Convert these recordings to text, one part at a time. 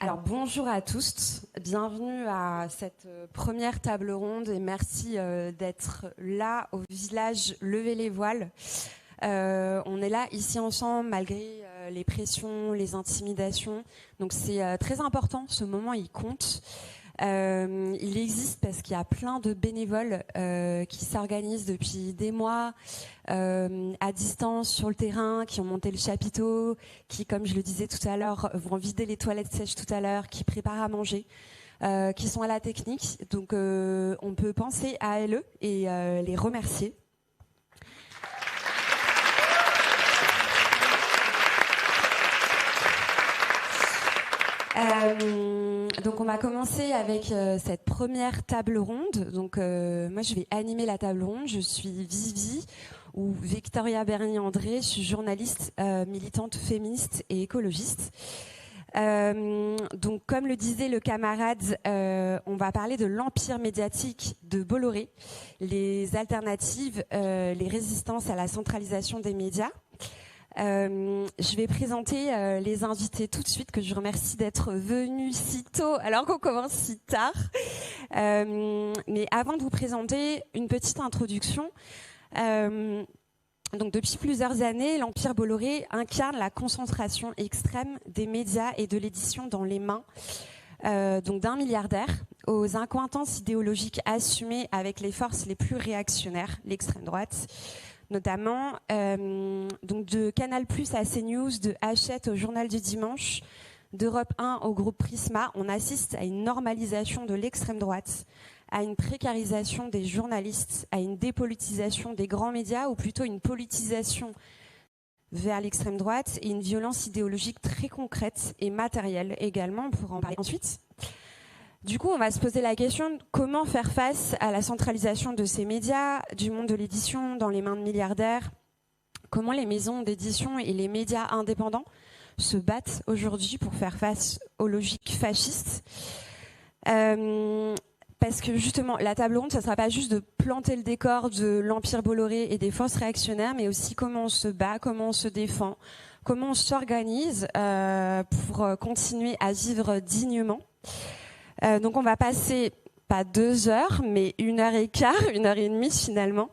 Alors bonjour à tous, bienvenue à cette première table ronde et merci d'être là au village Lever les Voiles. On est là ici ensemble malgré les pressions, les intimidations, donc c'est très important, ce moment il compte. Il existe parce qu'il y a plein de bénévoles qui s'organisent depuis des mois à distance sur le terrain, qui ont monté le chapiteau, qui, comme je le disais tout à l'heure, vont vider les toilettes sèches tout à l'heure, qui préparent à manger, qui sont à la technique. Donc on peut penser à eux et les remercier. Donc on va commencer avec cette première table ronde. Donc moi je vais animer la table ronde. Je suis Vivi ou Victoria Bernier-André. Je suis journaliste, militante féministe et écologiste. Donc comme le disait le camarade, on va parler de l'empire médiatique de Bolloré, les alternatives, les résistances à la centralisation des médias. Je vais présenter les invités tout de suite, que je remercie d'être venus si tôt alors qu'on commence si tard. Mais avant de vous présenter, une petite introduction. Donc depuis plusieurs années, l'Empire Bolloré incarne la concentration extrême des médias et de l'édition dans les mains donc d'un milliardaire aux incointances idéologiques assumées avec les forces les plus réactionnaires, l'extrême droite. Notamment donc de Canal+ à CNews, de Hachette au Journal du Dimanche, d'Europe 1 au groupe Prisma, on assiste à une normalisation de l'extrême droite, à une précarisation des journalistes, à une dépolitisation des grands médias, ou plutôt une politisation vers l'extrême droite, et une violence idéologique très concrète et matérielle également, on pourra en parler ensuite. Du coup, on va se poser la question de comment faire face à la centralisation de ces médias, du monde de l'édition dans les mains de milliardaires, comment les maisons d'édition et les médias indépendants se battent aujourd'hui pour faire face aux logiques fascistes. Parce que justement, la table ronde, ça ne sera pas juste de planter le décor de l'Empire Bolloré et des forces réactionnaires, mais aussi comment on se bat, comment on se défend, comment on s'organise pour continuer à vivre dignement. Donc on va passer, pas 2 heures, mais 1h15, 1h30 finalement,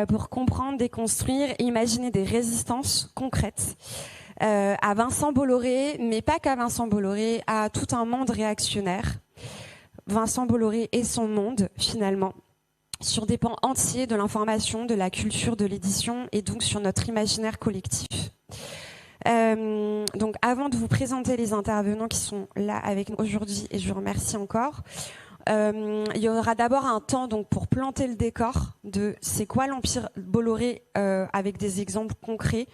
pour comprendre, déconstruire, imaginer des résistances concrètes à Vincent Bolloré, mais pas qu'à Vincent Bolloré, à tout un monde réactionnaire. Vincent Bolloré et son monde, finalement, sur des pans entiers de l'information, de la culture, de l'édition, et donc sur notre imaginaire collectif. Donc avant de vous présenter les intervenants qui sont là avec nous aujourd'hui, et je vous remercie encore, il y aura d'abord un temps donc pour planter le décor de c'est quoi l'Empire Bolloré avec des exemples concrets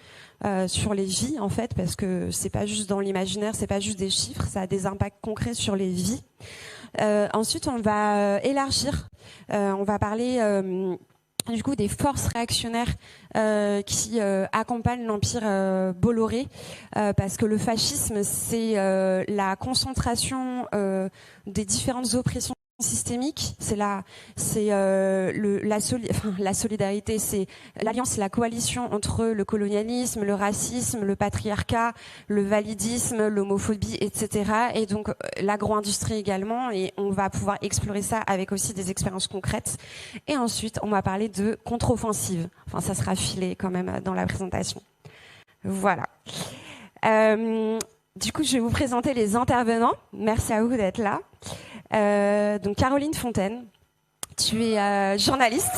sur les vies en fait, parce que c'est pas juste dans l'imaginaire, c'est pas juste des chiffres, ça a des impacts concrets sur les vies. Ensuite on va élargir, on va parler du coup des forces réactionnaires qui accompagnent l'Empire Bolloré, parce que le fascisme c'est la concentration des différentes oppressions systémiques, c'est la solidarité, c'est l'alliance, la coalition entre le colonialisme, le racisme, le patriarcat, le validisme, l'homophobie, etc. Et donc l'agro-industrie également, et on va pouvoir explorer ça avec aussi des expériences concrètes. Et ensuite, on va parler de contre-offensive. Enfin, ça sera filé quand même dans la présentation. Voilà. Du coup, je vais vous présenter les intervenants. Merci à vous d'être là. Donc Caroline Fontaine, tu es journaliste.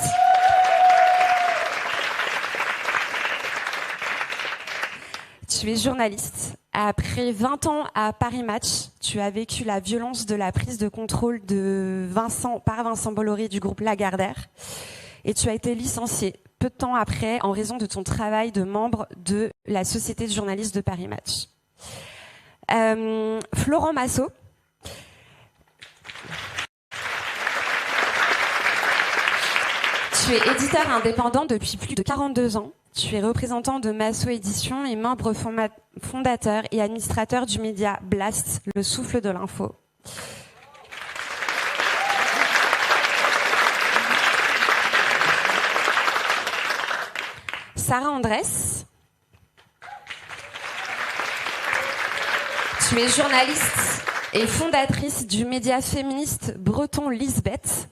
Tu es journaliste. Après 20 ans à Paris Match, tu as vécu la violence de la prise de contrôle par Vincent Bolloré du groupe Lagardère. Et tu as été licenciée peu de temps après en raison de ton travail de membre de la Société de journalistes de Paris Match. Florent Massot. Tu es éditeur indépendant depuis plus de 42 ans. Tu es représentant de Massot Édition et membre fondateur et administrateur du média Blast, le souffle de l'info. Sarah Andrès. Tu es journaliste et fondatrice du média féministe breton Lisbeth.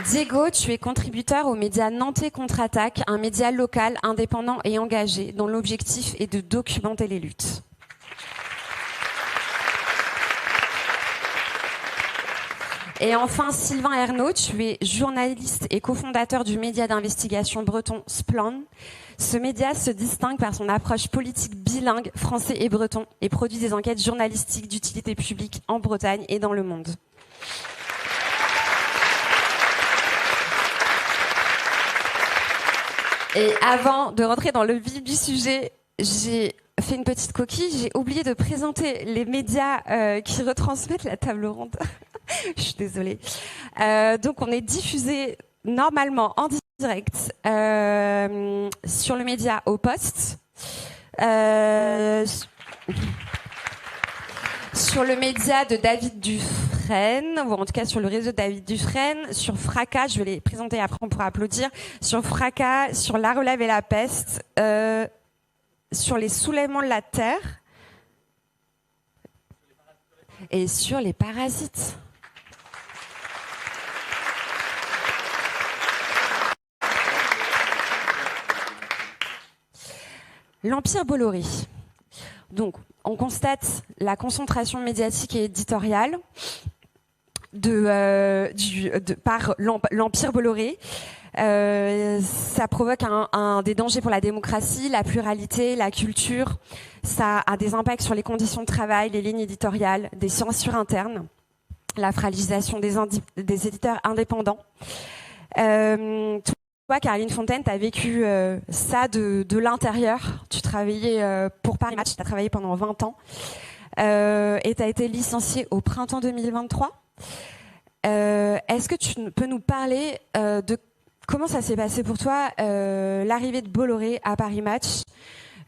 Diego, tu es contributeur au média Nantais Contre-Attaque, un média local, indépendant et engagé, dont l'objectif est de documenter les luttes. Et enfin, Sylvain Ernaud, tu es journaliste et cofondateur du média d'investigation breton Splan. Ce média se distingue par son approche politique bilingue, français et breton, et produit des enquêtes journalistiques d'utilité publique en Bretagne et dans le monde. Et avant de rentrer dans le vif du sujet, j'ai fait une petite coquille. J'ai oublié de présenter les médias qui retransmettent la table ronde. Je suis désolée. Donc, on est diffusé normalement en direct sur le média Au Poste, sur le média de David Dufresne, ou en tout cas sur le réseau de David Dufresne, sur Fracas, je vais les présenter après, on pourra applaudir, sur Fracas, sur La Relève et la Peste, sur les soulèvements de la Terre et sur les parasites. L'Empire Bolloré. Donc, on constate la concentration médiatique et éditoriale par l'Empire Bolloré. Ça provoque des dangers pour la démocratie, la pluralité, la culture. Ça a des impacts sur les conditions de travail, les lignes éditoriales, des censures internes, la fragilisation des éditeurs indépendants. Toi, Caroline Fontaine, tu as vécu ça de l'intérieur. Tu travaillais pour Paris Match, tu as travaillé pendant 20 ans et tu as été licenciée au printemps 2023. Est-ce que tu peux nous parler de comment ça s'est passé pour toi, l'arrivée de Bolloré à Paris Match,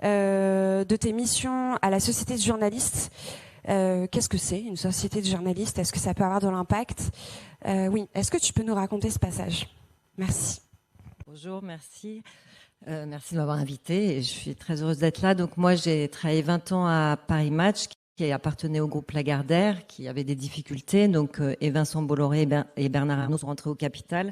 de tes missions à la société de journalistes? Qu'est-ce que c'est une société de journalistes? Est-ce que ça peut avoir de l'impact? Oui, est-ce que tu peux nous raconter ce passage? Merci. Bonjour, merci. Merci de m'avoir invitée. Je suis très heureuse d'être là. Donc moi, j'ai travaillé 20 ans à Paris Match, qui appartenait au groupe Lagardère, qui avait des difficultés. Donc, et Vincent Bolloré et Bernard Arnault sont rentrés au capital.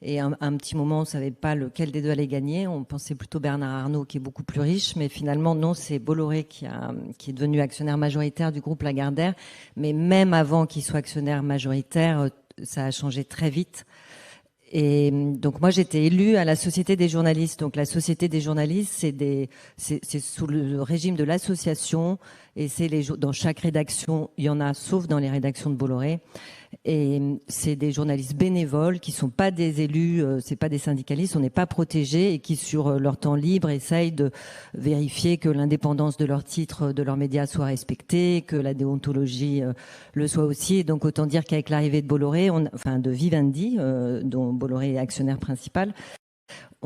Et un petit moment, on ne savait pas lequel des deux allait gagner. On pensait plutôt Bernard Arnault, qui est beaucoup plus riche. Mais finalement, non, c'est Bolloré qui est devenu actionnaire majoritaire du groupe Lagardère. Mais même avant qu'il soit actionnaire majoritaire, ça a changé très vite. Et donc moi j'étais élue à la Société des journalistes. Donc la Société des journalistes, c'est sous le régime de l'association, et c'est dans chaque rédaction, il y en a, sauf dans les rédactions de Bolloré. Et c'est des journalistes bénévoles qui sont pas des élus, c'est pas des syndicalistes, on n'est pas protégés, et qui sur leur temps libre essayent de vérifier que l'indépendance de leur titre, de leurs médias soit respectée, que la déontologie le soit aussi. Et donc autant dire qu'avec l'arrivée de Bolloré, de Vivendi, dont Bolloré est actionnaire principal,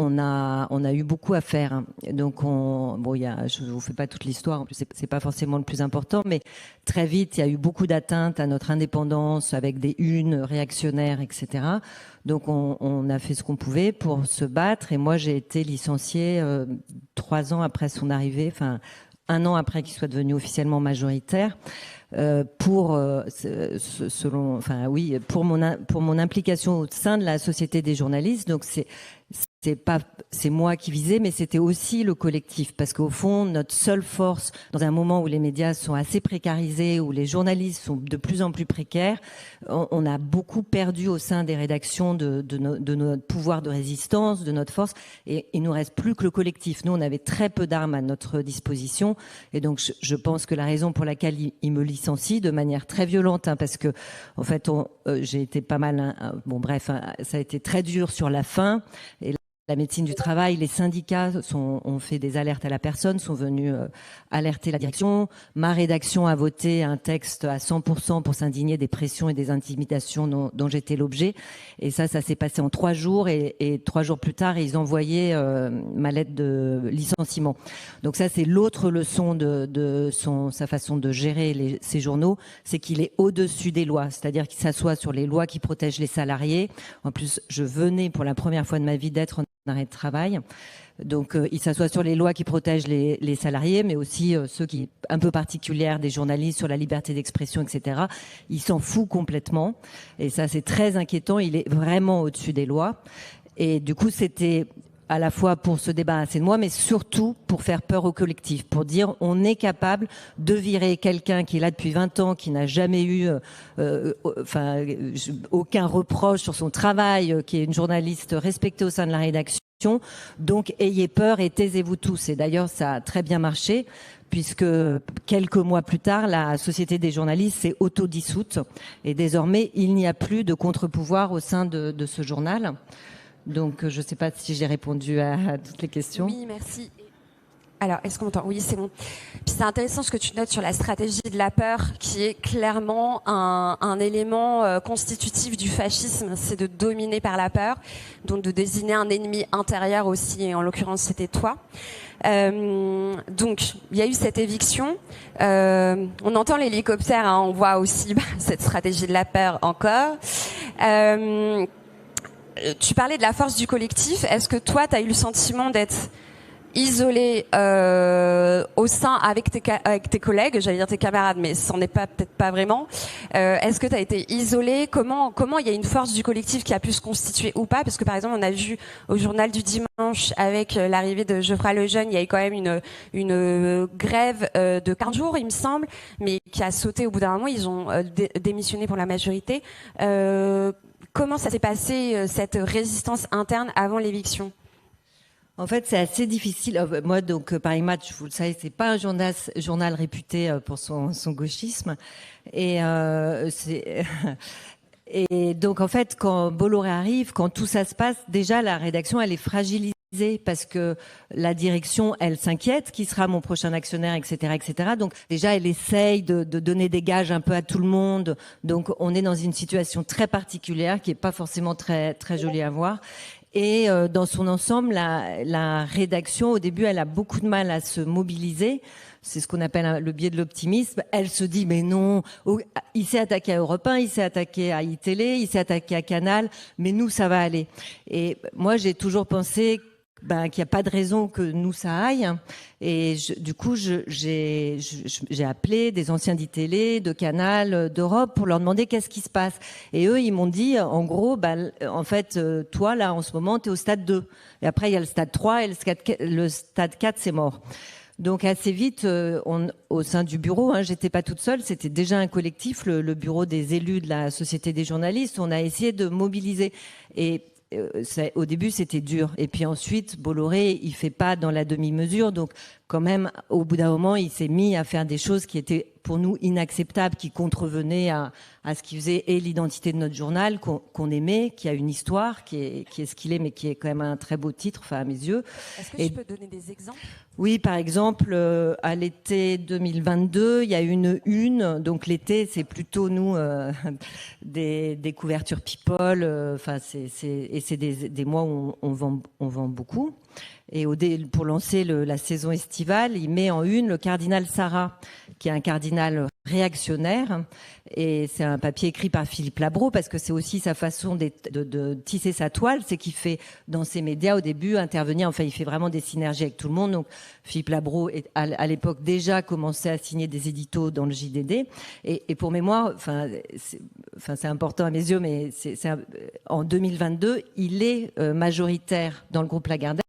on a eu beaucoup à faire. Donc je vous fais pas toute l'histoire, c'est pas forcément le plus important, mais très vite il y a eu beaucoup d'atteintes à notre indépendance, avec des unes réactionnaires, etc. Donc on a fait ce qu'on pouvait pour se battre. Et moi j'ai été licenciée 3 ans après son arrivée, 1 an après qu'il soit devenu officiellement majoritaire. Pour mon implication au sein de la Société des journalistes. Donc c'est moi qui visais, mais c'était aussi le collectif, parce qu'au fond, notre seule force, dans un moment où les médias sont assez précarisés, où les journalistes sont de plus en plus précaires, on a beaucoup perdu au sein des rédactions de notre pouvoir de résistance, de notre force, et il nous reste plus que le collectif. Nous, on avait très peu d'armes à notre disposition, et donc je pense que la raison pour laquelle il me licencie de manière très violente, parce que en fait, j'ai été pas mal, ça a été très dur sur la fin. Et la médecine du travail, les syndicats ont fait des alertes à la personne, sont venus alerter la direction. Ma rédaction a voté un texte à 100% pour s'indigner des pressions et des intimidations dont j'étais l'objet. Et ça s'est passé en 3 jours. Et 3 jours plus tard, ils envoyaient ma lettre de licenciement. Donc ça, c'est l'autre leçon de sa façon de gérer ces journaux, c'est qu'il est au-dessus des lois. C'est-à-dire qu'il s'assoit sur les lois qui protègent les salariés. En plus, je venais pour la première fois de ma vie d'être arrêt de travail. Donc, il s'assoit sur les lois qui protègent les salariés, mais aussi ceux qui, un peu particulières des journalistes sur la liberté d'expression, etc. Il s'en fout complètement. Et ça, c'est très inquiétant. Il est vraiment au-dessus des lois. Et du coup, c'était à la fois pour se débarrasser de moi, mais surtout pour faire peur au collectif, pour dire on est capable de virer quelqu'un qui est là depuis 20 ans, qui n'a jamais eu aucun reproche sur son travail, qui est une journaliste respectée au sein de la rédaction. Donc, ayez peur et taisez-vous tous. Et d'ailleurs, ça a très bien marché, puisque quelques mois plus tard, la Société des journalistes s'est autodissoute. Et désormais, il n'y a plus de contre-pouvoir au sein de ce journal. Donc, je ne sais pas si j'ai répondu à toutes les questions. Oui, merci. Alors, est-ce qu'on m'entend? Oui, c'est bon. Puis c'est intéressant ce que tu notes sur la stratégie de la peur, qui est clairement un élément constitutif du fascisme, c'est de dominer par la peur, donc de désigner un ennemi intérieur aussi, et en l'occurrence c'était toi. Donc, il y a eu cette éviction. On entend l'hélicoptère, hein, on voit aussi cette stratégie de la peur encore. Tu parlais de la force du collectif. Est-ce que toi, tu as eu le sentiment d'être isolé au sein avec tes collègues, j'allais dire tes camarades, mais ce n'en est peut-être pas vraiment. Est-ce que tu as été isolé? Comment il y a une force du collectif qui a pu se constituer ou pas? Parce que par exemple, on a vu au journal du dimanche avec l'arrivée de Geoffroy Lejeune, il y a eu quand même une grève de 15 jours, il me semble, mais qui a sauté au bout d'un moment. Ils ont démissionné pour la majorité. Comment ça s'est passé, cette résistance interne avant l'éviction? En fait, c'est assez difficile. Moi, donc, Paris Match, vous le savez, c'est pas un journal réputé pour son gauchisme. Et et donc, en fait, quand Bolloré arrive, quand tout ça se passe, déjà, la rédaction, elle est fragilisée parce que la direction, elle s'inquiète, qui sera mon prochain actionnaire, etc., etc. Donc, déjà, elle essaye de donner des gages un peu à tout le monde. Donc, on est dans une situation très particulière qui est pas forcément très, très jolie à voir. Et dans son ensemble, la rédaction, au début, elle a beaucoup de mal à se mobiliser. C'est ce qu'on appelle le biais de l'optimisme. Elle se dit, mais non, il s'est attaqué à Europe 1, il s'est attaqué à iTélé, il s'est attaqué à Canal, mais nous, ça va aller. Et moi, j'ai toujours pensé qu'il n'y a pas de raison que nous, ça aille. Et du coup, j'ai appelé des anciens d'ITélé, de Canal, d'Europe pour leur demander qu'est-ce qui se passe. Et eux, ils m'ont dit, en gros, en fait, toi, là, en ce moment, tu es au stade 2. Et après, il y a le stade 3 et le stade 4, c'est mort. Donc, assez vite, au sein du bureau, j'étais pas toute seule, c'était déjà un collectif, le bureau des élus de la Société des journalistes. On a essayé de mobiliser. Et au début, c'était dur. Et puis ensuite, Bolloré, il fait pas dans la demi-mesure. Donc, quand même, au bout d'un moment, il s'est mis à faire des choses qui étaient pour nous inacceptables, qui contrevenaient à ce qui faisait et l'identité de notre journal, qu'on aimait, qui a une histoire, qui est ce qu'il est, mais qui est quand même un très beau titre, enfin, à mes yeux. Est-ce que tu peux donner des exemples? Oui, par exemple, à l'été 2022, il y a une. Donc l'été, c'est plutôt nous des couvertures people. Enfin, c'est des mois où on vend beaucoup. Et pour lancer la saison estivale, il met en une le cardinal Sarah, qui est un cardinal réactionnaire. Et c'est un papier écrit par Philippe Labro, parce que c'est aussi sa façon de tisser sa toile. C'est qu'il fait, dans ses médias, au début, intervenir. Enfin, il fait vraiment des synergies avec tout le monde. Donc, Philippe Labro, à l'époque, déjà commençait à signer des éditos dans le JDD. Et pour mémoire, c'est important à mes yeux, mais en 2022, il est majoritaire dans le groupe Lagardère.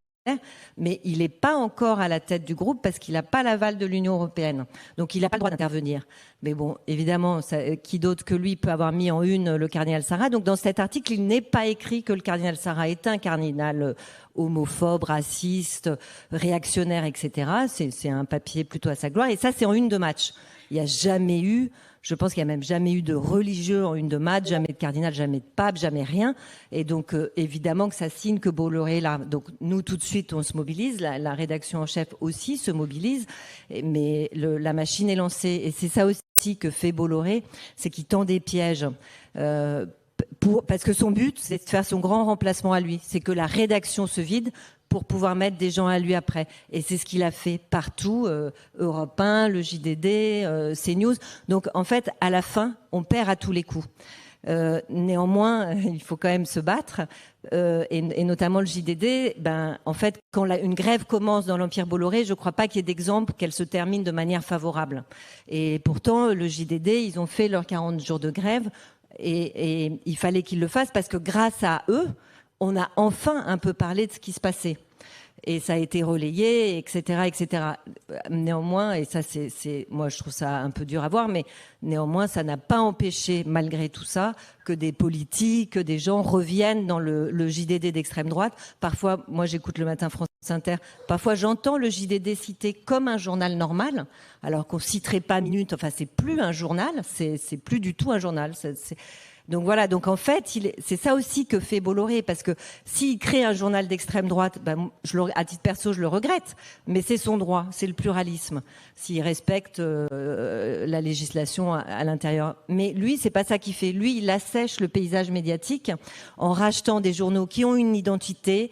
Mais il n'est pas encore à la tête du groupe parce qu'il n'a pas l'aval de l'Union européenne. Donc, il n'a pas le droit d'intervenir. Mais bon, évidemment, qui d'autre que lui peut avoir mis en une le cardinal Sarah? Donc, dans cet article, il n'est pas écrit que le cardinal Sarah est un cardinal homophobe, raciste, réactionnaire, etc. C'est un papier plutôt à sa gloire. Et ça, c'est en une de Match. Il n'y a jamais eu... Je pense qu'il n'y a même jamais eu de religieux en une de Match, jamais de cardinal, jamais de pape, jamais rien. Et donc, évidemment que ça signe que Bolloré, là, donc nous, tout de suite, on se mobilise. La rédaction en chef aussi se mobilise. Mais la machine est lancée. Et c'est ça aussi que fait Bolloré, c'est qu'il tend des pièges. Parce que son but, c'est de faire son grand remplacement à lui. C'est que la rédaction se vide pour pouvoir mettre des gens à lui après. Et c'est ce qu'il a fait partout, Europe 1, le JDD, CNews. Donc, en fait, à la fin, on perd à tous les coups. Néanmoins, il faut quand même se battre, et notamment le JDD. En fait, quand une grève commence dans l'Empire Bolloré, je ne crois pas qu'il y ait d'exemple qu'elle se termine de manière favorable. Et pourtant, le JDD, ils ont fait leurs 40 jours de grève, et il fallait qu'ils le fassent parce que grâce à eux, on a enfin un peu parlé de ce qui se passait. Et ça a été relayé, etc., etc. Néanmoins, et ça, moi, je trouve ça un peu dur à voir, mais néanmoins, ça n'a pas empêché, malgré tout ça, que des politiques, que des gens reviennent dans le JDD d'extrême droite. Parfois, moi, j'écoute le matin France Inter. Parfois, j'entends le JDD cité comme un journal normal, alors qu'on citerait pas Minute. Enfin, c'est plus un journal, c'est plus du tout un journal. Donc voilà, donc en fait, c'est ça aussi que fait Bolloré, parce que s'il crée un journal d'extrême droite, à titre perso, je le regrette, mais c'est son droit, c'est le pluralisme, s'il respecte la législation à l'intérieur. Mais lui, c'est pas ça qu'il fait. Lui, il assèche le paysage médiatique en rachetant des journaux qui ont une identité,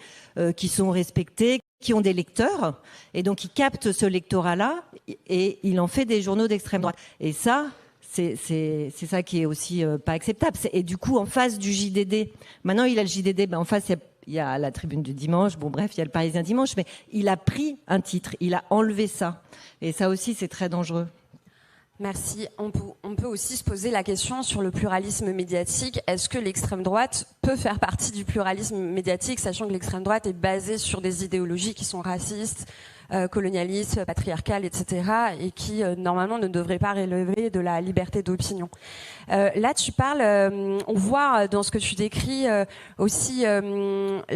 qui sont respectés, qui ont des lecteurs, et donc il capte ce lectorat-là et il en fait des journaux d'extrême droite. Et ça... C'est ça qui est aussi pas acceptable. Et du coup, en face du JDD, maintenant il a le JDD, en face il y a la Tribune du dimanche, bon bref, il y a le Parisien dimanche, mais il a pris un titre, il a enlevé ça. Et ça aussi, c'est très dangereux. Merci. On peut aussi se poser la question sur le pluralisme médiatique. Est-ce que l'extrême droite peut faire partie du pluralisme médiatique, sachant que l'extrême droite est basée sur des idéologies qui sont racistes, colonialistes, patriarcales, etc., et qui normalement ne devraient pas relever de la liberté d'opinion. Là, tu parles, on voit dans ce que tu décris aussi le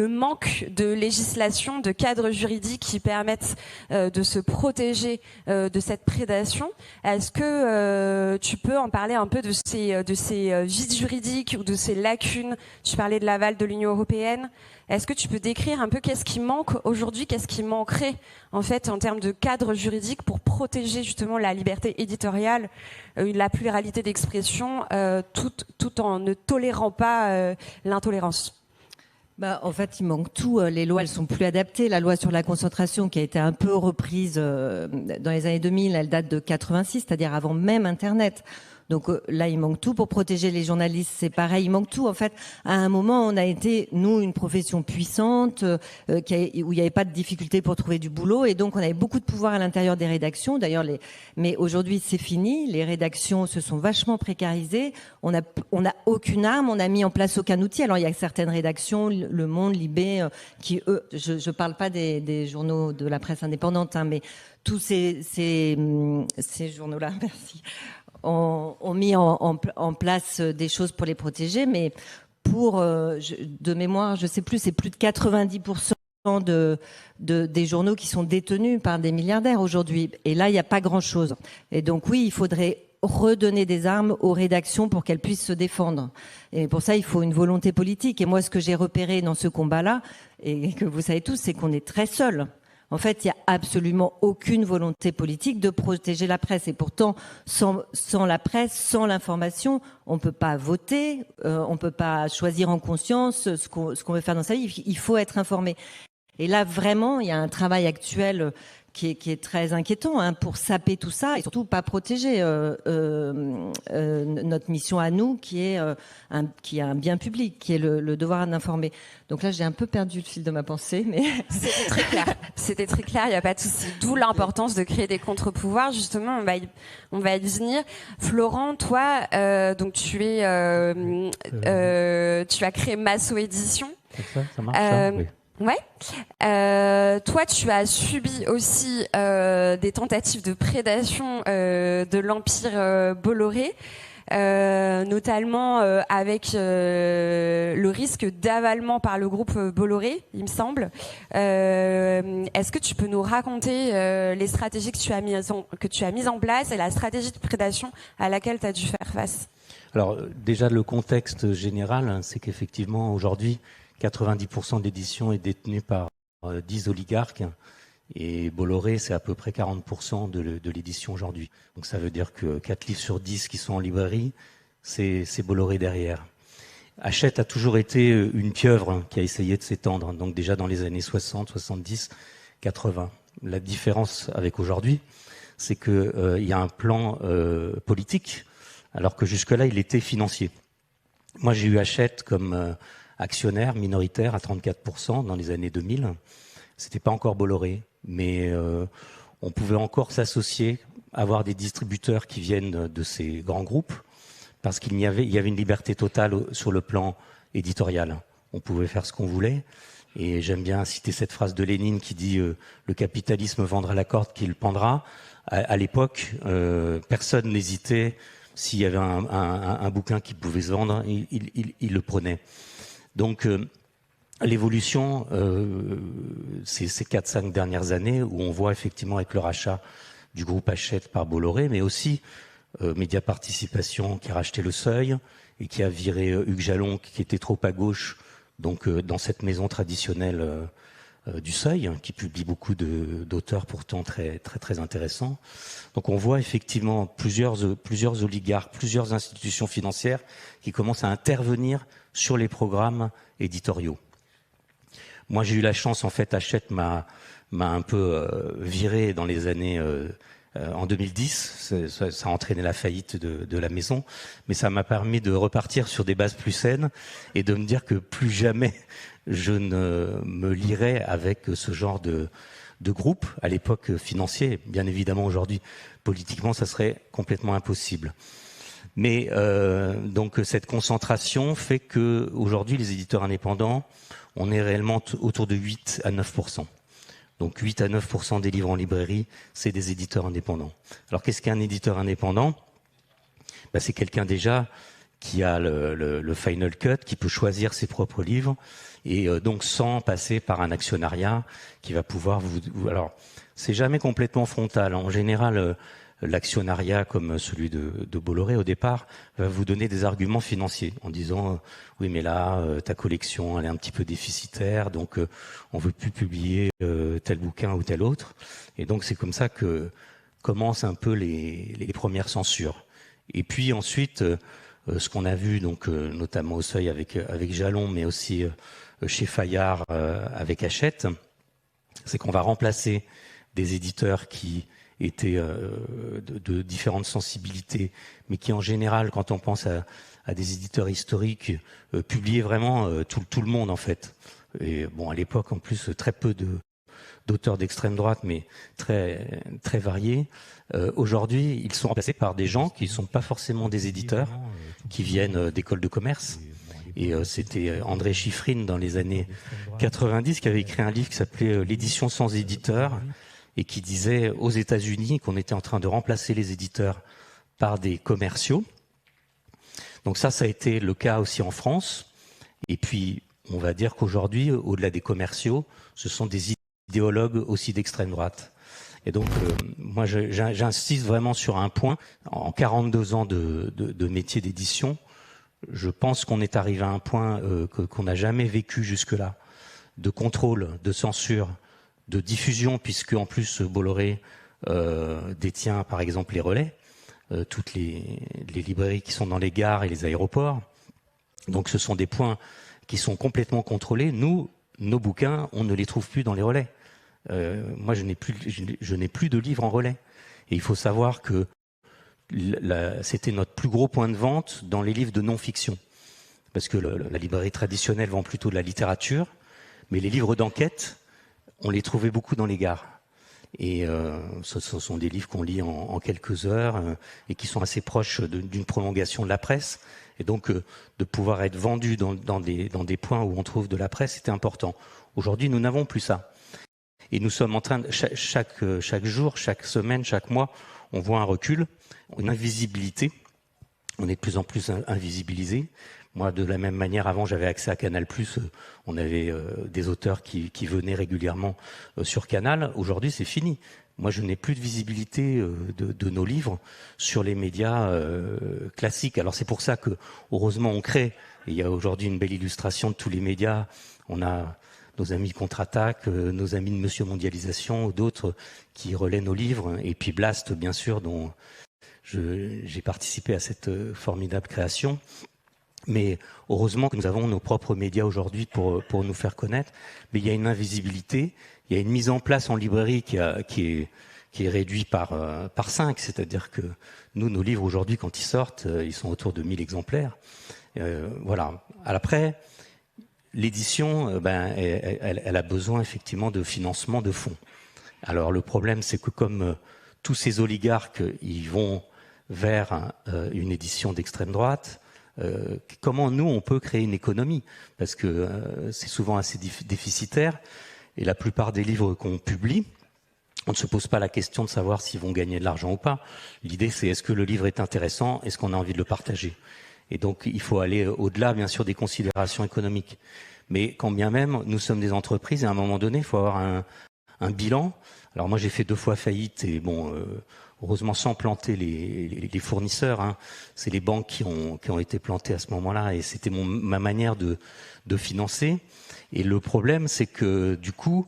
manque de législation, de cadres juridiques qui permettent de se protéger de cette prédation. Est-ce que tu peux en parler un peu de ces vides juridiques ou de ces lacunes? Tu parlais de l'aval de l'Union européenne. Est-ce que tu peux décrire un peu qu'est-ce qui manque aujourd'hui, qu'est-ce qui manquerait en fait en termes de cadre juridique pour protéger justement la liberté éditoriale, la pluralité d'expression, tout en ne tolérant pas l'intolérance? En fait, il manque tout. Les lois, elles sont plus adaptées. La loi sur la concentration, qui a été un peu reprise dans les années 2000, elle date de 86, c'est-à-dire avant même Internet. Donc là, il manque tout. Pour protéger les journalistes, c'est pareil, il manque tout. En fait, à un moment, on a été, nous, une profession puissante, où il n'y avait pas de difficulté pour trouver du boulot, et donc on avait beaucoup de pouvoir à l'intérieur des rédactions. D'ailleurs, mais aujourd'hui, c'est fini. Les rédactions se sont vachement précarisées. On a aucune arme, on n'a mis en place aucun outil. Alors, il y a certaines rédactions, Le Monde, Libé, qui eux, je parle pas des journaux de la presse indépendante, mais tous ces journaux-là, merci, ont mis en place des choses pour les protéger, mais de mémoire, je sais plus, c'est plus de 90% des journaux qui sont détenus par des milliardaires aujourd'hui. Et là, il n'y a pas grand-chose. Et donc oui, il faudrait redonner des armes aux rédactions pour qu'elles puissent se défendre. Et pour ça, il faut une volonté politique. Et moi, ce que j'ai repéré dans ce combat-là, et que vous savez tous, c'est qu'on est très seuls. En fait, il n'y a absolument aucune volonté politique de protéger la presse. Et pourtant, sans la presse, sans l'information, on ne peut pas voter, on ne peut pas choisir en conscience ce qu'on veut faire dans sa vie. Il faut être informé. Et là, vraiment, il y a un travail actuel qui est très inquiétant pour saper tout ça et surtout pas protéger notre mission à nous, qui est un bien public, qui est le devoir d'informer. Donc là, j'ai un peu perdu le fil de ma pensée, mais c'était très clair. C'était très clair, il n'y a pas de souci. D'où l'importance de créer des contre-pouvoirs. Justement, on va y venir. Florent, toi, donc tu as créé Masso Édition. C'est ça marche. Oui. Ouais. Toi, tu as subi aussi des tentatives de prédation de l'Empire Bolloré, notamment avec le risque d'avalement par le groupe Bolloré, il me semble. Est-ce que tu peux nous raconter les stratégies que tu as mises en place et la stratégie de prédation à laquelle tu as dû faire face? Alors déjà, le contexte général, c'est qu'effectivement, aujourd'hui, 90% d'édition est détenue par 10 oligarques et Bolloré, c'est à peu près 40% de l'édition aujourd'hui. Donc ça veut dire que 4 livres sur 10 qui sont en librairie, c'est Bolloré derrière. Hachette a toujours été une pieuvre qui a essayé de s'étendre, donc déjà dans les années 60, 70, 80. La différence avec aujourd'hui, c'est qu'il y a un plan politique alors que jusque-là, il était financier. Moi, j'ai eu Hachette comme actionnaire minoritaire à 34% dans les années 2000. C'était pas encore Bolloré, mais on pouvait encore s'associer, avoir des distributeurs qui viennent de ces grands groupes, parce qu'il y avait une liberté totale sur le plan éditorial. On pouvait faire ce qu'on voulait. Et j'aime bien citer cette phrase de Lénine qui dit le capitalisme vendra la corde qu'il pendra. À l'époque, personne n'hésitait. S'il y avait un bouquin qui pouvait se vendre, il le prenait. Donc, l'évolution, ces 4-5 dernières années, où on voit effectivement avec le rachat du groupe Hachette par Bolloré, mais aussi Média Participation qui a racheté Le Seuil et qui a viré Hugues Jalon, qui était trop à gauche, donc dans cette maison traditionnelle du Seuil, qui publie beaucoup d'auteurs pourtant très, très, très intéressants. Donc on voit effectivement plusieurs oligarques, plusieurs institutions financières qui commencent à intervenir sur les programmes éditoriaux. Moi, j'ai eu la chance, en fait, Hachette m'a un peu viré dans les années en 2010. Ça a entraîné la faillite de la maison, mais ça m'a permis de repartir sur des bases plus saines et de me dire que plus jamais je ne me lierai avec ce genre de groupe, à l'époque financier. Bien évidemment, aujourd'hui, politiquement, ça serait complètement impossible. Mais donc cette concentration fait que aujourd'hui, les éditeurs indépendants, on est réellement autour de 8 à 9%. Donc 8 à 9% des livres en librairie, c'est des éditeurs indépendants. Alors qu'est-ce qu'un éditeur indépendant ? C'est quelqu'un déjà qui a le final cut, qui peut choisir ses propres livres, et donc sans passer par un actionnariat qui va pouvoir alors, c'est jamais complètement frontal. En général, l'actionnariat comme celui de Bolloré au départ va vous donner des arguments financiers en disant oui mais là ta collection elle est un petit peu déficitaire donc on veut plus publier tel bouquin ou tel autre, et donc c'est comme ça que commencent un peu les premières censures. Et puis ensuite ce qu'on a vu donc notamment au Seuil avec Jalon, mais aussi chez Fayard avec Hachette, c'est qu'on va remplacer des éditeurs qui étaient de différentes sensibilités, mais qui en général, quand on pense à des éditeurs historiques, publiaient vraiment tout le monde en fait. Et bon, à l'époque en plus très peu d'auteurs d'extrême droite, mais très très variés. Aujourd'hui, ils sont remplacés par des gens qui ne sont pas forcément des éditeurs, qui viennent d'écoles de commerce. Et c'était André Chiffrine dans les années 90 qui avait écrit un livre qui s'appelait L'édition sans éditeur, et qui disait aux États-Unis qu'on était en train de remplacer les éditeurs par des commerciaux. Donc ça a été le cas aussi en France. Et puis, on va dire qu'aujourd'hui, au-delà des commerciaux, ce sont des idéologues aussi d'extrême droite. Et donc, moi, j'insiste vraiment sur un point. En 42 ans de métier d'édition, je pense qu'on est arrivé à un point qu'on n'a jamais vécu jusque-là, de contrôle, de censure, de diffusion, puisque en plus Bolloré détient par exemple les relais, toutes les librairies qui sont dans les gares et les aéroports. Donc ce sont des points qui sont complètement contrôlés. Nous, nos bouquins, on ne les trouve plus dans les relais. Moi, je n'ai plus de livres en relais. Et il faut savoir que c'était notre plus gros point de vente dans les livres de non-fiction. Parce que la librairie traditionnelle vend plutôt de la littérature, mais les livres d'enquête, on les trouvait beaucoup dans les gares. Et ce sont des livres qu'on lit en quelques heures et qui sont assez proches d'une prolongation de la presse. Et donc, de pouvoir être vendu dans des points où on trouve de la presse, c'était important. Aujourd'hui, nous n'avons plus ça. Et nous sommes en train de, chaque jour, chaque semaine, chaque mois, on voit un recul, une invisibilité. On est de plus en plus invisibilisé. Moi, de la même manière, avant, j'avais accès à Canal+. On avait des auteurs qui venaient régulièrement sur Canal. Aujourd'hui, c'est fini. Moi, je n'ai plus de visibilité de nos livres sur les médias classiques. Alors, c'est pour ça que, heureusement, on crée. Et il y a aujourd'hui une belle illustration de tous les médias. On a nos amis Contre-Attaque, nos amis de Monsieur Mondialisation, d'autres qui relaient nos livres. Et puis Blast, bien sûr, dont j'ai participé à cette formidable création. Mais heureusement que nous avons nos propres médias aujourd'hui pour nous faire connaître. Mais il y a une invisibilité, il y a une mise en place en librairie qui qui est réduit par 5. C'est-à-dire que nous, nos livres aujourd'hui, quand ils sortent, ils sont autour de 1000 exemplaires. Voilà. Après, l'édition, elle a besoin effectivement de financement de fonds. Alors le problème, c'est que comme tous ces oligarques, ils vont vers une édition d'extrême droite, comment nous, on peut créer une économie? Parce que c'est souvent assez déficitaire, et la plupart des livres qu'on publie, on ne se pose pas la question de savoir s'ils vont gagner de l'argent ou pas. L'idée, c'est est-ce que le livre est intéressant? Est-ce qu'on a envie de le partager? Et donc, il faut aller au-delà, bien sûr, des considérations économiques. Mais quand bien même, nous sommes des entreprises, et à un moment donné, il faut avoir un bilan. Alors moi, j'ai fait 2 fois faillite, et bon, heureusement sans planter les fournisseurs. Hein. C'est les banques qui ont été plantées à ce moment-là, et c'était ma manière de financer. Et le problème, c'est que du coup,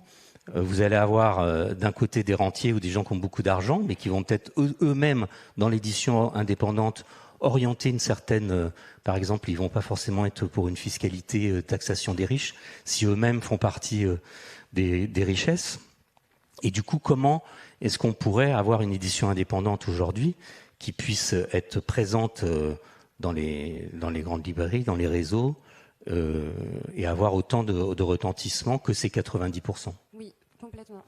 vous allez avoir d'un côté des rentiers ou des gens qui ont beaucoup d'argent, mais qui vont peut-être eux-mêmes, dans l'édition indépendante, orienter une certaine... par exemple, ils vont pas forcément être pour une fiscalité, taxation des riches, si eux-mêmes font partie des richesses. Et du coup, comment est-ce qu'on pourrait avoir une édition indépendante aujourd'hui qui puisse être présente dans les grandes librairies, dans les réseaux, et avoir autant de retentissement que ces 90%? Oui, complètement.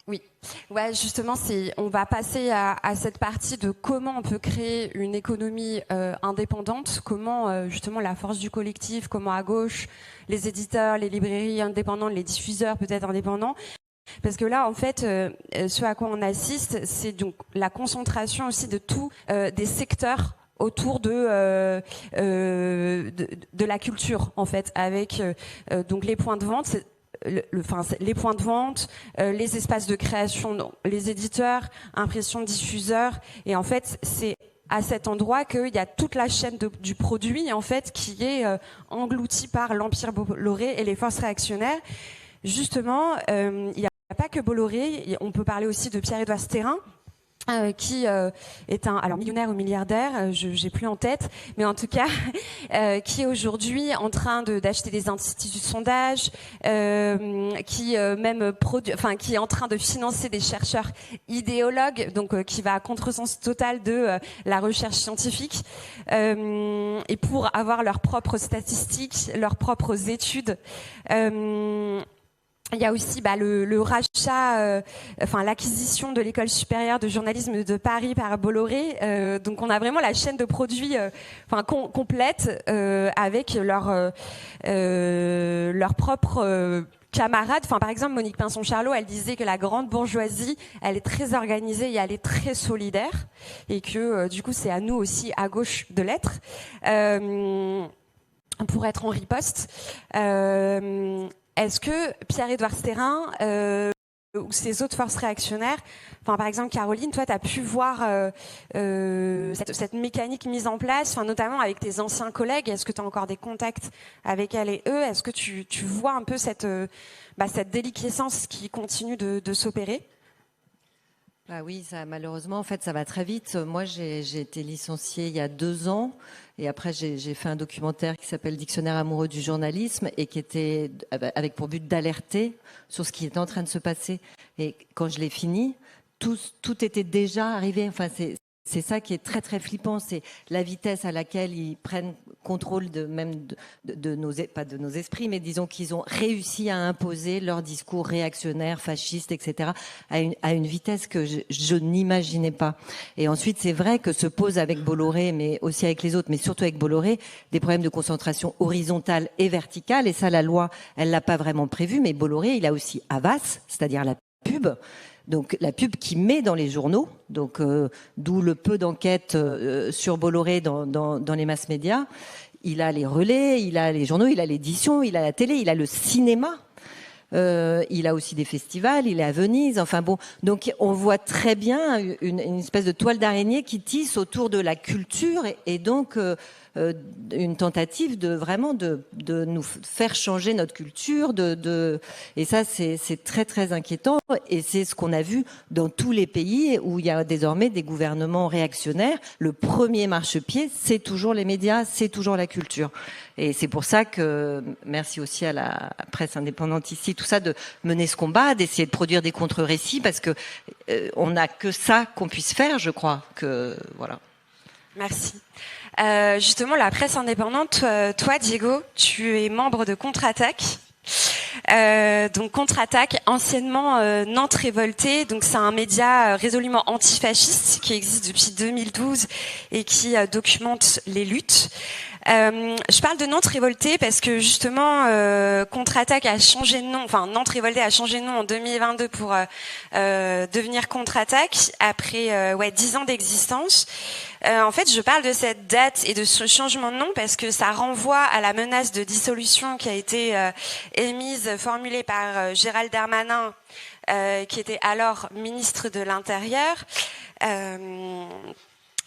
Oui, ouais, justement, on va passer à cette partie de comment on peut créer une économie indépendante, comment justement la force du collectif, comment à gauche les éditeurs, les librairies indépendantes, les diffuseurs peut-être indépendants. Parce que là, en fait, ce à quoi on assiste, c'est donc la concentration aussi de tous des secteurs autour de la culture, en fait, avec donc les points de vente. Les points de vente, les espaces de création, les éditeurs, impression, diffuseurs, et en fait c'est à cet endroit qu'il y a toute la chaîne du produit en fait qui est engloutie par l'empire Bolloré et les forces réactionnaires. Justement, il n'y a pas que Bolloré, on peut parler aussi de Pierre-Édouard Stérin. Qui est alors millionnaire ou milliardaire, j'ai plus en tête, mais en tout cas, qui est aujourd'hui en train d'acheter des instituts de sondage, qui même qui est en train de financer des chercheurs idéologues, donc qui va à contresens total de la recherche scientifique, et pour avoir leurs propres statistiques, leurs propres études. Il y a aussi le rachat, l'acquisition de l'école supérieure de journalisme de Paris par Bolloré. Donc on a vraiment la chaîne de produits complète avec leurs propres camarades. Par exemple, Monique Pinson-Charlot, elle disait que la grande bourgeoisie, elle est très organisée et elle est très solidaire, et que du coup c'est à nous aussi à gauche de l'être. Pour être en riposte. Est-ce que Pierre-Édouard Stérin ou ces autres forces réactionnaires, par exemple Caroline, toi tu as pu voir cette mécanique mise en place, notamment avec tes anciens collègues, est-ce que tu as encore des contacts avec elles et eux? Est-ce que tu vois un peu cette déliquescence qui continue de s'opérer? Ah oui, malheureusement, en fait, ça va très vite. Moi, j'ai été licenciée il y a 2 ans, et après, j'ai fait un documentaire qui s'appelle Dictionnaire amoureux du journalisme, et qui était avec pour but d'alerter sur ce qui était en train de se passer. Et quand je l'ai fini, tout était déjà arrivé. C'est ça qui est très très flippant, c'est la vitesse à laquelle ils prennent contrôle de nos, pas de nos esprits, mais disons qu'ils ont réussi à imposer leur discours réactionnaire, fasciste, etc. à une vitesse que je n'imaginais pas. Et ensuite, c'est vrai que se posent avec Bolloré, mais aussi avec les autres, mais surtout avec Bolloré, des problèmes de concentration horizontale et verticale. Et ça, la loi, elle l'a pas vraiment prévu. Mais Bolloré, il a aussi Havas, c'est-à-dire la pub. Donc la pub qui met dans les journaux, donc d'où le peu d'enquêtes sur Bolloré dans les masses médias. Il a les relais, il a les journaux, il a l'édition, il a la télé, il a le cinéma. Il a aussi des festivals, il est à Venise. Enfin bon, donc on voit très bien une espèce de toile d'araignée qui tisse autour de la culture et donc une tentative de vraiment de nous faire changer notre culture, et ça c'est très très inquiétant, et c'est ce qu'on a vu dans tous les pays où il y a désormais des gouvernements réactionnaires. Le premier marchepied, c'est toujours les médias, c'est toujours la culture. Et c'est pour ça que merci aussi à la presse indépendante ici, tout ça, de mener ce combat, d'essayer de produire des contre-récits, parce que on n'a que ça qu'on puisse faire, je crois. Voilà. Merci. Justement, la presse indépendante, toi, Diego, tu es membre de Contre-Attaque. Donc Contre-Attaque, anciennement Nantes Révoltée, donc c'est un média résolument antifasciste qui existe depuis 2012 et qui documente les luttes. Je parle de Nantes Révoltée parce que justement Contre-Attaque a changé de nom, enfin Nantes Révoltée a changé de nom en 2022 pour devenir Contre-Attaque après 10 ans d'existence. En fait, je parle de cette date et de ce changement de nom parce que ça renvoie à la menace de dissolution qui a été formulée par Gérald Darmanin, qui était alors ministre de l'Intérieur.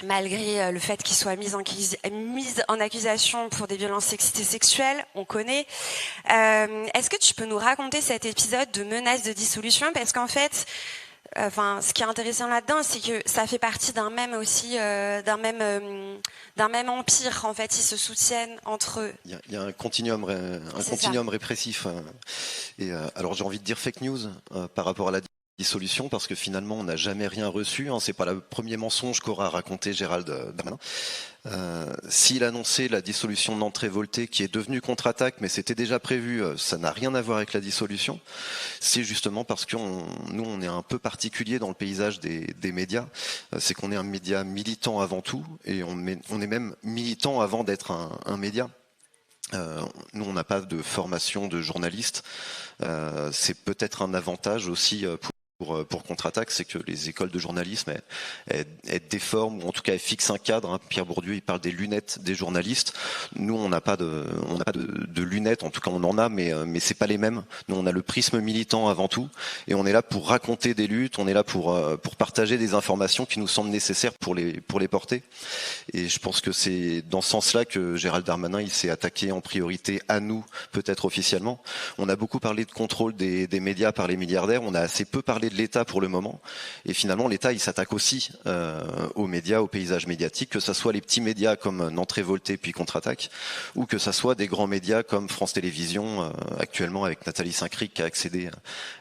Malgré le fait qu'il soit mis en accusation pour des violences sexistes et sexuelles, on connaît. Est-ce que tu peux nous raconter cet épisode de menace de dissolution? Parce qu'en fait, ce qui est intéressant là-dedans, c'est que ça fait partie d'un même empire. En fait, ils se soutiennent entre eux. Il y a un continuum répressif. Alors j'ai envie de dire fake news par rapport à la dissolution, parce que finalement on n'a jamais rien reçu. C'est pas le premier mensonge qu'aura raconté Gérald Darmanin. S'il annonçait la dissolution de Nantes Révoltée, qui est devenue Contre-Attaque, mais c'était déjà prévu, ça n'a rien à voir avec la dissolution. C'est justement parce que nous on est un peu particulier dans le paysage des médias. C'est qu'on est un média militant avant tout, et on est même militant avant d'être un média. Nous, on n'a pas de formation de journaliste. C'est peut-être un avantage aussi pour Contre-Attaque, c'est que les écoles de journalisme elles déforment, ou en tout cas elles fixent un cadre. Pierre Bourdieu, il parle des lunettes des journalistes. Nous, on n'a pas de lunettes, en tout cas on en a, mais c'est pas les mêmes. Nous, on a le prisme militant avant tout, et on est là pour raconter des luttes, on est là pour partager des informations qui nous semblent nécessaires pour les porter. Et je pense que c'est dans ce sens-là que Gérald Darmanin, il s'est attaqué en priorité à nous, peut-être officiellement. On a beaucoup parlé de contrôle des médias par les milliardaires, on a assez peu parlé de l'État pour le moment, et finalement l'État il s'attaque aussi aux médias, au paysage médiatique, que ce soit les petits médias comme Nantes Révoltée puis Contre-Attaque, ou que ce soit des grands médias comme France Télévisions, actuellement avec Nathalie Saint-Cric qui a accédé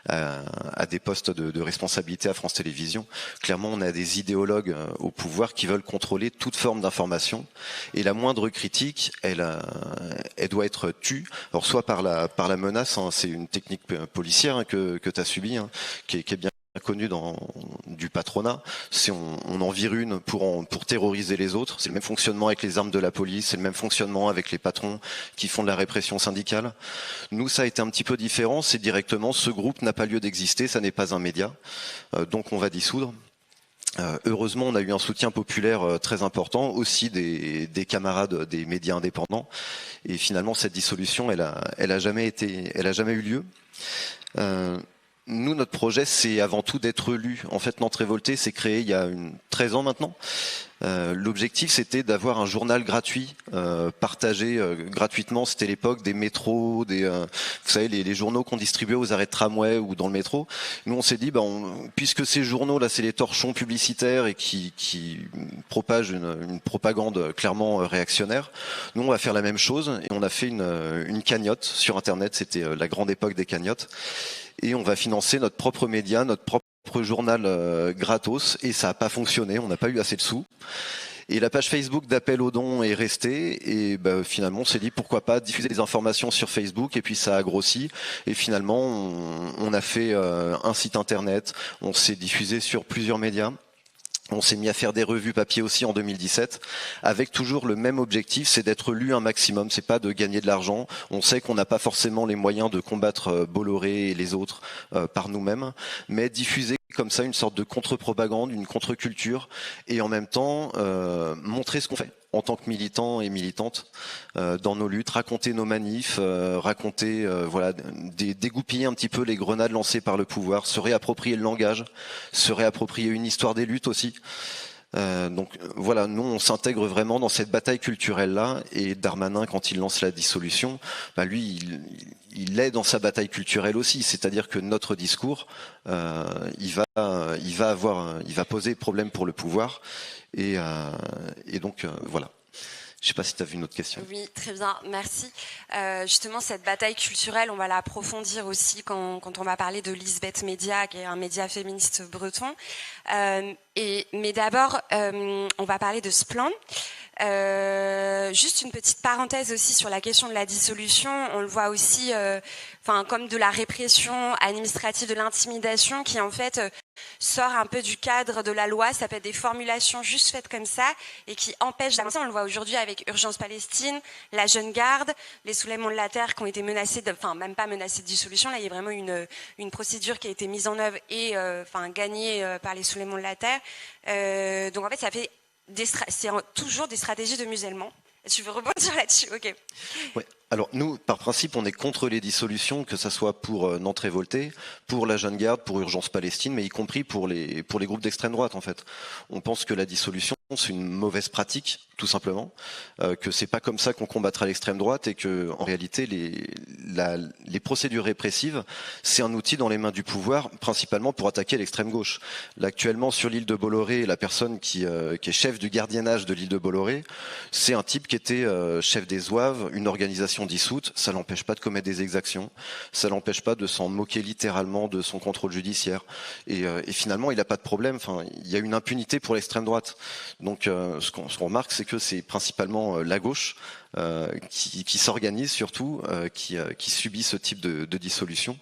à des postes de responsabilité à France Télévisions. Clairement, on a des idéologues au pouvoir qui veulent contrôler toute forme d'information, et la moindre critique, elle doit être tue. Alors soit par la menace, c'est une technique policière que tu as subie, qui est bien connu du patronat. Si on en vire une pour terroriser les autres, c'est le même fonctionnement avec les armes de la police, c'est le même fonctionnement avec les patrons qui font de la répression syndicale. Nous, ça a été un petit peu différent, c'est directement, ce groupe n'a pas lieu d'exister, ça n'est pas un média, donc on va dissoudre. Heureusement, on a eu un soutien populaire très important, aussi des camarades des médias indépendants, et finalement cette dissolution, elle a jamais eu lieu. Nous, notre projet, c'est avant tout d'être lu. En fait, Nantes Révoltée s'est créé il y a 13 ans maintenant. L'objectif, c'était d'avoir un journal gratuit, partagé gratuitement. C'était l'époque des métros, vous savez, les journaux qu'on distribuait aux arrêts de tramway ou dans le métro. Nous, on s'est dit, puisque ces journaux-là, c'est les torchons publicitaires et qui propagent une propagande clairement réactionnaire, nous, on va faire la même chose. Et on a fait une cagnotte sur Internet. C'était la grande époque des cagnottes. Et on va financer notre propre média, notre propre journal gratos, et ça n'a pas fonctionné, on n'a pas eu assez de sous. Et la page Facebook d'appel aux dons est restée, et finalement on s'est dit pourquoi pas diffuser des informations sur Facebook, et puis ça a grossi, et finalement on a fait un site internet, on s'est diffusé sur plusieurs médias. On s'est mis à faire des revues papier aussi en 2017, avec toujours le même objectif, c'est d'être lu un maximum, c'est pas de gagner de l'argent. On sait qu'on n'a pas forcément les moyens de combattre Bolloré et les autres par nous-mêmes, mais diffuser comme ça une sorte de contre-propagande, une contre-culture, et en même temps montrer ce qu'on fait en tant que militants et militantes dans nos luttes, raconter nos manifs, dégoupiller un petit peu les grenades lancées par le pouvoir, se réapproprier le langage, se réapproprier une histoire des luttes aussi. Donc voilà, nous on s'intègre vraiment dans cette bataille culturelle-là, et Darmanin, quand il lance la dissolution, lui il est dans sa bataille culturelle aussi, c'est-à-dire que notre discours, il va poser problème pour le pouvoir, et donc voilà. Je ne sais pas si tu as vu une autre question. Oui, très bien, merci. Justement, cette bataille culturelle, on va l'approfondir aussi quand on va parler de Lisbeth Média, qui est un média féministe breton. Mais d'abord, on va parler de Splan. Juste une petite parenthèse aussi sur la question de la dissolution. On le voit aussi, comme de la répression administrative, de l'intimidation, qui en fait sort un peu du cadre de la loi. Ça peut être des formulations juste faites comme ça et qui empêchent d'avancer. On le voit aujourd'hui avec Urgence Palestine, la Jeune Garde, les soulèvements de la terre qui ont été menacés, même pas menacés de dissolution. Là, il y a vraiment une procédure qui a été mise en œuvre et gagnée par les soulèvements de la terre. Donc en fait, ça fait c'est toujours des stratégies de musellement. Tu veux rebondir là-dessus? Ok. Ouais. Alors nous, par principe, on est contre les dissolutions, que ça soit pour Nantes Révoltée, pour la Jeune Garde, pour Urgence Palestine, mais y compris pour les groupes d'extrême droite en fait. On pense que la dissolution, c'est une mauvaise pratique, tout simplement, que c'est pas comme ça qu'on combattra l'extrême droite et que en réalité les procédures répressives, c'est un outil dans les mains du pouvoir, principalement pour attaquer l'extrême gauche. Là, actuellement, sur l'île de Bolloré, la personne qui est chef du gardiennage de l'île de Bolloré, c'est un type qui était chef des Zouaves, une organisation dissoute. Ça l'empêche pas de commettre des exactions, ça l'empêche pas de s'en moquer littéralement de son contrôle judiciaire. Et finalement, il n'a pas de problème. Enfin, il y a une impunité pour l'extrême droite. Donc, ce qu'on remarque, c'est que c'est principalement la gauche qui s'organise surtout, qui subit ce type de dissolution.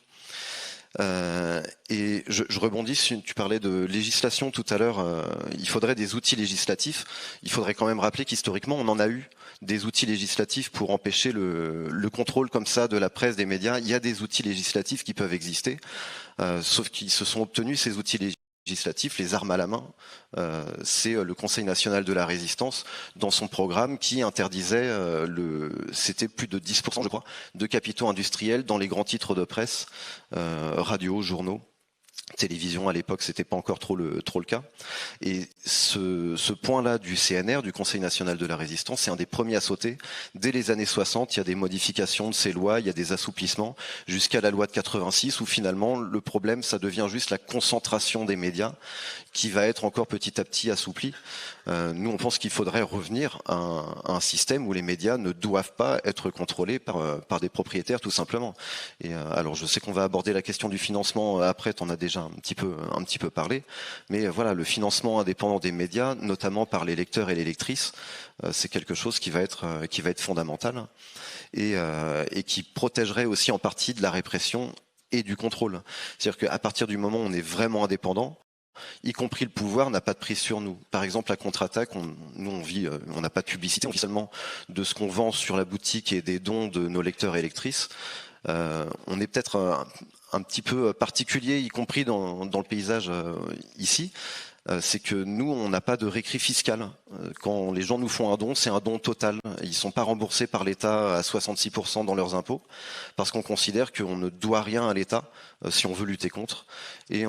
Et je rebondis, tu parlais de législation tout à l'heure, il faudrait des outils législatifs. Il faudrait quand même rappeler qu'historiquement, on en a eu des outils législatifs pour empêcher le contrôle comme ça de la presse, des médias. Il y a des outils législatifs qui peuvent exister, sauf qu'ils se sont obtenus, ces outils législatifs, les armes à la main. C'est le Conseil national de la résistance dans son programme qui interdisait c'était plus de 10% je crois de capitaux industriels dans les grands titres de presse, radio, journaux, télévision. À l'époque, c'était pas encore trop le cas. Et ce point-là du CNR, du Conseil national de la résistance, c'est un des premiers à sauter. Dès les années 60, il y a des modifications de ces lois, il y a des assouplissements, jusqu'à la loi de 86, où finalement, le problème, ça devient juste la concentration des médias, qui va être encore petit à petit assouplie. Nous, on pense qu'il faudrait revenir à un système où les médias ne doivent pas être contrôlés par des propriétaires, tout simplement. Et alors, je sais qu'on va aborder la question du financement après, t'en as déjà un petit peu parlé, mais voilà, le financement indépendant des médias, notamment par les lecteurs et les lectrices, c'est quelque chose qui va être fondamental et qui protégerait aussi en partie de la répression et du contrôle. C'est-à-dire qu'à partir du moment où on est vraiment indépendant, y compris le pouvoir n'a pas de prise sur nous. Par exemple, la contre-attaque, on n'a pas de publicité, on vit seulement de ce qu'on vend sur la boutique et des dons de nos lecteurs et lectrices. On est peut-être un petit peu particulier, y compris dans le paysage ici. C'est que nous, on n'a pas de récrit fiscal. Quand les gens nous font un don, c'est un don total. Ils sont pas remboursés par l'État à 66% dans leurs impôts, parce qu'on considère qu'on ne doit rien à l'État si on veut lutter contre. Et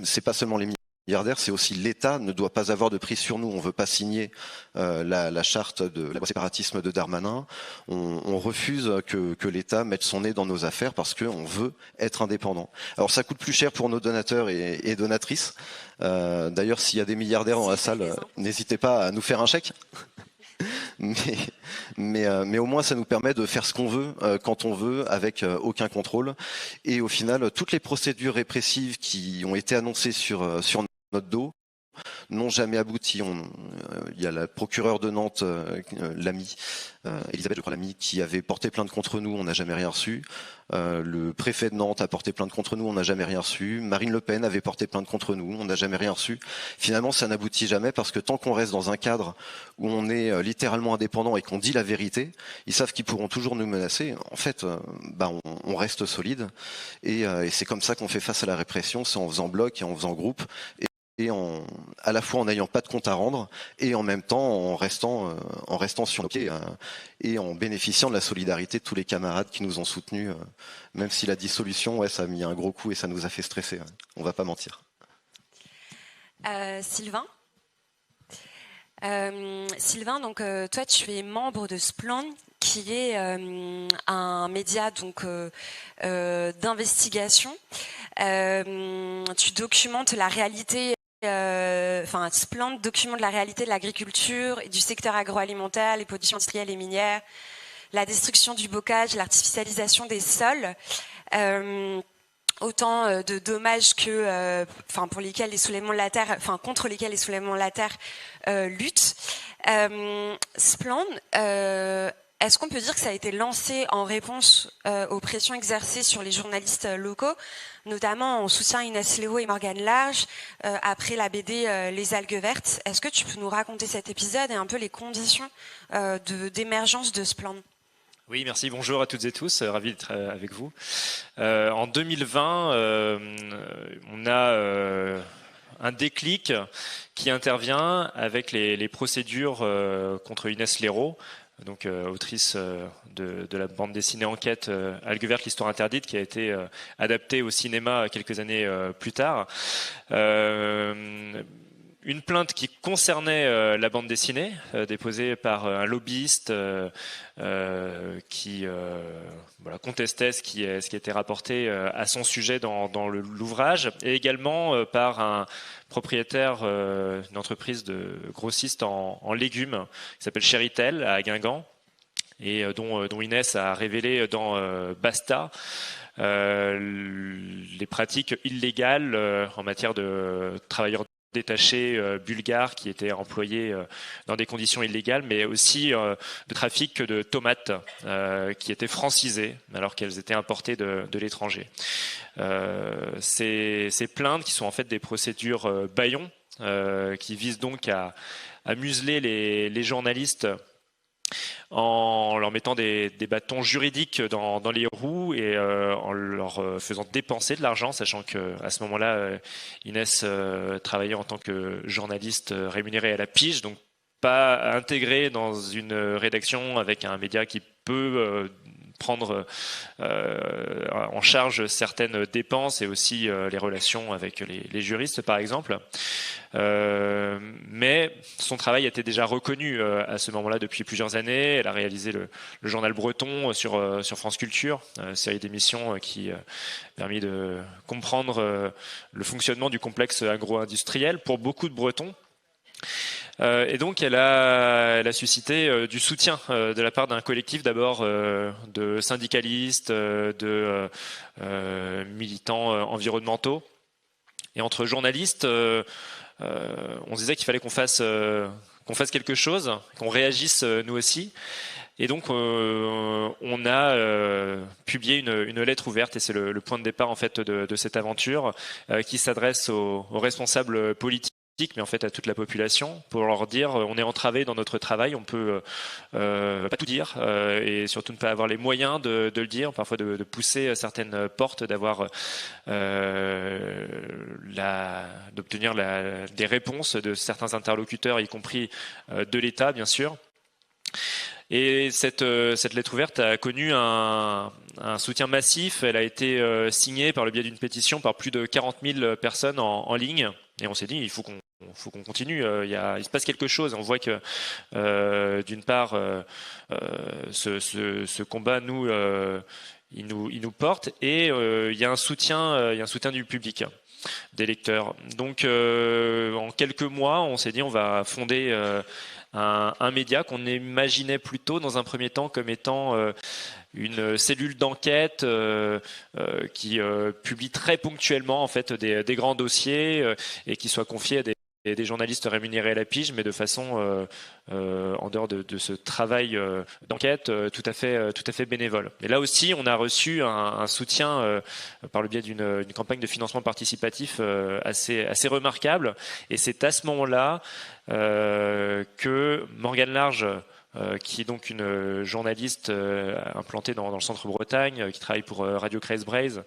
c'est pas seulement les milliardaires, c'est aussi l'État ne doit pas avoir de prise sur nous. On veut pas signer la charte de la loi séparatisme de Darmanin. On refuse que l'État mette son nez dans nos affaires parce qu'on veut être indépendant. Alors ça coûte plus cher pour nos donateurs et donatrices. D'ailleurs, s'il y a des milliardaires dans la salle, n'hésitez pas à nous faire un chèque. Mais au moins ça nous permet de faire ce qu'on veut quand on veut, avec aucun contrôle. Et au final, toutes les procédures répressives qui ont été annoncées sur notre dos n'ont jamais abouti. Il y a la procureure de Nantes, Lamy, Elisabeth, je crois, Lamy, qui avait porté plainte contre nous, on n'a jamais rien reçu. Le préfet de Nantes a porté plainte contre nous, on n'a jamais rien reçu. Marine Le Pen avait porté plainte contre nous, on n'a jamais rien reçu. Finalement, ça n'aboutit jamais parce que tant qu'on reste dans un cadre où on est littéralement indépendant et qu'on dit la vérité, ils savent qu'ils pourront toujours nous menacer. En fait, on reste solide et c'est comme ça qu'on fait face à la répression, c'est en faisant bloc et en faisant groupe. Et à la fois en n'ayant pas de compte à rendre et en même temps en restant sur nos pieds et en bénéficiant de la solidarité de tous les camarades qui nous ont soutenus, même si la dissolution, ça a mis un gros coup et ça nous a fait stresser, on va pas mentir. Sylvain, donc toi tu es membre de Splan, qui est un média donc d'investigation. Tu documentes la réalité Splend documente la réalité de l'agriculture et du secteur agroalimentaire, les pollutions industrielles et minières, la destruction du bocage, l'artificialisation des sols, autant de dommages que, pour lesquels les soulèvements de la terre, contre lesquels les soulèvements de la terre luttent. Splend, est-ce qu'on peut dire que ça a été lancé en réponse aux pressions exercées sur les journalistes locaux, notamment en soutien à Inès Léo et Morgane Large, après la BD Les algues vertes? Est-ce que tu peux nous raconter cet épisode et un peu les conditions d'émergence de Splend? Oui, merci. Bonjour à toutes et tous. Ravi d'être avec vous. En 2020, on a un déclic qui intervient avec les procédures contre Inès Léraud, donc autrice de la bande dessinée Enquête Algues vertes, l'histoire interdite, qui a été adaptée au cinéma quelques années plus tard. Une plainte qui concernait la bande dessinée, déposée par un lobbyiste qui contestait ce qui était rapporté à son sujet dans l'ouvrage, et également par un propriétaire d'une entreprise de grossiste en légumes qui s'appelle Chéritel à Guingamp, et dont Inès a révélé dans Basta les pratiques illégales en matière de travailleurs détachés bulgares qui étaient employés dans des conditions illégales, mais aussi de trafic de tomates qui étaient francisées alors qu'elles étaient importées de l'étranger. Ces plaintes, qui sont en fait des procédures bâillons, qui visent donc à museler les journalistes en leur mettant des bâtons juridiques dans les roues et en leur faisant dépenser de l'argent, sachant qu'à ce moment-là, Inès travaillait en tant que journaliste rémunérée à la pige, donc pas intégrée dans une rédaction avec un média qui peut prendre en charge certaines dépenses et aussi les relations avec les juristes, par exemple. Mais son travail était déjà reconnu à ce moment-là depuis plusieurs années. Elle a réalisé le journal breton sur France Culture, série d'émissions qui a permis de comprendre le fonctionnement du complexe agro-industriel pour beaucoup de Bretons. Et donc elle a suscité du soutien de la part d'un collectif, d'abord de syndicalistes, de militants environnementaux. Et entre journalistes, on se disait qu'il fallait qu'on fasse quelque chose, qu'on réagisse nous aussi. Et donc on a publié une lettre ouverte, et c'est le point de départ en fait de cette aventure, qui s'adresse aux responsables politiques, mais en fait à toute la population, pour leur dire on est entravé dans notre travail, on peut pas tout dire, et surtout ne pas avoir les moyens de le dire, parfois de pousser certaines portes, d'avoir d'obtenir des réponses de certains interlocuteurs, y compris de l'État bien sûr. Et cette lettre ouverte a connu un soutien massif. Elle a été signée par le biais d'une pétition par plus de 40 000 personnes en ligne. Et on s'est dit, il faut qu'on continue. Il se passe quelque chose. On voit que d'une part, ce combat il nous porte, et il y a un soutien du public, des lecteurs. Donc, en quelques mois, on s'est dit, on va fonder un média qu'on imaginait plutôt dans un premier temps comme étant une cellule d'enquête qui publie très ponctuellement en fait des grands dossiers et qui soit confié à des journalistes rémunérés à la pige, mais de façon en dehors de ce travail d'enquête tout à fait bénévole. Et là aussi, on a reçu un soutien par le biais d'une campagne de financement participatif assez remarquable. Et c'est à ce moment-là que Morgane Large, qui est donc une journaliste implantée dans le centre-Bretagne, qui travaille pour Radio Creuse-Braise.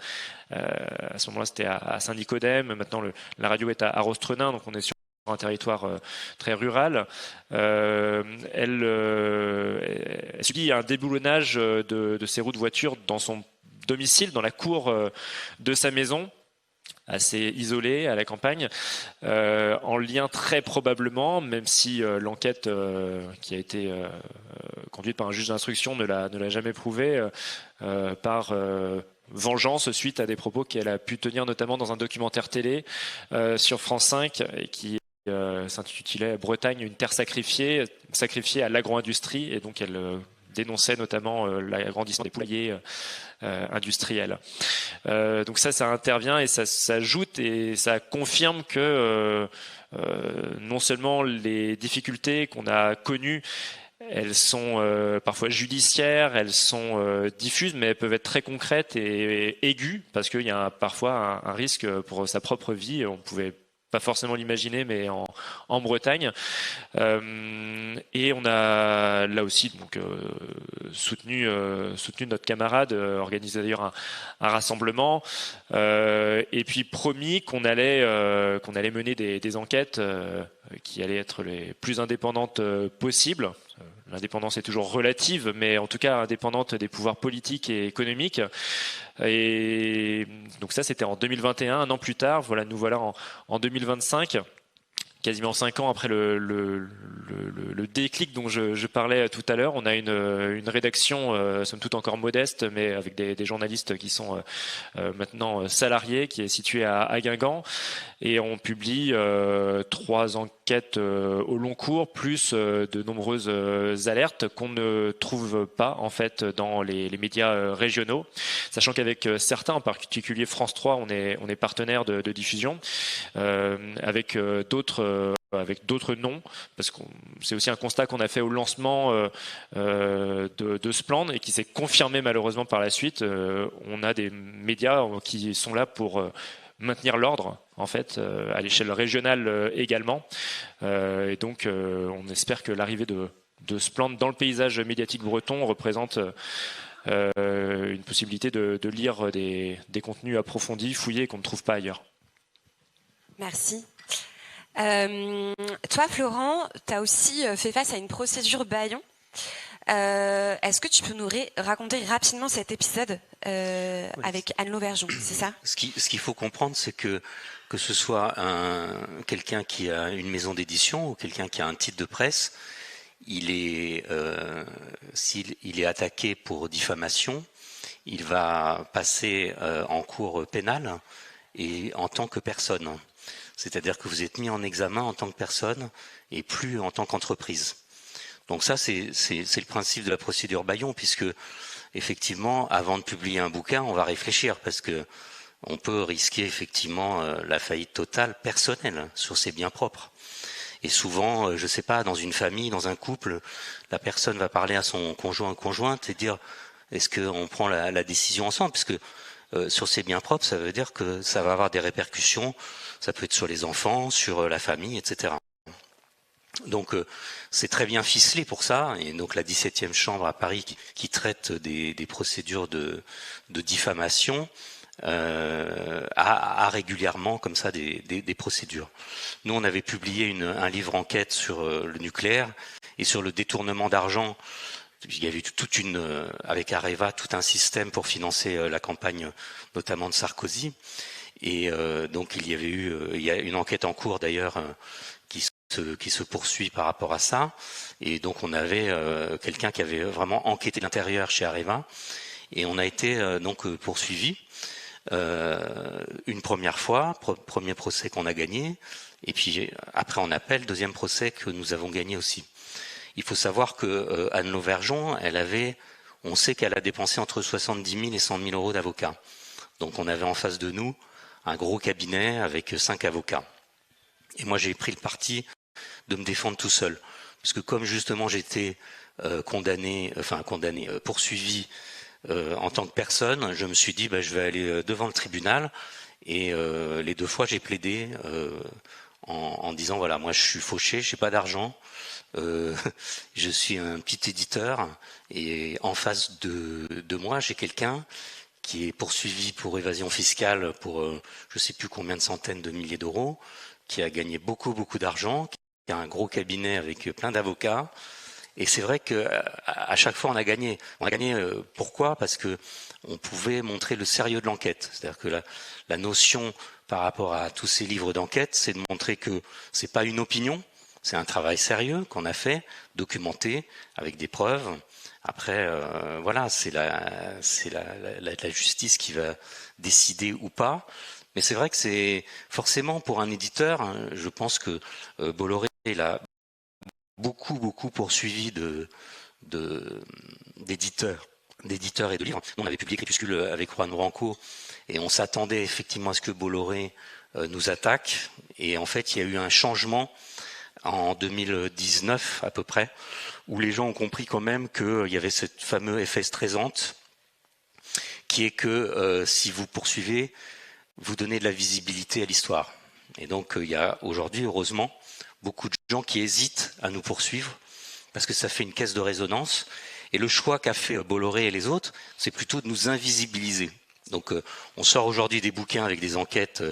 À ce moment-là, c'était à Saint-Nicodème. Maintenant, la radio est à Rostrenin, donc on est sur un territoire très rural. Elle subit un déboulonnage de ses roues de voiture dans son domicile, dans la cour de sa maison, assez isolé à la campagne, en lien très probablement, même si l'enquête qui a été conduite par un juge d'instruction ne l'a jamais prouvé, par vengeance suite à des propos qu'elle a pu tenir notamment dans un documentaire télé sur France 5 et qui s'intitulait Bretagne, une terre sacrifiée à l'agro-industrie, et donc elle dénonçait notamment l'agrandissement des poulaillers industriels. Donc ça intervient et ça s'ajoute et ça confirme que non seulement les difficultés qu'on a connues, elles sont parfois judiciaires, elles sont diffuses, mais elles peuvent être très concrètes et aiguës, parce qu'il y a parfois un risque pour sa propre vie. On pouvait pas forcément l'imaginer, mais en Bretagne. Et on a là aussi donc soutenu notre camarade, organisé d'ailleurs un rassemblement, et puis promis qu'on allait mener des enquêtes qui allaient être les plus indépendantes possibles. L'indépendance est toujours relative, mais en tout cas indépendante des pouvoirs politiques et économiques. Et donc ça, c'était en 2021, un an plus tard. Voilà, nous voilà en 2025. Quasiment 5 ans après le déclic dont je parlais tout à l'heure. On a une rédaction, somme toute encore modeste, mais avec des journalistes qui sont maintenant salariés, qui est située à Guingamp. Et on publie 3 enquêtes au long cours, plus de nombreuses alertes qu'on ne trouve pas en fait dans les médias régionaux. Sachant qu'avec certains, en particulier France 3, on est partenaire de diffusion, avec d'autres noms, parce que c'est aussi un constat qu'on a fait au lancement de ce plan et qui s'est confirmé malheureusement par la suite. On a des médias qui sont là pour maintenir l'ordre, en fait, à l'échelle régionale également. Et donc, on espère que l'arrivée de ce plan dans le paysage médiatique breton représente une possibilité de lire des contenus approfondis, fouillés, qu'on ne trouve pas ailleurs. Merci. Toi, Florent, tu as aussi fait face à une procédure bâillon. Est-ce que tu peux nous raconter rapidement cet épisode avec Anne Lauvergeon, c'est ça? Ce qu'il faut comprendre, c'est que ce soit quelqu'un qui a une maison d'édition ou quelqu'un qui a un titre de presse, s'il est attaqué pour diffamation, il va passer en cour pénale et en tant que personne. C'est-à-dire que vous êtes mis en examen en tant que personne et plus en tant qu'entreprise. Donc ça, c'est le principe de la procédure bâillon, puisque effectivement, avant de publier un bouquin, on va réfléchir, parce que on peut risquer effectivement la faillite totale personnelle sur ses biens propres. Et souvent, je sais pas, dans une famille, dans un couple, la personne va parler à son conjoint ou conjointe et dire est-ce qu'on prend la décision ensemble, puisque sur ses biens propres, ça veut dire que ça va avoir des répercussions. Ça peut être sur les enfants, sur la famille, etc. Donc c'est très bien ficelé pour ça, et donc la 17e chambre à Paris qui traite des procédures de diffamation a régulièrement comme ça des procédures. Nous, on avait publié un livre enquête sur le nucléaire et sur le détournement d'argent. Il y avait avec Areva, tout un système pour financer la campagne notamment de Sarkozy. Et donc il y a une enquête en cours d'ailleurs qui se poursuit par rapport à ça. Et donc on avait quelqu'un qui avait vraiment enquêté l'intérieur chez Areva, et on a été donc poursuivi une première fois, premier procès qu'on a gagné, et puis après en appel, deuxième procès que nous avons gagné aussi. Il faut savoir que Anne Lauvergeon, on sait qu'elle a dépensé entre 70 000 et 100 000 euros d'avocats. Donc on avait en face de nous un gros cabinet avec 5 avocats. Et moi j'ai pris le parti de me défendre tout seul, parce que comme justement j'étais poursuivi en tant que personne, je me suis dit je vais aller devant le tribunal, et les 2 fois j'ai plaidé en disant voilà, moi je suis fauché, j'ai pas d'argent, je suis un petit éditeur, et en face de moi j'ai quelqu'un qui est poursuivi pour évasion fiscale pour je sais plus combien de centaines de milliers d'euros, qui a gagné beaucoup d'argent, qui a un gros cabinet avec plein d'avocats. Et c'est vrai que à chaque fois on a gagné. On a gagné pourquoi ? Parce que on pouvait montrer le sérieux de l'enquête. C'est-à-dire que la notion par rapport à tous ces livres d'enquête, c'est de montrer que c'est pas une opinion, c'est un travail sérieux qu'on a fait, documenté, avec des preuves, Après, voilà, c'est la justice qui va décider ou pas. Mais c'est vrai que c'est forcément pour un éditeur, hein, je pense que Bolloré il a beaucoup poursuivi d'éditeurs et de livres. On avait publié Crépuscule avec Juan Branco et on s'attendait effectivement à ce que Bolloré nous attaque. Et en fait, il y a eu un changement en 2019 à peu près, où les gens ont compris quand même qu'il y avait ce fameux effet stressante, qui est que si vous poursuivez, vous donnez de la visibilité à l'histoire. Et donc il y a aujourd'hui, heureusement, beaucoup de gens qui hésitent à nous poursuivre, parce que ça fait une caisse de résonance. Et le choix qu'a fait Bolloré et les autres, c'est plutôt de nous invisibiliser. Donc on sort aujourd'hui des bouquins avec des enquêtes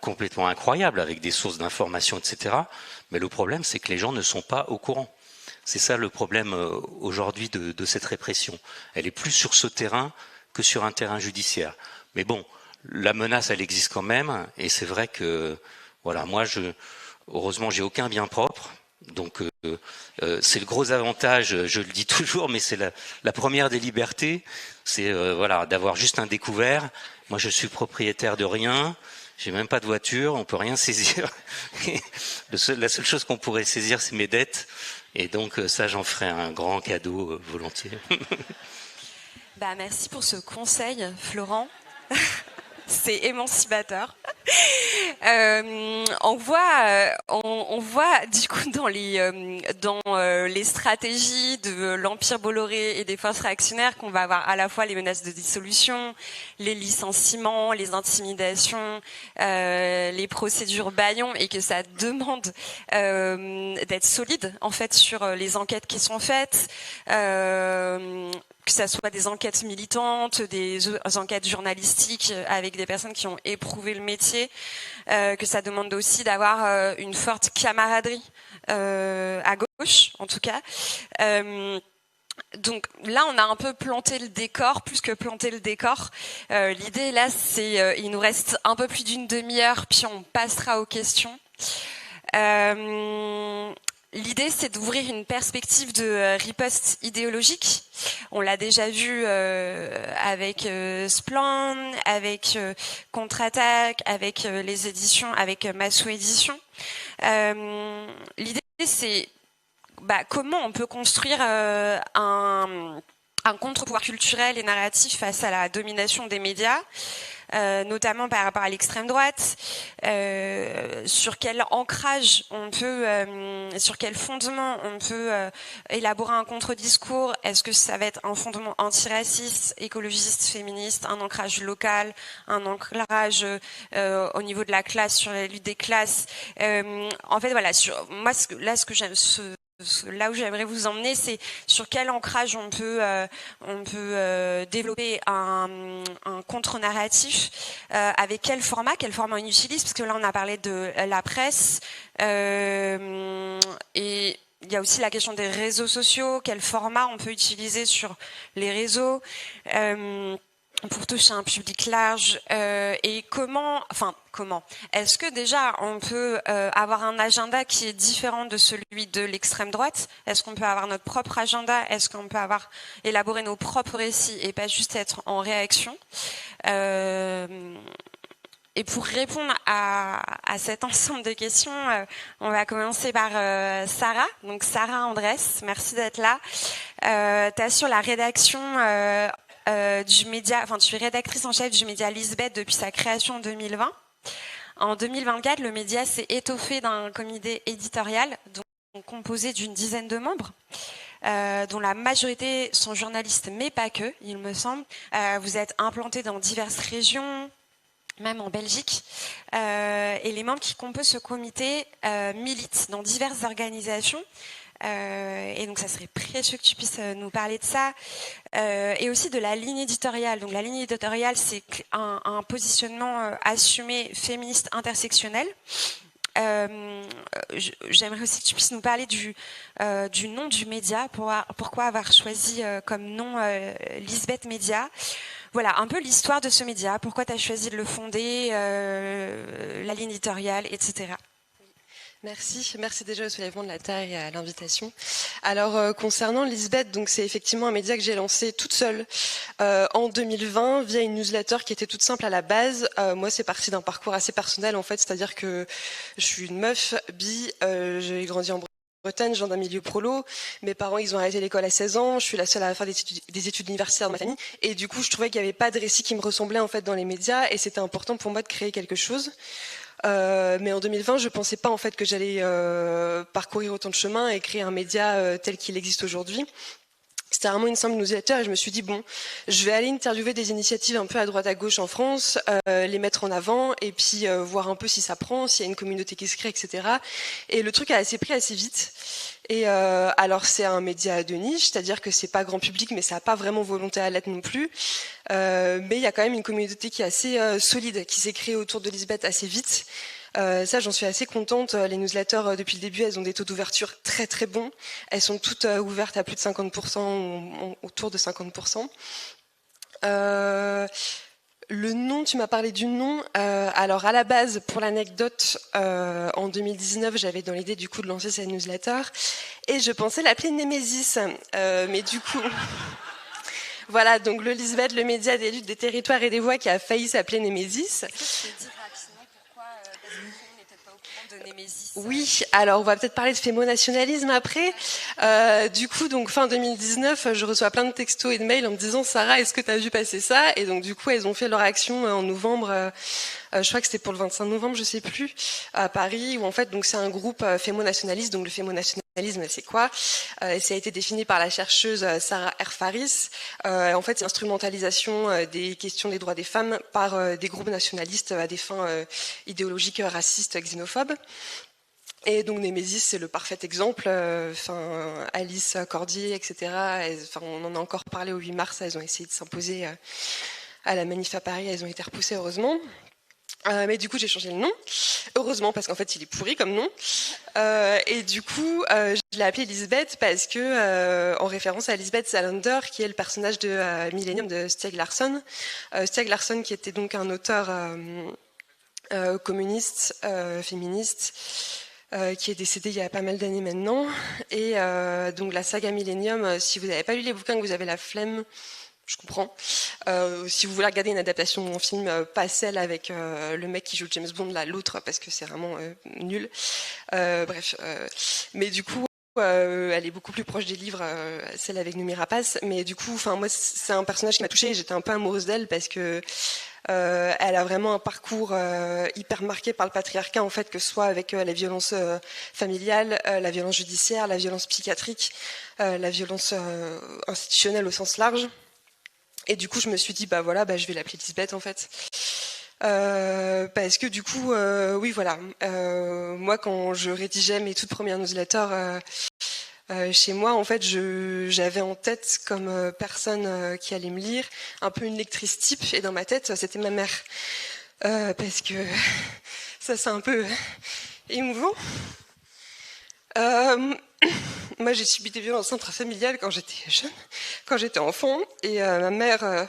complètement incroyables, avec des sources d'informations, etc. Mais le problème, c'est que les gens ne sont pas au courant. C'est ça le problème aujourd'hui de cette répression. Elle est plus sur ce terrain que sur un terrain judiciaire. Mais bon, la menace, elle existe quand même. Et c'est vrai que, voilà, moi, heureusement, j'ai aucun bien propre. Donc c'est le gros avantage, je le dis toujours, mais c'est la première des libertés, c'est voilà, d'avoir juste un découvert. Moi je suis propriétaire de rien, j'ai même pas de voiture, on peut rien saisir. La seule chose qu'on pourrait saisir, c'est mes dettes, et donc ça j'en ferai un grand cadeau volontiers. Bah, merci pour ce conseil, Florent. C'est émancipateur. On voit du coup dans les stratégies de l'Empire Bolloré et des forces réactionnaires qu'on va avoir à la fois les menaces de dissolution, les licenciements, les intimidations, les procédures bâillons, et que ça demande d'être solide en fait sur les enquêtes qui sont faites. Que ça soit des enquêtes militantes, des enquêtes journalistiques avec des personnes qui ont éprouvé le métier, que ça demande aussi d'avoir une forte camaraderie à gauche, en tout cas. Donc là, on a un peu planté le décor, plus que planté le décor. L'idée là, c'est il nous reste un peu plus d'une demi-heure, puis on passera aux questions. L'idée, c'est d'ouvrir une perspective de riposte idéologique. On l'a déjà vu avec Splan, avec Contre-Attaque, avec les éditions, avec Massou Édition. L'idée, c'est comment on peut construire un contre-pouvoir culturel et narratif face à la domination des médias, notamment par rapport à l'extrême droite, sur quel ancrage on peut, sur quel fondement on peut élaborer un contre-discours. Est-ce que ça va être un fondement antiraciste, écologiste, féministe, un ancrage local, un ancrage au niveau de la classe, sur la lutte des classes. En fait, voilà, là où j'aimerais vous emmener, c'est sur quel ancrage on peut développer un contre-narratif, avec quel format on utilise, parce que là on a parlé de la presse, et il y a aussi la question des réseaux sociaux, quel format on peut utiliser sur les réseaux pour toucher un public large, et comment est-ce que déjà on peut avoir un agenda qui est différent de celui de l'extrême droite? Est-ce qu'on peut avoir notre propre agenda? Est-ce qu'on peut élaborer nos propres récits et pas juste être en réaction? Et pour répondre à cet ensemble de questions, on va commencer par Sarah. Donc Sarah Andrès, merci d'être là. Tu assures la rédaction du média, tu es rédactrice en chef du média Lisbeth depuis sa création en 2020. En 2024, le média s'est étoffé d'un comité éditorial composé d'une dizaine de membres, dont la majorité sont journalistes, mais pas que, il me semble. Vous êtes implantés dans diverses régions, même en Belgique, et les membres qui composent ce comité militent dans diverses organisations. Et donc ça serait précieux que tu puisses nous parler de ça, et aussi de la ligne éditoriale. Donc la ligne éditoriale, c'est un positionnement assumé féministe intersectionnel. J'aimerais aussi que tu puisses nous parler du nom du média, pourquoi avoir choisi comme nom Lisbeth Média. Voilà, un peu l'histoire de ce média, pourquoi tu as choisi de le fonder, la ligne éditoriale, etc. Merci déjà au Soulèvement de la Terre et à l'invitation. Alors concernant Lisbeth, donc c'est effectivement un média que j'ai lancé toute seule en 2020 via une newsletter qui était toute simple à la base. Moi, c'est parti d'un parcours assez personnel en fait, c'est-à-dire que je suis une meuf bi, j'ai grandi en Bretagne, je viens d'un milieu prolo. Mes parents, ils ont arrêté l'école à 16 ans. Je suis la seule à faire des études universitaires dans ma famille. Et du coup, je trouvais qu'il n'y avait pas de récit qui me ressemblait en fait dans les médias, et c'était important pour moi de créer quelque chose. Mais en 2020, je pensais pas en fait que j'allais parcourir autant de chemin et créer un média tel qu'il existe aujourd'hui. C'était vraiment une simple newsletter et je me suis dit bon, je vais aller interviewer des initiatives un peu à droite à gauche en France, les mettre en avant et puis voir un peu si ça prend, s'il y a une communauté qui se crée, etc. Et le truc a assez pris assez vite. Et alors c'est un média de niche, c'est-à-dire que c'est pas grand public, mais ça n'a pas vraiment volonté à l'être non plus. Mais il y a quand même une communauté qui est assez solide, qui s'est créée autour de Lisbeth assez vite. Ça, j'en suis assez contente. Les newsletters, depuis le début, elles ont des taux d'ouverture très très bons. Elles sont toutes ouvertes à plus de 50%, autour de 50%. Le nom, tu m'as parlé du nom. Alors à la base, pour l'anecdote, en 2019, j'avais dans l'idée du coup de lancer cette newsletter et je pensais l'appeler Némésis. Mais du coup... Voilà, donc le Lisbeth, le média des luttes des territoires et des voix qui a failli s'appeler Némésis. Oui, alors on va peut-être parler de fémonationalisme après. Du coup, donc fin 2019, je reçois plein de textos et de mails en me disant Sarah, est-ce que tu as vu passer ça? Et donc du coup, elles ont fait leur action en novembre. Je crois que c'était pour le 25 novembre, je sais plus, à Paris, où en fait, donc c'est un groupe fémonationaliste. Donc le fémonationalisme, c'est quoi? Ça a été défini par la chercheuse Sarah Erfaris. En fait, c'est l'instrumentalisation des questions des droits des femmes par des groupes nationalistes à des fins idéologiques, racistes, xénophobes. Et donc Némésis, c'est le parfait exemple. Alice Cordier, etc. On en a encore parlé au 8 mars. Elles ont essayé de s'imposer à la manif à Paris. Elles ont été repoussées, heureusement. Mais du coup, j'ai changé le nom. Heureusement, parce qu'en fait, il est pourri comme nom. Et du coup, je l'ai appelé Lisbeth parce que, en référence à Lisbeth Salander, qui est le personnage de Millennium de Stieg Larsson. Stieg Larsson, qui était donc un auteur communiste, féministe, qui est décédé il y a pas mal d'années maintenant. Et donc la saga Millennium, si vous n'avez pas lu les bouquins, que vous avez la flemme, je comprends. Si vous voulez regarder une adaptation en film, pas celle avec le mec qui joue James Bond, là, l'autre, parce que c'est vraiment nul. Bref. Mais du coup, elle est beaucoup plus proche des livres, celle avec Noomi Rapace. Mais du coup, moi, c'est un personnage qui m'a touchée. J'étais un peu amoureuse d'elle parce que elle a vraiment un parcours hyper marqué par le patriarcat, en fait, que ce soit avec la violence familiale, la violence judiciaire, la violence psychiatrique, la violence institutionnelle au sens large. Et du coup, je me suis dit, je vais l'appeler Lisbeth, en fait. Parce que du coup, oui, voilà. Moi, quand je rédigeais mes toutes premières newsletters chez moi, en fait, j'avais en tête comme personne qui allait me lire un peu une lectrice type, et dans ma tête, c'était ma mère. Parce que ça, c'est un peu émouvant. Moi, j'ai subi des violences intrafamiliales quand j'étais jeune, quand j'étais enfant, et ma mère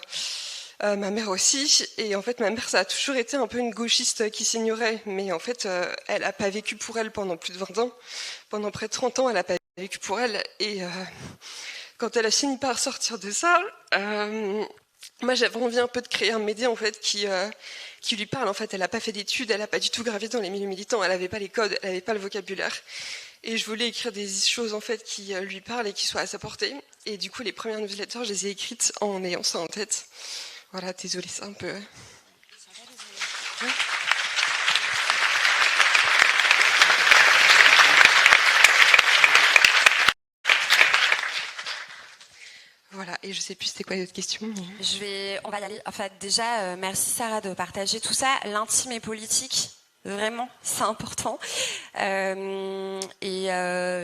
aussi. Et en fait, ma mère, ça a toujours été un peu une gauchiste qui s'ignorait, mais en fait, elle n'a pas vécu pour elle pendant plus de 20 ans. Pendant près de 30 ans, elle n'a pas vécu pour elle. Et quand elle a fini par sortir de ça, moi, j'avais envie un peu de créer un média en fait qui lui parle. En fait, elle n'a pas fait d'études, elle n'a pas du tout gravé dans les milieux militants, elle n'avait pas les codes, elle n'avait pas le vocabulaire. Et je voulais écrire des choses en fait qui lui parlent et qui soient à sa portée. Et du coup, les premières newsletters, je les ai écrites en ayant ça en tête. Voilà, désolée, c'est un peu... Ouais. Voilà, et je sais plus c'était quoi les autres questions. Mais... On va y aller. En fait, déjà, merci Sarah de partager tout ça. L'intime et politique, vraiment, c'est important.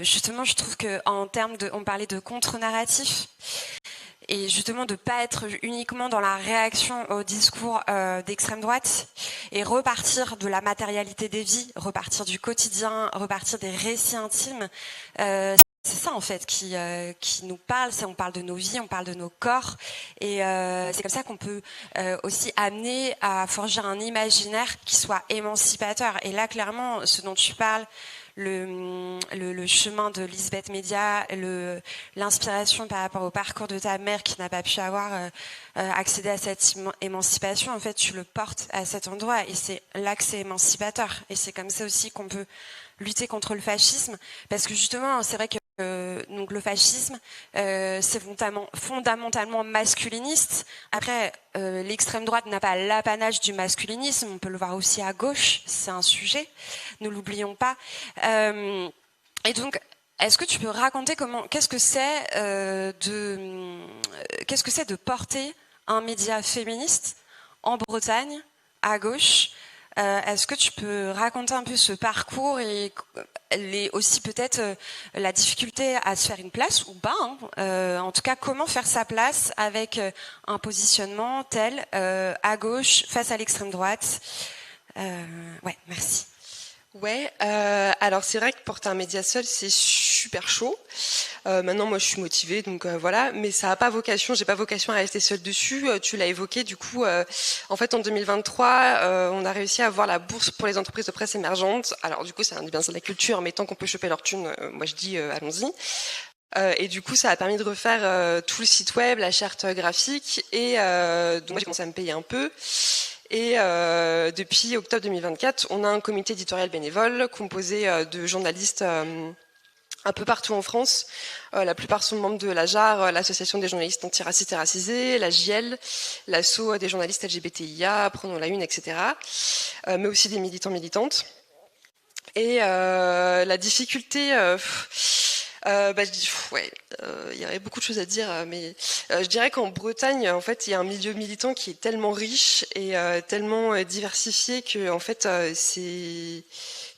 Justement, je trouve que en termes de, on parlait de contre-narratif. Et justement de pas être uniquement dans la réaction au discours d'extrême droite et repartir de la matérialité des vies, repartir du quotidien, repartir des récits intimes. C'est ça en fait qui nous parle, on parle de nos vies, on parle de nos corps et c'est comme ça qu'on peut aussi amener à forger un imaginaire qui soit émancipateur. Et là clairement, ce dont tu parles, le chemin de Lisbeth Média, l'inspiration par rapport au parcours de ta mère qui n'a pas pu avoir accédé à cette émancipation, en fait, tu le portes à cet endroit et c'est là que c'est émancipateur. Et c'est comme ça aussi qu'on peut lutter contre le fascisme, parce que justement, c'est vrai que donc le fascisme, c'est fondamentalement masculiniste. Après, l'extrême droite n'a pas l'apanage du masculinisme. On peut le voir aussi à gauche. C'est un sujet. Ne l'oublions pas. Et donc, est-ce que tu peux raconter qu'est-ce que c'est de porter un média féministe en Bretagne, à gauche? Est-ce que tu peux raconter un peu ce parcours et aussi peut-être la difficulté à se faire une place ou pas, hein, en tout cas, comment faire sa place avec un positionnement tel à gauche face à l'extrême droite? Ouais, merci. Ouais, alors c'est vrai que porter un média seul, c'est super chaud. Maintenant, moi, je suis motivée, donc voilà. Mais ça n'a pas vocation, j'ai pas vocation à rester seule dessus. Tu l'as évoqué, du coup, en fait, en 2023, on a réussi à avoir la bourse pour les entreprises de presse émergentes. Alors, du coup, c'est bien de la culture, mais tant qu'on peut choper leur thune, moi, je dis allons-y. Et du coup, ça a permis de refaire tout le site web, la charte graphique, et donc moi, j'ai commencé à me payer un peu. Et depuis octobre 2024, on a un comité éditorial bénévole composé de journalistes un peu partout en France. La plupart sont membres de la JAR, l'association des journalistes antiracistes et racisés, la JL, l'asso des journalistes LGBTIA, Prenons la Une, etc. Mais aussi des militants, militantes. Et la difficulté... il y aurait beaucoup de choses à dire, mais je dirais qu'en Bretagne, en fait, il y a un milieu militant qui est tellement riche et tellement diversifié que, en fait, c'est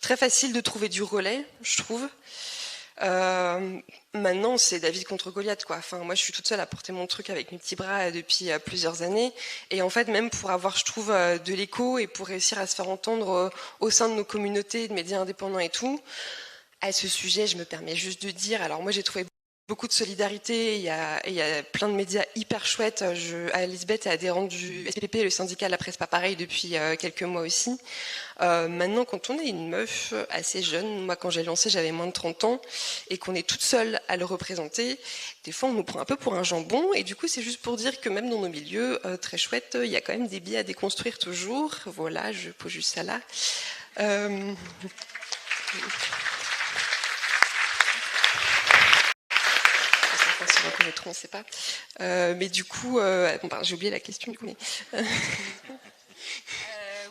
très facile de trouver du relais, je trouve. Maintenant, c'est David contre Goliath, quoi. Enfin, moi, je suis toute seule à porter mon truc avec mes petits bras depuis plusieurs années, et en fait, même pour avoir, je trouve, de l'écho et pour réussir à se faire entendre au sein de nos communautés de médias indépendants et tout. À ce sujet, je me permets juste de dire, alors moi j'ai trouvé beaucoup de solidarité, il y a plein de médias hyper chouettes. Lisbeth est adhérente du SPP, le syndicat de la presse pas pareil, depuis quelques mois aussi. Maintenant, quand on est une meuf assez jeune, moi quand j'ai lancé j'avais moins de 30 ans, et qu'on est toute seule à le représenter, des fois on nous prend un peu pour un jambon, et du coup c'est juste pour dire que même dans nos milieux très chouettes, il y a quand même des biais à déconstruire toujours. Voilà, je pose juste ça là. On ne sait pas. Mais du coup, j'ai oublié la question. Du coup, mais...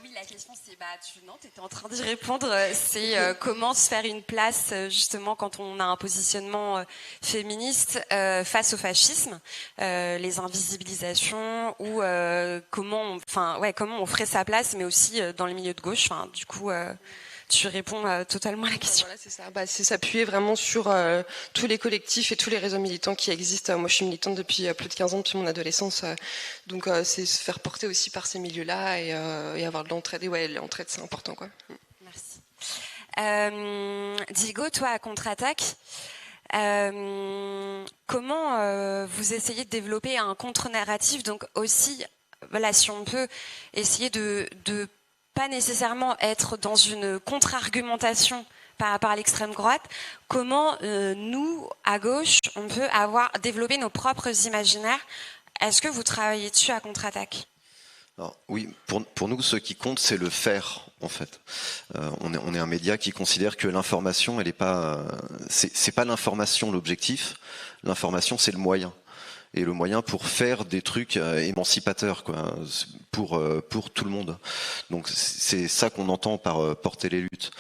oui, la question c'est, tu étais en train d'y répondre. C'est comment se faire une place justement quand on a un positionnement féministe face au fascisme, les invisibilisations ou comment on ferait sa place, mais aussi dans les milieux de gauche. Enfin, du coup. Tu réponds totalement à la question. Voilà, c'est ça. C'est s'appuyer vraiment sur tous les collectifs et tous les réseaux militants qui existent. Moi, je suis militante depuis plus de 15 ans, depuis mon adolescence. Donc, c'est se faire porter aussi par ces milieux-là et avoir de l'entraide. Et ouais, l'entraide, c'est important, quoi. Merci. Diego, toi, à Contre-Attaque, comment vous essayez de développer un contre-narratif? Donc aussi, voilà, si on peut essayer de pas nécessairement être dans une contre-argumentation par rapport à l'extrême droite, comment nous, à gauche, on peut développer nos propres imaginaires? Est-ce que vous travaillez dessus à Contre-Attaque? Alors, oui, pour nous, ce qui compte, c'est le faire, en fait. On est un média qui considère que l'information, elle est pas, c'est pas l'information l'objectif. L'information, c'est le moyen. Et le moyen pour faire des trucs émancipateurs, quoi, pour tout le monde. Donc c'est ça qu'on entend par porter les luttes.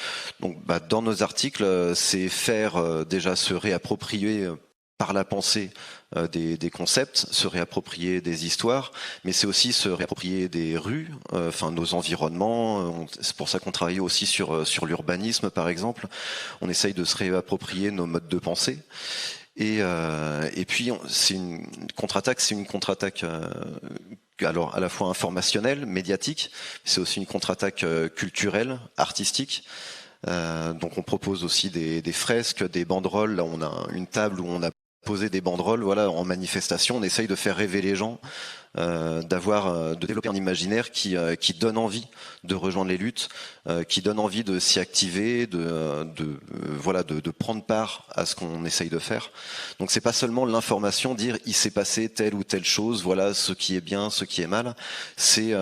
Donc dans nos articles, c'est faire déjà se réapproprier par la pensée des concepts, se réapproprier des histoires, mais c'est aussi se réapproprier des rues, nos environnements. C'est pour ça qu'on travaille aussi sur l'urbanisme, par exemple. On essaye de se réapproprier nos modes de pensée. Et puis c'est une contre-attaque, alors à la fois informationnelle, médiatique, c'est aussi une contre-attaque culturelle, artistique. Donc on propose aussi des fresques, des banderoles. Là on a une table où on a posé des banderoles, voilà, en manifestation. On essaye de faire rêver les gens de développer un imaginaire qui donne envie de rejoindre les luttes, qui donne envie de s'y activer, de prendre part à ce qu'on essaye de faire. Donc c'est pas seulement l'information, dire il s'est passé telle ou telle chose, voilà ce qui est bien, ce qui est mal. C'est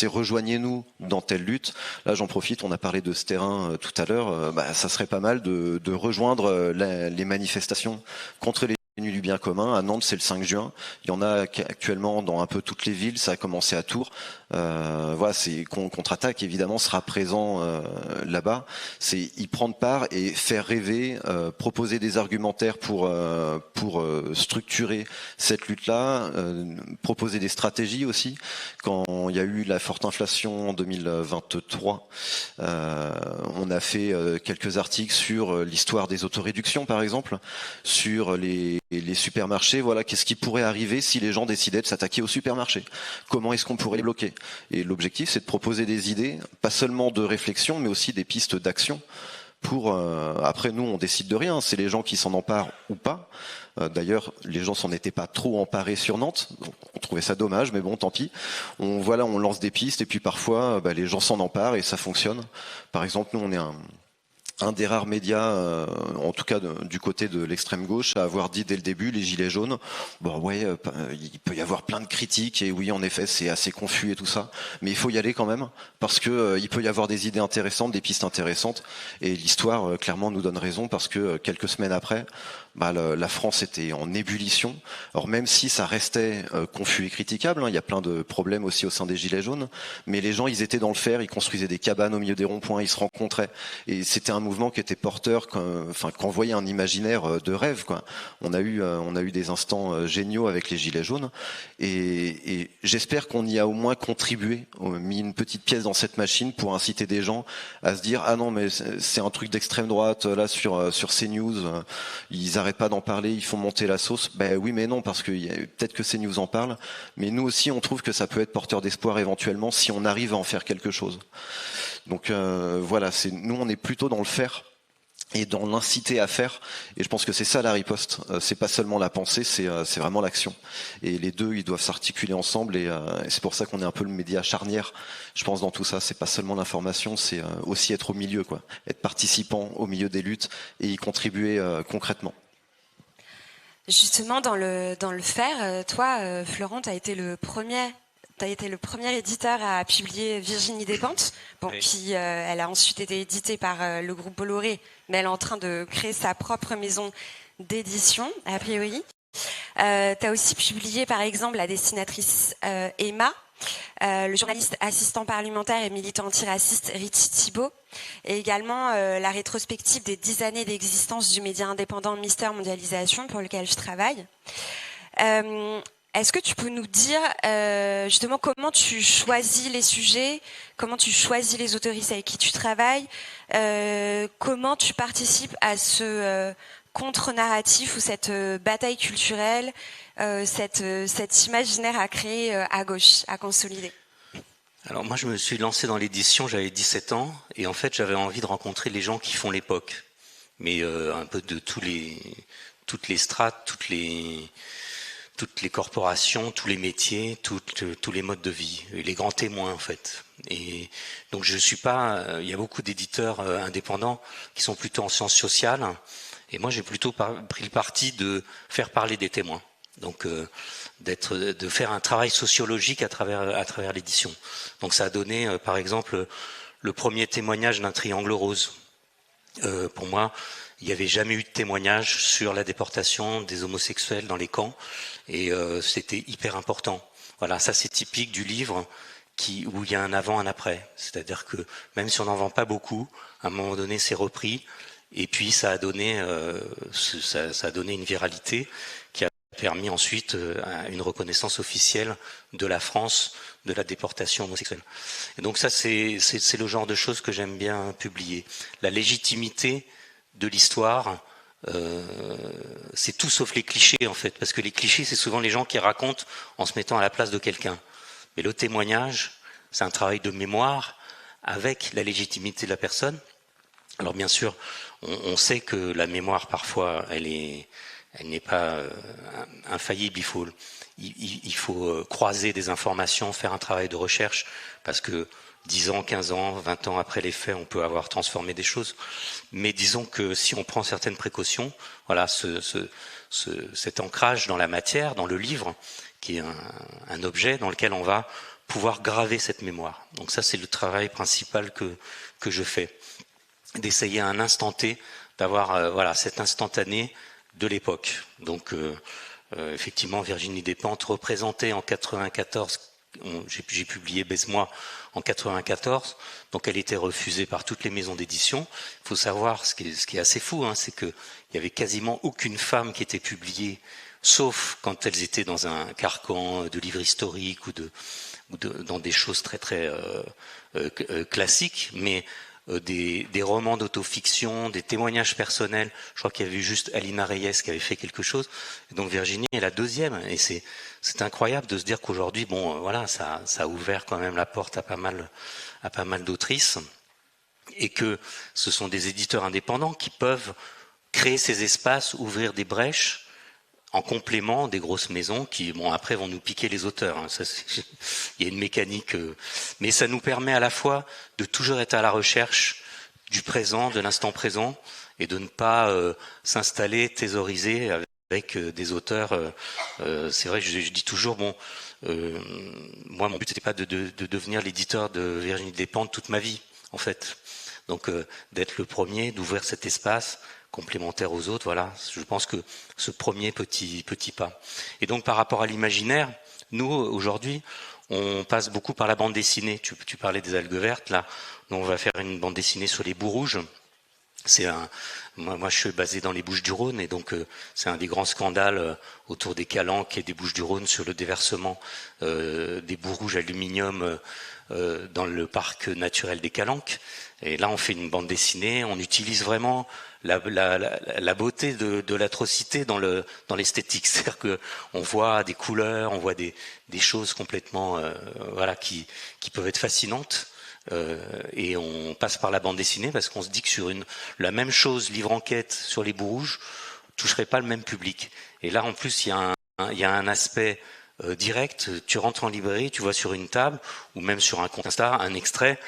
rejoignez-nous dans telle lutte. Là j'en profite, on a parlé de ce terrain tout à l'heure. Ça serait pas mal de rejoindre les manifestations contre les Nuits du bien commun. À Nantes, c'est le 5 juin. Il y en a actuellement dans un peu toutes les villes. Ça a commencé à Tours. Voilà, c'est Contre-Attaque évidemment sera présent là-bas. C'est y prendre part et faire rêver, proposer des argumentaires pour structurer cette lutte-là, proposer des stratégies aussi. Quand il y a eu la forte inflation en 2023, on a fait quelques articles sur l'histoire des autoréductions, par exemple, sur les supermarchés. Voilà, qu'est-ce qui pourrait arriver si les gens décidaient de s'attaquer aux supermarchés? Comment est-ce qu'on pourrait les bloquer? Et l'objectif, c'est de proposer des idées, pas seulement de réflexion, mais aussi des pistes d'action. Pour après, nous, on décide de rien. C'est les gens qui s'en emparent ou pas. D'ailleurs, les gens s'en étaient pas trop emparés sur Nantes. Donc, on trouvait ça dommage, mais bon, tant pis. On lance des pistes et puis parfois, les gens s'en emparent et ça fonctionne. Par exemple, nous, on est un des rares médias, en tout cas du côté de l'extrême gauche, à avoir dit dès le début, les gilets jaunes, il peut y avoir plein de critiques, et oui, en effet, c'est assez confus et tout ça, mais il faut y aller quand même, parce que il peut y avoir des idées intéressantes, des pistes intéressantes, et l'histoire, clairement, nous donne raison, parce que quelques semaines après, la France était en ébullition. Alors même si ça restait confus et critiquable, il y a plein de problèmes aussi au sein des Gilets jaunes, mais les gens, ils étaient dans le fer, ils construisaient des cabanes au milieu des ronds-points, ils se rencontraient, et c'était un mouvement qui était porteur, qu'envoyait un imaginaire de rêve, quoi. On a eu des instants géniaux avec les Gilets jaunes, et j'espère qu'on y a au moins contribué, mis une petite pièce dans cette machine pour inciter des gens à se dire, ah non, mais c'est un truc d'extrême droite, là, sur CNews, ils arrêtent pas d'en parler, ils font monter la sauce. Ben oui, mais non, parce que peut-être que CNews en parle, mais nous aussi, on trouve que ça peut être porteur d'espoir éventuellement si on arrive à en faire quelque chose. Donc voilà, nous, on est plutôt dans le faire et dans l'inciter à faire, et je pense que c'est ça la riposte. C'est pas seulement la pensée, c'est vraiment l'action. Et les deux, ils doivent s'articuler ensemble, et c'est pour ça qu'on est un peu le média charnière, je pense, dans tout ça. C'est pas seulement l'information, c'est aussi être au milieu, quoi, être participant au milieu des luttes et y contribuer concrètement. Justement, dans le faire, toi, Florent, tu as été le premier éditeur à publier Virginie Despentes, oui. Qui elle a ensuite été éditée par le groupe Bolloré, mais elle est en train de créer sa propre maison d'édition, a priori. Tu as aussi publié, par exemple, la dessinatrice Emma, le journaliste assistant parlementaire et militant antiraciste Richie Thibault, et également la rétrospective des 10 années d'existence du média indépendant Mister Mondialisation, pour lequel je travaille. Est-ce que tu peux nous dire justement comment tu choisis les sujets, comment tu choisis les autoristes avec qui tu travailles, comment tu participes à ce contre-narratif ou cette bataille culturelle, cet imaginaire à créer à gauche, à consolider? Alors moi je me suis lancé dans l'édition, j'avais 17 ans, et en fait j'avais envie de rencontrer les gens qui font l'époque, mais un peu de toutes les strates, toutes les corporations, tous les métiers, tous les modes de vie, et les grands témoins en fait. Et donc je suis pas, il y a beaucoup d'éditeurs indépendants qui sont plutôt en sciences sociales, et moi j'ai plutôt pris le parti de faire parler des témoins. Donc de faire un travail sociologique à travers l'édition. Donc ça a donné par exemple le premier témoignage d'un triangle rose. Pour moi, il n'y avait jamais eu de témoignage sur la déportation des homosexuels dans les camps, et c'était hyper important. Voilà, ça c'est typique du livre où il y a un avant, un après. C'est-à-dire que même si on n'en vend pas beaucoup, à un moment donné c'est repris, et puis ça a donné une viralité qui a permis ensuite une reconnaissance officielle de la France de la déportation homosexuelle. Et donc ça c'est le genre de choses que j'aime bien publier. La légitimité de l'histoire, c'est tout sauf les clichés en fait, parce que les clichés c'est souvent les gens qui racontent en se mettant à la place de quelqu'un. Mais le témoignage, c'est un travail de mémoire avec la légitimité de la personne. Alors bien sûr, on sait que la mémoire parfois elle est elle n'est pas infaillible. Il faut croiser des informations, faire un travail de recherche, parce que 10 ans, 15 ans, 20 ans après les faits, on peut avoir transformé des choses. Mais disons que si on prend certaines précautions, voilà, cet ancrage dans la matière, dans le livre, qui est un objet dans lequel on va pouvoir graver cette mémoire. Donc ça, c'est le travail principal que je fais, d'essayer à un instant T d'avoir voilà, cet instantané de l'époque. Donc effectivement, Virginie Despentes représentée en 94, j'ai publié Baise-moi en 94, donc elle était refusée par toutes les maisons d'édition. Il faut savoir, ce qui est assez fou, hein, c'est qu'il y avait quasiment aucune femme qui était publiée, sauf quand elles étaient dans un carcan de livres historiques ou dans des choses très très classiques, mais des romans d'autofiction, des témoignages personnels. Je crois qu'il y avait juste Alina Reyes qui avait fait quelque chose. Et donc Virginie est la deuxième. Et c'est incroyable de se dire qu'aujourd'hui, bon, voilà, ça a ouvert quand même la porte à pas mal d'autrices. Et que ce sont des éditeurs indépendants qui peuvent créer ces espaces, ouvrir des brèches en complément des grosses maisons qui, bon, après vont nous piquer les auteurs. Hein. Ça, il y a une mécanique, mais ça nous permet à la fois de toujours être à la recherche du présent, de l'instant présent, et de ne pas s'installer, thésauriser avec des auteurs. C'est vrai que je dis toujours, bon, moi mon but c'était pas de devenir l'éditeur de Virginie Despentes toute ma vie, en fait. Donc d'être le premier, d'ouvrir cet espace complémentaire aux autres, voilà, je pense que ce premier petit pas. Et donc par rapport à l'imaginaire, nous aujourd'hui, on passe beaucoup par la bande dessinée. Tu parlais des algues vertes, là, on va faire une bande dessinée sur les boues rouges. Moi je suis basé dans les Bouches-du-Rhône, et donc c'est un des grands scandales autour des Calanques et des Bouches-du-Rhône sur le déversement des boues rouges aluminium dans le parc naturel des Calanques. Et là on fait une bande dessinée, on utilise vraiment la beauté de l'atrocité dans l'esthétique, c'est-à-dire que on voit des couleurs, on voit des choses complètement voilà qui peuvent être fascinantes, et on passe par la bande dessinée parce qu'on se dit que sur la même chose, livre enquête sur les boues rouges, toucherait pas le même public. Et là en plus il y a un aspect direct. Tu rentres en librairie, tu vois sur une table ou même sur un compte Insta un extrait.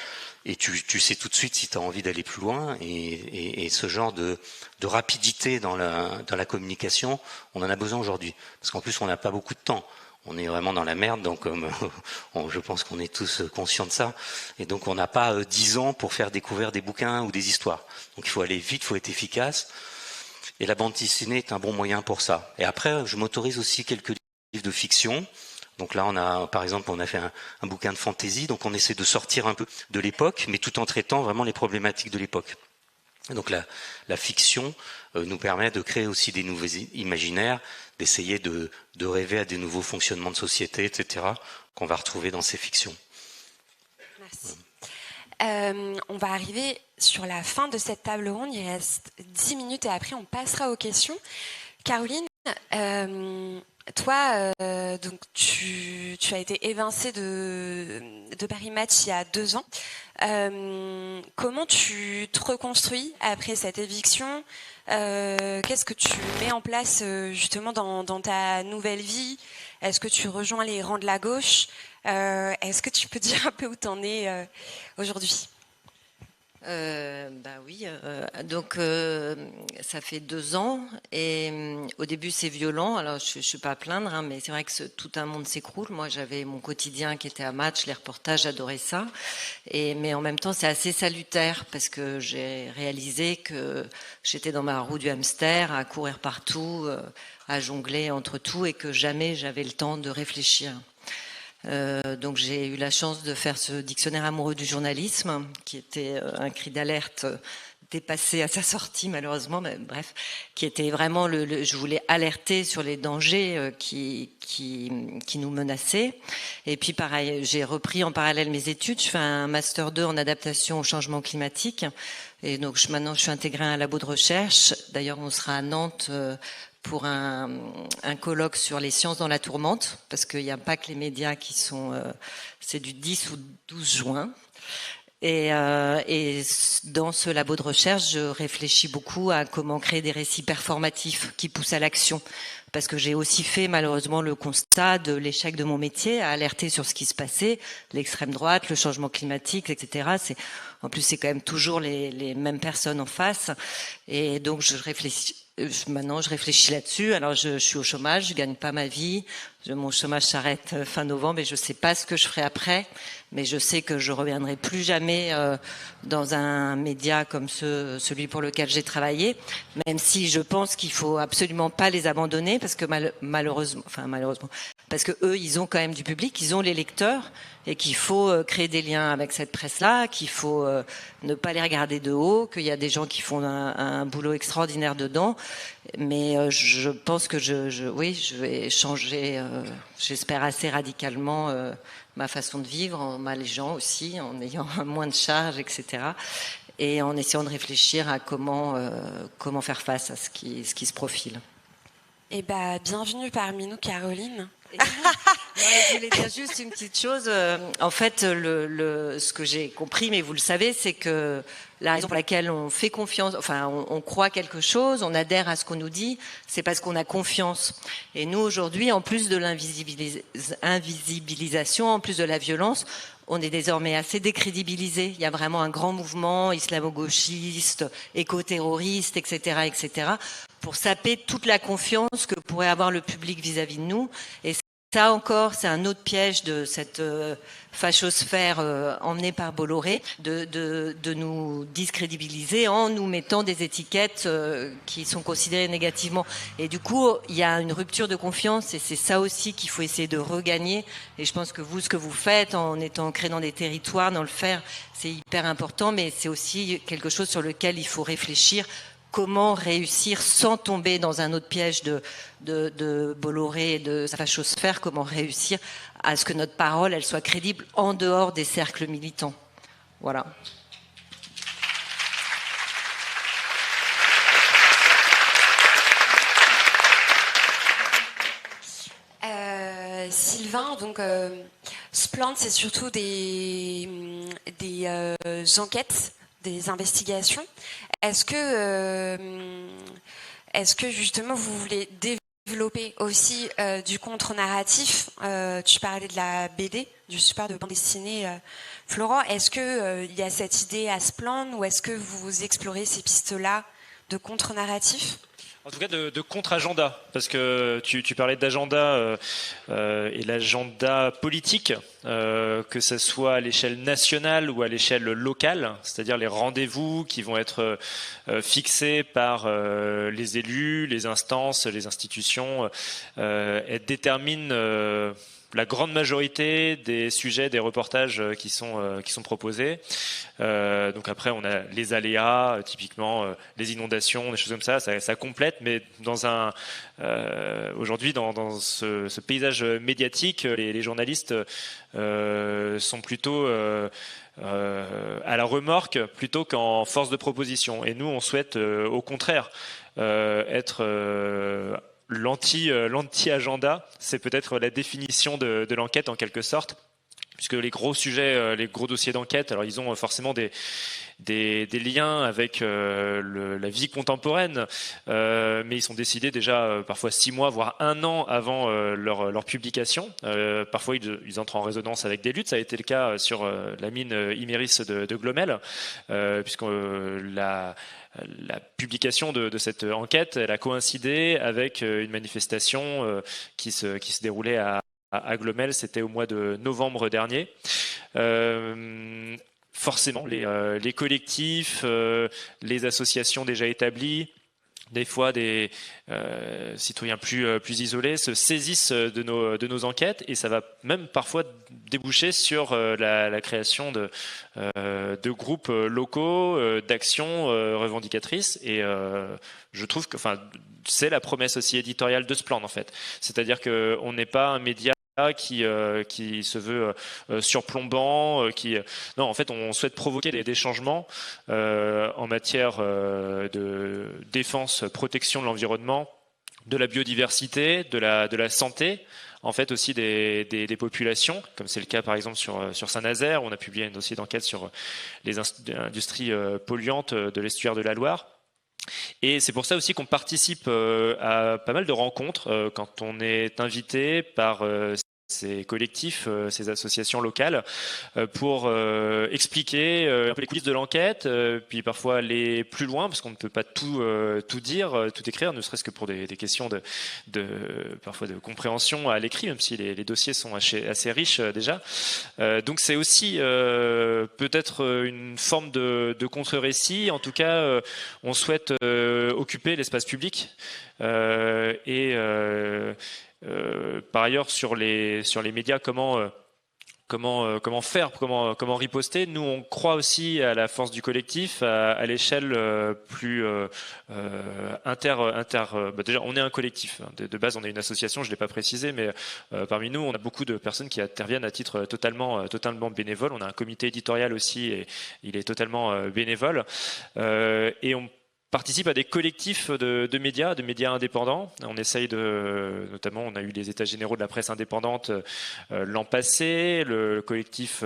Et tu sais tout de suite si tu as envie d'aller plus loin, et ce genre de rapidité dans la communication, on en a besoin aujourd'hui. Parce qu'en plus, on n'a pas beaucoup de temps. On est vraiment dans la merde, donc je pense qu'on est tous conscients de ça. Et donc, on n'a pas 10 ans pour faire découvrir des bouquins ou des histoires. Donc, il faut aller vite, il faut être efficace. Et la bande dessinée est un bon moyen pour ça. Et après, je m'autorise aussi quelques livres de fiction. Donc là, par exemple, on a fait un bouquin de fantaisie, donc on essaie de sortir un peu de l'époque, mais tout en traitant vraiment les problématiques de l'époque. Donc la fiction nous permet de créer aussi des nouveaux imaginaires, d'essayer de rêver à des nouveaux fonctionnements de société, etc., qu'on va retrouver dans ces fictions. Merci. On va arriver sur la fin de cette table ronde, il reste 10 minutes et après on passera aux questions. Caroline, toi, donc tu as été évincée de Paris Match il y a 2 ans. Comment tu te reconstruis après cette éviction ? Qu'est-ce que tu mets en place justement dans ta nouvelle vie ? Est-ce que tu rejoins les rangs de la gauche ? Est-ce que tu peux dire un peu où t'en es aujourd'hui ? Oui, donc ça fait 2 ans, et au début c'est violent. Alors je suis pas à plaindre, hein, mais c'est vrai que tout un monde s'écroule. Moi j'avais mon quotidien qui était à Match, les reportages, j'adorais ça, mais en même temps c'est assez salutaire parce que j'ai réalisé que j'étais dans ma roue du hamster à courir partout, à jongler entre tout, et que jamais j'avais le temps de réfléchir. Donc j'ai eu la chance de faire ce dictionnaire amoureux du journalisme, qui était un cri d'alerte dépassé à sa sortie malheureusement, mais bref, qui était vraiment je voulais alerter sur les dangers qui nous menaçaient. Et puis pareil, j'ai repris en parallèle mes études. Je fais un master 2 en adaptation au changement climatique, et donc maintenant je suis intégrée à un labo de recherche. D'ailleurs on sera à Nantes pour un colloque sur les sciences dans la tourmente, parce qu'il n'y a pas que les médias qui sont... c'est du 10 ou 12 juin. Et dans ce labo de recherche, je réfléchis beaucoup à comment créer des récits performatifs qui poussent à l'action. Parce que j'ai aussi fait malheureusement le constat de l'échec de mon métier, à alerter sur ce qui se passait, l'extrême droite, le changement climatique, etc. En plus, c'est quand même toujours les mêmes personnes en face. Et donc, maintenant, je réfléchis là-dessus. Alors, je suis au chômage, je gagne pas ma vie. Mon chômage s'arrête fin novembre et je sais pas ce que je ferai après. Mais je sais que je reviendrai plus jamais dans un média comme celui pour lequel j'ai travaillé. Même si je pense qu'il faut absolument pas les abandonner parce que malheureusement, parce que eux, ils ont quand même du public, ils ont les lecteurs et qu'il faut créer des liens avec cette presse-là, qu'il faut ne pas les regarder de haut, qu'il y a des gens qui font un boulot extraordinaire dedans. Mais je pense que je vais changer, j'espère assez radicalement ma façon de vivre, en m'allégeant aussi, en ayant moins de charges, etc. Et en essayant de réfléchir à comment faire face à ce qui se profile. Eh ben, bienvenue parmi nous, Caroline. Je voulais dire juste une petite chose. En fait, ce que j'ai compris, mais vous le savez, c'est que la raison pour laquelle on fait confiance, enfin, on croit quelque chose, on adhère à ce qu'on nous dit, c'est parce qu'on a confiance. Et nous, aujourd'hui, en plus de l'invisibilisation, en plus de la violence, on est désormais assez décrédibilisé. Il y a vraiment un grand mouvement islamo-gauchiste, éco-terroriste, etc., etc., pour saper toute la confiance que pourrait avoir le public vis-à-vis de nous. Et ça encore, c'est un autre piège de cette fachosphère emmenée par Bolloré, de nous discrédibiliser en nous mettant des étiquettes qui sont considérées négativement. Et du coup, il y a une rupture de confiance et c'est ça aussi qu'il faut essayer de regagner. Et je pense que vous, ce que vous faites en étant ancré dans des territoires, dans le faire, c'est hyper important, mais c'est aussi quelque chose sur lequel il faut réfléchir. Comment réussir sans tomber dans un autre piège de Bolloré et de sa fachosphère, comment réussir à ce que notre parole, elle soit crédible en dehors des cercles militants. Voilà. Sylvain, donc Splend, c'est surtout des enquêtes, des investigations. Est-ce que justement vous voulez développer aussi du contre-narratif? Tu parlais de la BD, du support de bande dessinée. Florent, est-ce que il y a cette idée à Splend ou est-ce que vous explorez ces pistes-là de contre-narratif? En tout cas, de contre-agenda, parce que tu parlais d'agenda et l'agenda politique, que ce soit à l'échelle nationale ou à l'échelle locale, c'est-à-dire les rendez-vous qui vont être fixés par les élus, les instances, les institutions, elles déterminent la grande majorité des sujets, des reportages qui sont proposés. Donc après, on a les aléas, typiquement les inondations, des choses comme ça complète. Mais aujourd'hui, dans ce paysage médiatique, les journalistes sont plutôt à la remorque plutôt qu'en force de proposition. Et nous, on souhaite au contraire être l'anti-agenda, c'est peut-être la définition de l'enquête en quelque sorte, puisque les gros sujets, les gros dossiers d'enquête, alors ils ont forcément des liens avec la vie contemporaine, mais ils sont décidés déjà parfois 6 mois, voire 1 an avant leur publication. Parfois ils entrent en résonance avec des luttes, ça a été le cas sur la mine Imerys de Glomel, puisque la publication de cette enquête, elle a coïncidé avec une manifestation qui se déroulait à Glomel, c'était au mois de novembre dernier. Forcément, les collectifs, les associations déjà établies, des fois des citoyens plus isolés se saisissent de nos enquêtes et ça va même parfois déboucher sur la création de groupes locaux, d'actions revendicatrices et je trouve que c'est la promesse aussi éditoriale de Splend en fait. C'est-à-dire qu'on n'est pas un média qui se veut surplombant, non, en fait, on souhaite provoquer des changements en matière de défense, protection de l'environnement, de la biodiversité, de la santé, en fait aussi des populations, comme c'est le cas par exemple sur Saint-Nazaire, où on a publié un dossier d'enquête sur les industries polluantes de l'estuaire de la Loire. Et c'est pour ça aussi qu'on participe à pas mal de rencontres quand on est invité par ces collectifs, ces associations locales, pour expliquer un peu les coulisses de l'enquête, puis parfois aller plus loin, parce qu'on ne peut pas tout dire, tout écrire, ne serait-ce que pour des questions parfois de compréhension à l'écrit, même si les dossiers sont assez riches déjà. Donc c'est aussi peut-être une forme de contre-récit. En tout cas, on souhaite occuper l'espace public par ailleurs sur les médias, comment faire, comment riposter. Nous, on croit aussi à la force du collectif, à l'échelle plus déjà, on est un collectif. De base, on est une association. Je l'ai pas précisé, mais parmi nous, on a beaucoup de personnes qui interviennent à titre totalement bénévole. On a un comité éditorial aussi, et il est totalement bénévole. Et on participe à des collectifs de médias indépendants. On essaye notamment, on a eu les états généraux de la presse indépendante l'an passé, le collectif,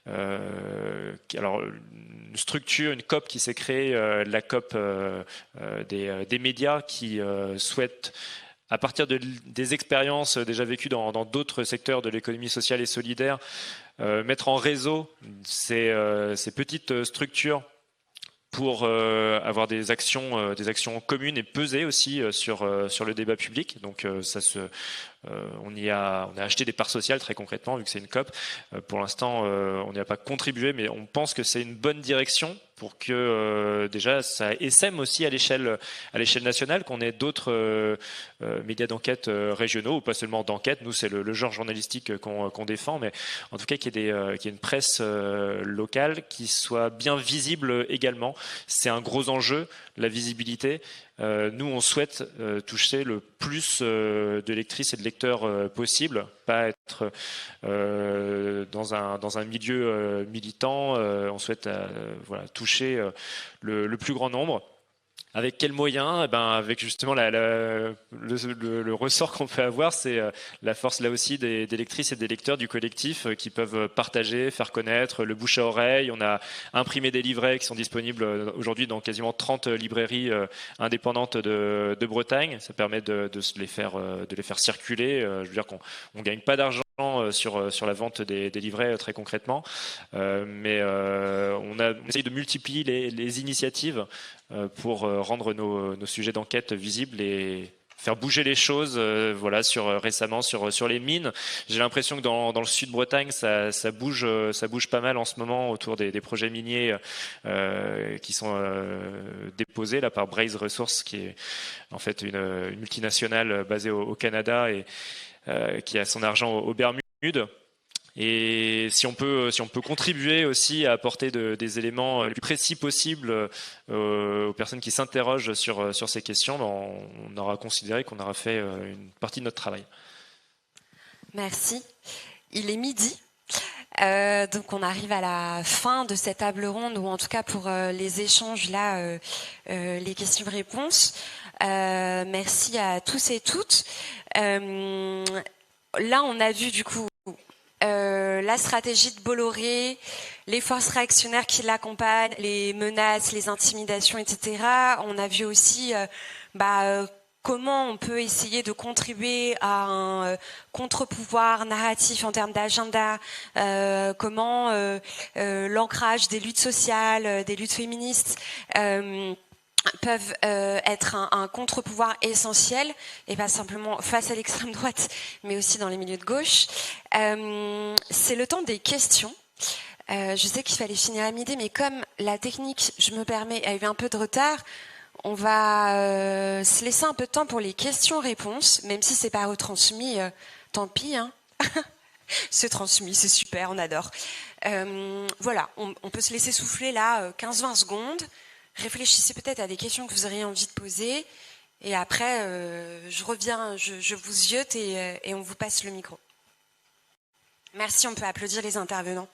alors une structure, une COP qui s'est créée, la COP des médias, qui souhaite, à partir des expériences déjà vécues dans d'autres secteurs de l'économie sociale et solidaire, mettre en réseau ces petites structures pour avoir des actions communes et peser aussi sur le débat public. Donc on a acheté des parts sociales très concrètement, vu que c'est une COP. Pour l'instant, on n'y a pas contribué, mais on pense que c'est une bonne direction pour que déjà ça essaime aussi à l'échelle nationale, qu'on ait d'autres médias d'enquête régionaux, ou pas seulement d'enquête. Nous, c'est le genre journalistique qu'on défend, mais en tout cas qu'il y ait une presse locale qui soit bien visible également. C'est un gros enjeu, la visibilité. Nous, on souhaite toucher le plus de lectrices et de lecteurs possible, pas être dans un milieu militant. On souhaite toucher le plus grand nombre. Avec quels moyens? Avec justement le ressort qu'on peut avoir, c'est la force là aussi des lectrices et des lecteurs du collectif qui peuvent partager, faire connaître, le bouche à oreille. On a imprimé des livrets qui sont disponibles aujourd'hui dans quasiment 30 librairies indépendantes de Bretagne. Ça permet de les faire circuler. Je veux dire qu'on gagne pas d'argent sur la vente des livrets très concrètement, mais on essaye de multiplier les initiatives pour rendre nos sujets d'enquête visibles et faire bouger les choses. Récemment sur les mines, j'ai l'impression que dans le sud Bretagne ça bouge pas mal en ce moment autour des projets miniers qui sont déposés là par Braze Resources, qui est en fait une multinationale basée au Canada et qui a son argent aux Bermudes. Et si on peut contribuer aussi à apporter des éléments les plus précis possibles aux personnes qui s'interrogent sur ces questions, on aura considéré qu'on aura fait une partie de notre travail. Merci. Il est midi. Donc on arrive à la fin de cette table ronde, ou en tout cas pour les échanges là, les questions-réponses. Merci à tous et toutes. Là, on a vu du coup la stratégie de Bolloré, les forces réactionnaires qui l'accompagnent, les menaces, les intimidations, etc. On a vu aussi comment on peut essayer de contribuer à un contre-pouvoir narratif en termes d'agenda, comment l'ancrage des luttes sociales, des luttes féministes peuvent être un contre-pouvoir essentiel, et pas simplement face à l'extrême droite, mais aussi dans les milieux de gauche. C'est le temps des questions. Je sais qu'il fallait finir à midi, mais comme la technique, je me permets, a eu un peu de retard, on va se laisser un peu de temps pour les questions-réponses, même si c'est pas retransmis, tant pis. Hein. C'est transmis, c'est super, on adore. Voilà, on peut se laisser souffler là 15-20 secondes. Réfléchissez peut-être à des questions que vous auriez envie de poser. Et après, je reviens, je vous ziote et on vous passe le micro. Merci, on peut applaudir les intervenants.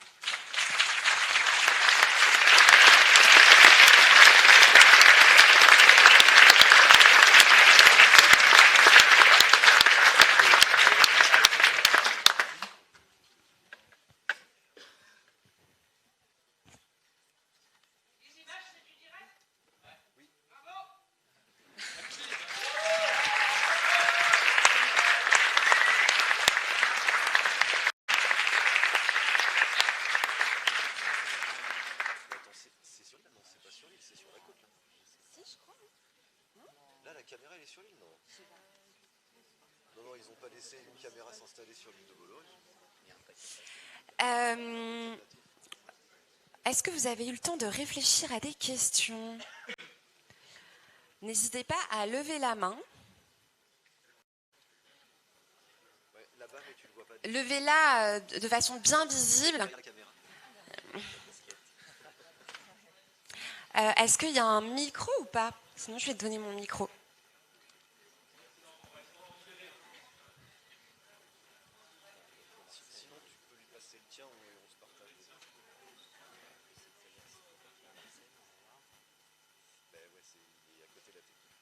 caméra elle est sur l'île, non? Non, ils n'ont pas laissé une caméra s'installer sur l'île de Bolloré. Est-ce que vous avez eu le temps de réfléchir à des questions? N'hésitez pas à lever la main. Ouais, là-bas, mais tu le vois pas. Levez-la de façon bien visible. Est-ce qu'il y a un micro ou pas? Sinon, je vais te donner mon micro. Sinon, tu peux lui passer le tien et on se partage. Ben ouais, il est à côté de la technique.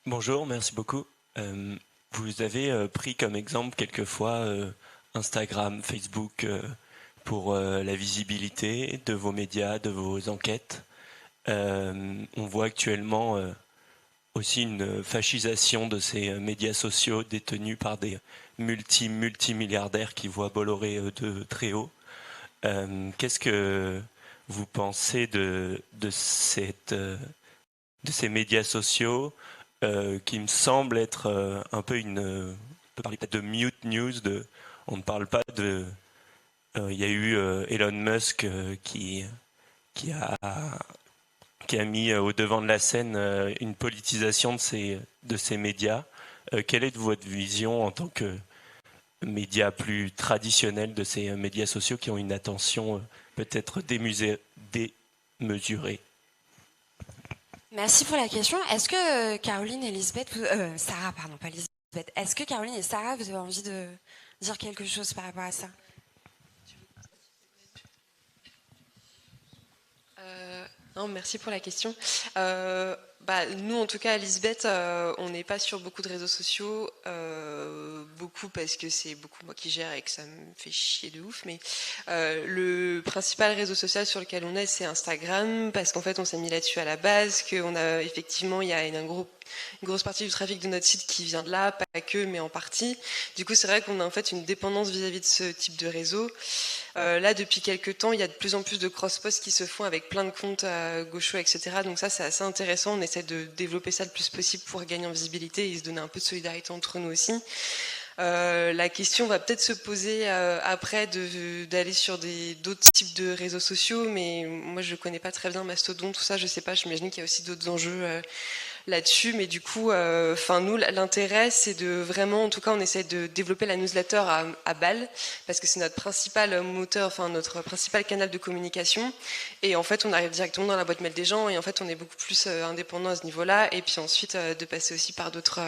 Bonjour, merci beaucoup. Vous avez pris comme exemple quelquefois Instagram, Facebook pour la visibilité de vos médias, de vos enquêtes. On voit actuellement aussi une fascisation de ces médias sociaux détenus par des multimilliardaires qui voient Bolloré de très haut. Qu'est-ce que vous pensez de ces médias sociaux qui me semblent être un peu on peut parler peut-être de mute news, on ne parle pas de... Il y a eu Elon Musk qui a mis au devant de la scène une politisation de ces médias. Quelle est votre vision en tant que média plus traditionnel de ces médias sociaux qui ont une attention peut-être démesurée? Merci pour la question. Est-ce que Caroline et Lisbeth, Sarah, pardon, pas Lisbeth, est-ce que Caroline et Sarah, vous avez envie de dire quelque chose par rapport à ça? Non, merci pour la question. Nous, en tout cas, à Lisbeth, on n'est pas sur beaucoup de réseaux sociaux, beaucoup parce que c'est beaucoup moi qui gère et que ça me fait chier de ouf, mais le principal réseau social sur lequel on est, c'est Instagram, parce qu'en fait, on s'est mis là-dessus à la base, qu'on a effectivement, il y a une grosse partie du trafic de notre site qui vient de là, pas que, mais en partie. Du coup, c'est vrai qu'on a en fait une dépendance vis-à-vis de ce type de réseau. Là, depuis quelques temps, il y a de plus en plus de cross-posts qui se font avec plein de comptes gauchos, etc. Donc ça, c'est assez intéressant. On essaie de développer ça le plus possible pour gagner en visibilité et se donner un peu de solidarité entre nous aussi. La question va peut-être se poser après d'aller sur d'autres types de réseaux sociaux, mais moi, je ne connais pas très bien Mastodon, tout ça, je ne sais pas. J'imagine qu'il y a aussi d'autres enjeux là-dessus, mais du coup, nous, l'intérêt, c'est de vraiment, en tout cas, on essaie de développer la newsletter à Bâle, parce que c'est notre principal moteur, notre principal canal de communication, et en fait, on arrive directement dans la boîte mail des gens, et en fait, on est beaucoup plus indépendant à ce niveau-là, et puis ensuite, de passer aussi par d'autres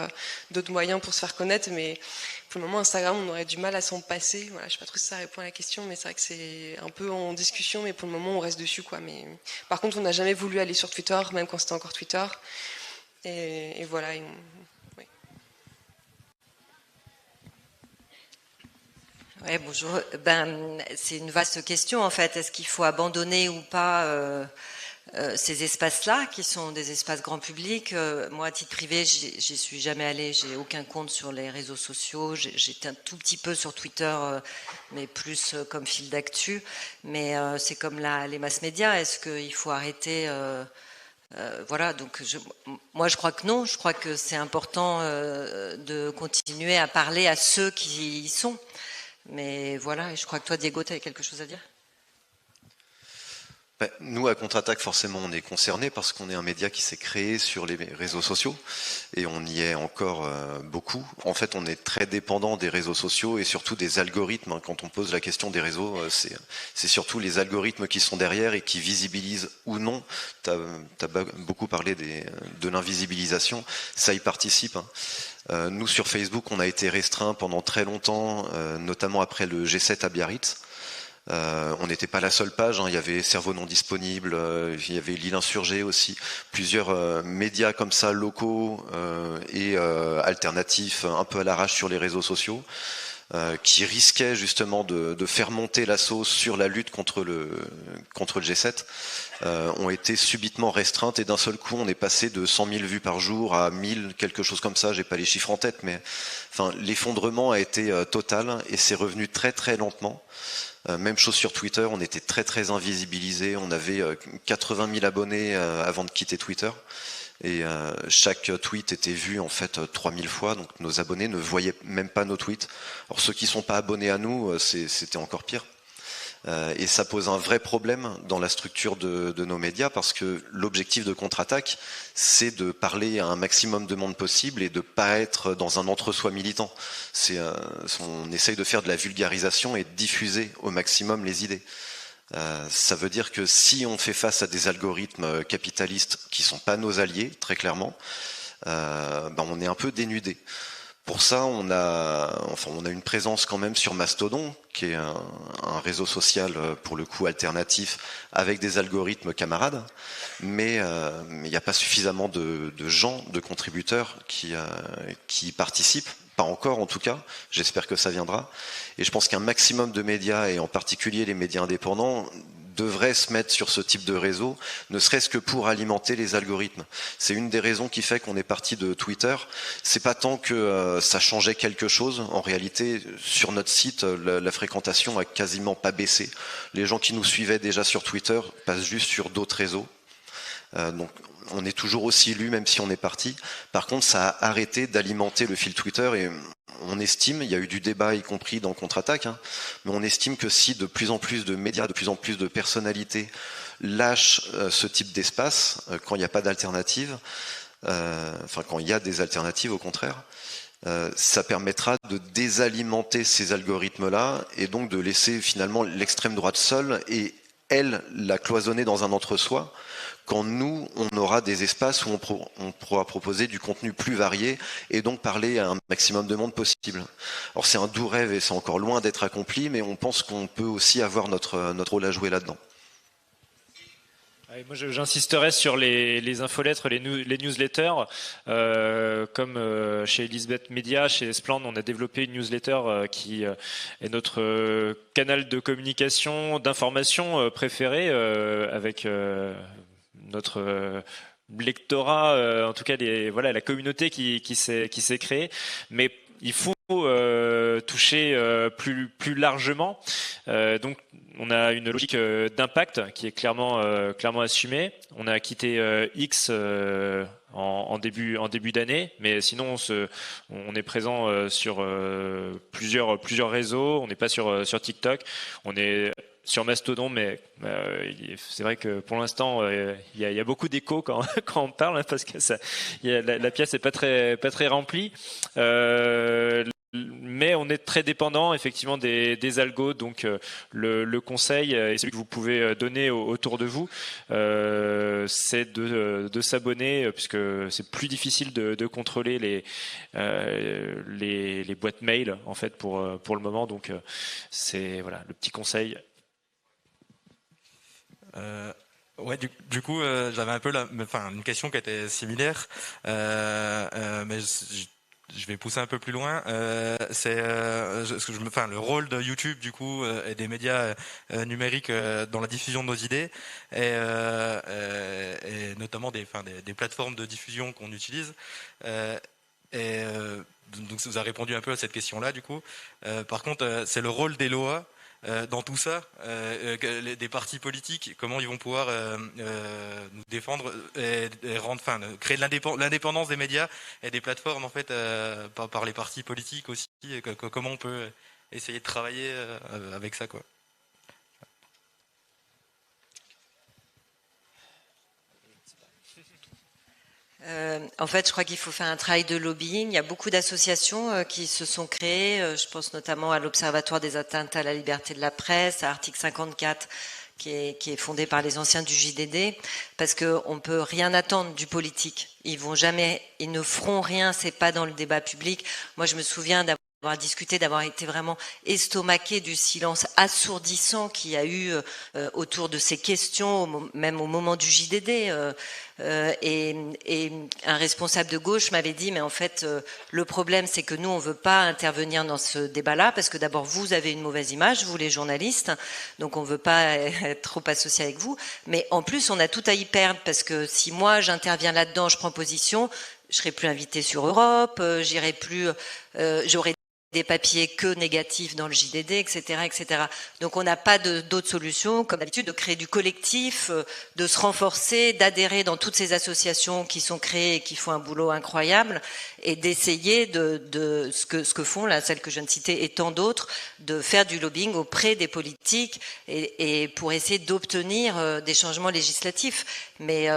moyens pour se faire connaître, mais pour le moment, Instagram, on aurait du mal à s'en passer. Voilà, je ne sais pas trop si ça répond à la question, mais c'est vrai que c'est un peu en discussion, mais pour le moment, on reste dessus, quoi. Mais par contre, on n'a jamais voulu aller sur Twitter, même quand c'était encore Twitter. Et voilà. Oui. Ouais, bonjour. C'est une vaste question en fait. Est-ce qu'il faut abandonner ou pas ces espaces-là, qui sont des espaces grand public? Moi, à titre privé, j'y suis jamais allée. J'ai aucun compte sur les réseaux sociaux. J'étais un tout petit peu sur Twitter, mais plus comme fil d'actu. Mais c'est comme les mass médias. Est-ce qu'il faut arrêter voilà, donc moi je crois que non, je crois que c'est important de continuer à parler à ceux qui y sont. Mais voilà, et je crois que toi, Diego, tu avais quelque chose à dire? Nous, à Contre-Attaque, forcément, on est concernés parce qu'on est un média qui s'est créé sur les réseaux sociaux et on y est encore beaucoup. En fait, on est très dépendant des réseaux sociaux et surtout des algorithmes. Quand on pose la question des réseaux, c'est surtout les algorithmes qui sont derrière et qui visibilisent ou non. Tu as beaucoup parlé de l'invisibilisation, ça y participe. Nous, sur Facebook, on a été restreint pendant très longtemps, notamment après le G7 à Biarritz. On n'était pas la seule page, il y avait Cerveau non disponible, il y avait l'île insurgée aussi, plusieurs médias comme ça locaux et alternatifs un peu à l'arrache sur les réseaux sociaux. qui risquaient justement de faire monter la sauce sur la lutte contre le G7, ont été subitement restreintes, et d'un seul coup on est passé de 100 000 vues par jour à 1000, quelque chose comme ça, j'ai pas les chiffres en tête, mais enfin l'effondrement a été total, et c'est revenu très très lentement. Même chose sur Twitter, on était très très invisibilisé, on avait 80 000 abonnés avant de quitter Twitter, et chaque tweet était vu en fait 3000 fois, donc nos abonnés ne voyaient même pas nos tweets. Alors ceux qui sont pas abonnés à nous, c'était encore pire. Et ça pose un vrai problème dans la structure de nos médias, parce que l'objectif de Contre-Attaque, c'est de parler à un maximum de monde possible et de pas être dans un entre-soi militant. On essaye de faire de la vulgarisation et de diffuser au maximum les idées. Ça veut dire que si on fait face à des algorithmes capitalistes qui sont pas nos alliés, très clairement, on est un peu dénudé. Pour ça, on a une présence quand même sur Mastodon, qui est un réseau social pour le coup alternatif avec des algorithmes camarades, mais il n'y a pas suffisamment de gens, de contributeurs qui participent. Pas encore en tout cas, j'espère que ça viendra. Et je pense qu'un maximum de médias, et en particulier les médias indépendants, devraient se mettre sur ce type de réseau, ne serait-ce que pour alimenter les algorithmes. C'est une des raisons qui fait qu'on est parti de Twitter. C'est pas tant que ça changeait quelque chose. En réalité, sur notre site, la fréquentation a quasiment pas baissé. Les gens qui nous suivaient déjà sur Twitter passent juste sur d'autres réseaux. Donc on est toujours aussi lus même si on est parti. Par contre, ça a arrêté d'alimenter le fil Twitter, et on estime, il y a eu du débat y compris dans Contre-Attaque, mais on estime que si de plus en plus de médias, de plus en plus de personnalités lâchent ce type d'espace, quand il n'y a pas d'alternative, quand il y a des alternatives au contraire, ça permettra de désalimenter ces algorithmes-là, et donc de laisser finalement l'extrême droite seule, et elle la cloisonner dans un entre-soi, quand nous, on aura des espaces où on pourra proposer du contenu plus varié et donc parler à un maximum de monde possible. Alors c'est un doux rêve et c'est encore loin d'être accompli, mais on pense qu'on peut aussi avoir notre rôle à jouer là-dedans. Moi, j'insisterai sur les infolettres, les newsletters. Comme chez Elisabeth Media, chez Espland, on a développé une newsletter qui est notre canal de communication, d'information préféré, avec notre lectorat, en tout cas la communauté qui s'est créée. Mais il faut toucher plus largement. Donc on a une logique d'impact qui est clairement assumée. On a quitté X en début d'année, mais sinon on est présent sur plusieurs réseaux. On n'est pas sur TikTok. On est sur Mastodon, mais c'est vrai que pour l'instant il y a beaucoup d'écho quand on parle, parce que la pièce est pas très remplie. Mais on est très dépendant effectivement des algos, donc le conseil, et celui que vous pouvez donner autour de vous, c'est de s'abonner, puisque c'est plus difficile de contrôler les boîtes mail en fait pour le moment. Donc c'est le petit conseil. Ouais, du coup, j'avais un peu une question qui était similaire, mais je vais pousser un peu plus loin. C'est le rôle de YouTube du coup et des médias numériques dans la diffusion de nos idées, et notamment des plateformes de diffusion qu'on utilise. Donc vous avez répondu un peu à cette question-là du coup. Par contre, c'est le rôle des lois. Dans tout ça, des partis politiques, comment ils vont pouvoir nous défendre et créer l'indépendance des médias et des plateformes en fait par les partis politiques aussi, et comment on peut essayer de travailler avec ça quoi. En fait, je crois qu'il faut faire un travail de lobbying. Il y a beaucoup d'associations qui se sont créées. Je pense notamment à l'Observatoire des atteintes à la liberté de la presse, à Article 54, qui est fondé par les anciens du JDD, parce qu'on peut rien attendre du politique. Ils ne feront rien, c'est pas dans le débat public. Moi, je me souviens d'avoir discuté, d'avoir été vraiment estomaqué du silence assourdissant qu'il y a eu autour de ces questions, même au moment du JDD. Et un responsable de gauche m'avait dit, mais en fait, le problème, c'est que nous, on veut pas intervenir dans ce débat-là, parce que d'abord, vous avez une mauvaise image, vous les journalistes, donc on veut pas être trop associé avec vous. Mais en plus, on a tout à y perdre, parce que si moi, j'interviens là-dedans, je prends position, je serai plus invitée sur Europe, j'irai plus, j'aurai des papiers que négatifs dans le JDD, etc., etc. Donc on n'a pas d'autre solution, comme d'habitude, de créer du collectif, de se renforcer, d'adhérer dans toutes ces associations qui sont créées et qui font un boulot incroyable, et d'essayer de ce que font là, celles que je viens de citer et tant d'autres, de faire du lobbying auprès des politiques et pour essayer d'obtenir des changements législatifs. Mais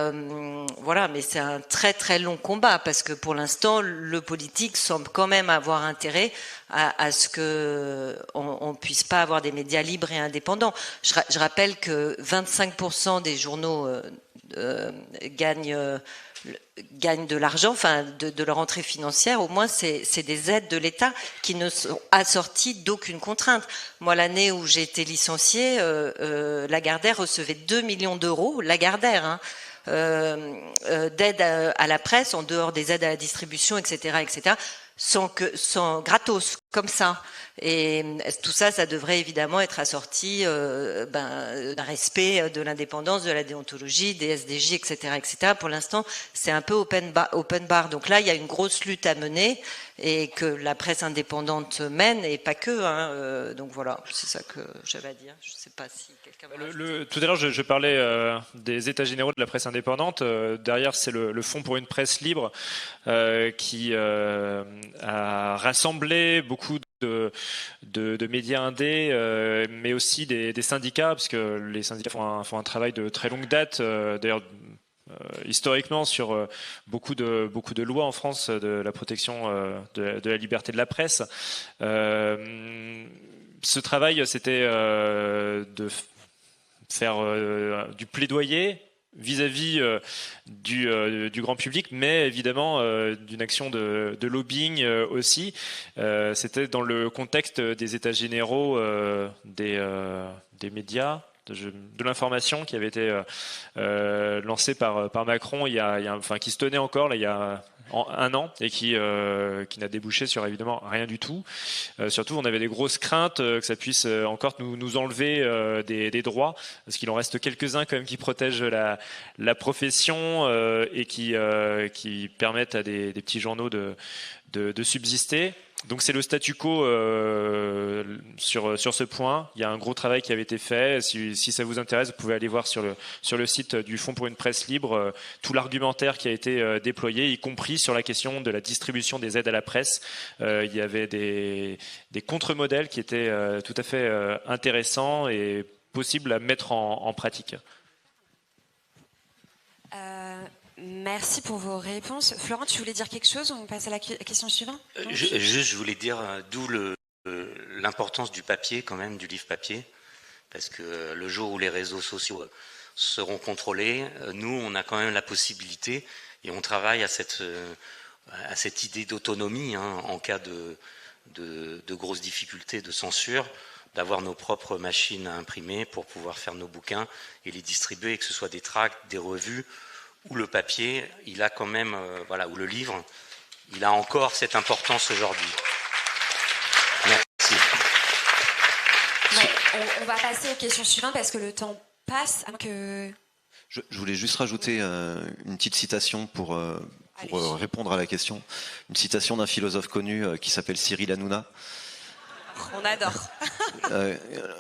voilà, mais c'est un très très long combat, parce que pour l'instant, le politique semble quand même avoir intérêt à ce que on puisse pas avoir des médias libres et indépendants. Je rappelle que 25% des journaux gagnent de l'argent, enfin de leur entrée financière. Au moins, c'est des aides de l'État qui ne sont assorties d'aucune contrainte. Moi, l'année où j'ai été licenciée, Lagardère recevait 2 millions d'euros, Lagardère, hein, d'aide à la presse, en dehors des aides à la distribution, etc., etc., sans gratos, comme ça. Et tout ça, ça devrait évidemment être assorti d'un respect de l'indépendance, de la déontologie, des SDJ, etc., etc. Pour l'instant, c'est un peu open bar. Donc là, il y a une grosse lutte à mener, et que la presse indépendante mène, et pas que. Hein, donc voilà, c'est ça que j'avais à dire. Je ne sais pas si quelqu'un va tout à l'heure, je parlais des états généraux de la presse indépendante. Derrière, c'est le Fonds pour une presse libre qui a rassemblé beaucoup de médias indés, mais aussi des syndicats, parce que les syndicats font un travail de très longue date. D'ailleurs, historiquement, sur beaucoup de lois en France de la protection de la liberté de la presse. Ce travail, c'était de faire du plaidoyer vis-à-vis du grand public, mais évidemment d'une action de lobbying aussi. C'était dans le contexte des états généraux des médias, de l'information, qui avait été lancé par Macron qui se tenait encore là, il y a un an, et qui n'a débouché sur évidemment rien du tout. Surtout, on avait des grosses craintes que ça puisse encore nous enlever des droits, parce qu'il en reste quelques-uns quand même qui protègent la profession et qui permettent à des petits journaux de subsister. Donc c'est le statu quo sur ce point. Il y a un gros travail qui avait été fait. Si ça vous intéresse, vous pouvez aller voir sur le site du Fonds pour une presse libre tout l'argumentaire qui a été déployé, y compris sur la question de la distribution des aides à la presse. Il y avait des contre-modèles qui étaient tout à fait intéressants et possibles à mettre en pratique. Merci pour vos réponses. Florent, tu voulais dire quelque chose? On passe à la question suivante. Je voulais dire d'où l'importance du papier, quand même, du livre papier, parce que le jour où les réseaux sociaux seront contrôlés, nous, on a quand même la possibilité, et on travaille à cette idée d'autonomie, hein, en cas de grosses difficultés de censure, d'avoir nos propres machines à imprimer pour pouvoir faire nos bouquins et les distribuer, et que ce soit des tracts, des revues, où le papier, il a quand même, où le livre, il a encore cette importance aujourd'hui. Merci. On va passer aux questions suivantes, parce que le temps passe. Je voulais juste rajouter une petite citation pour répondre à la question. Une citation d'un philosophe connu qui s'appelle Cyril Hanouna. On adore.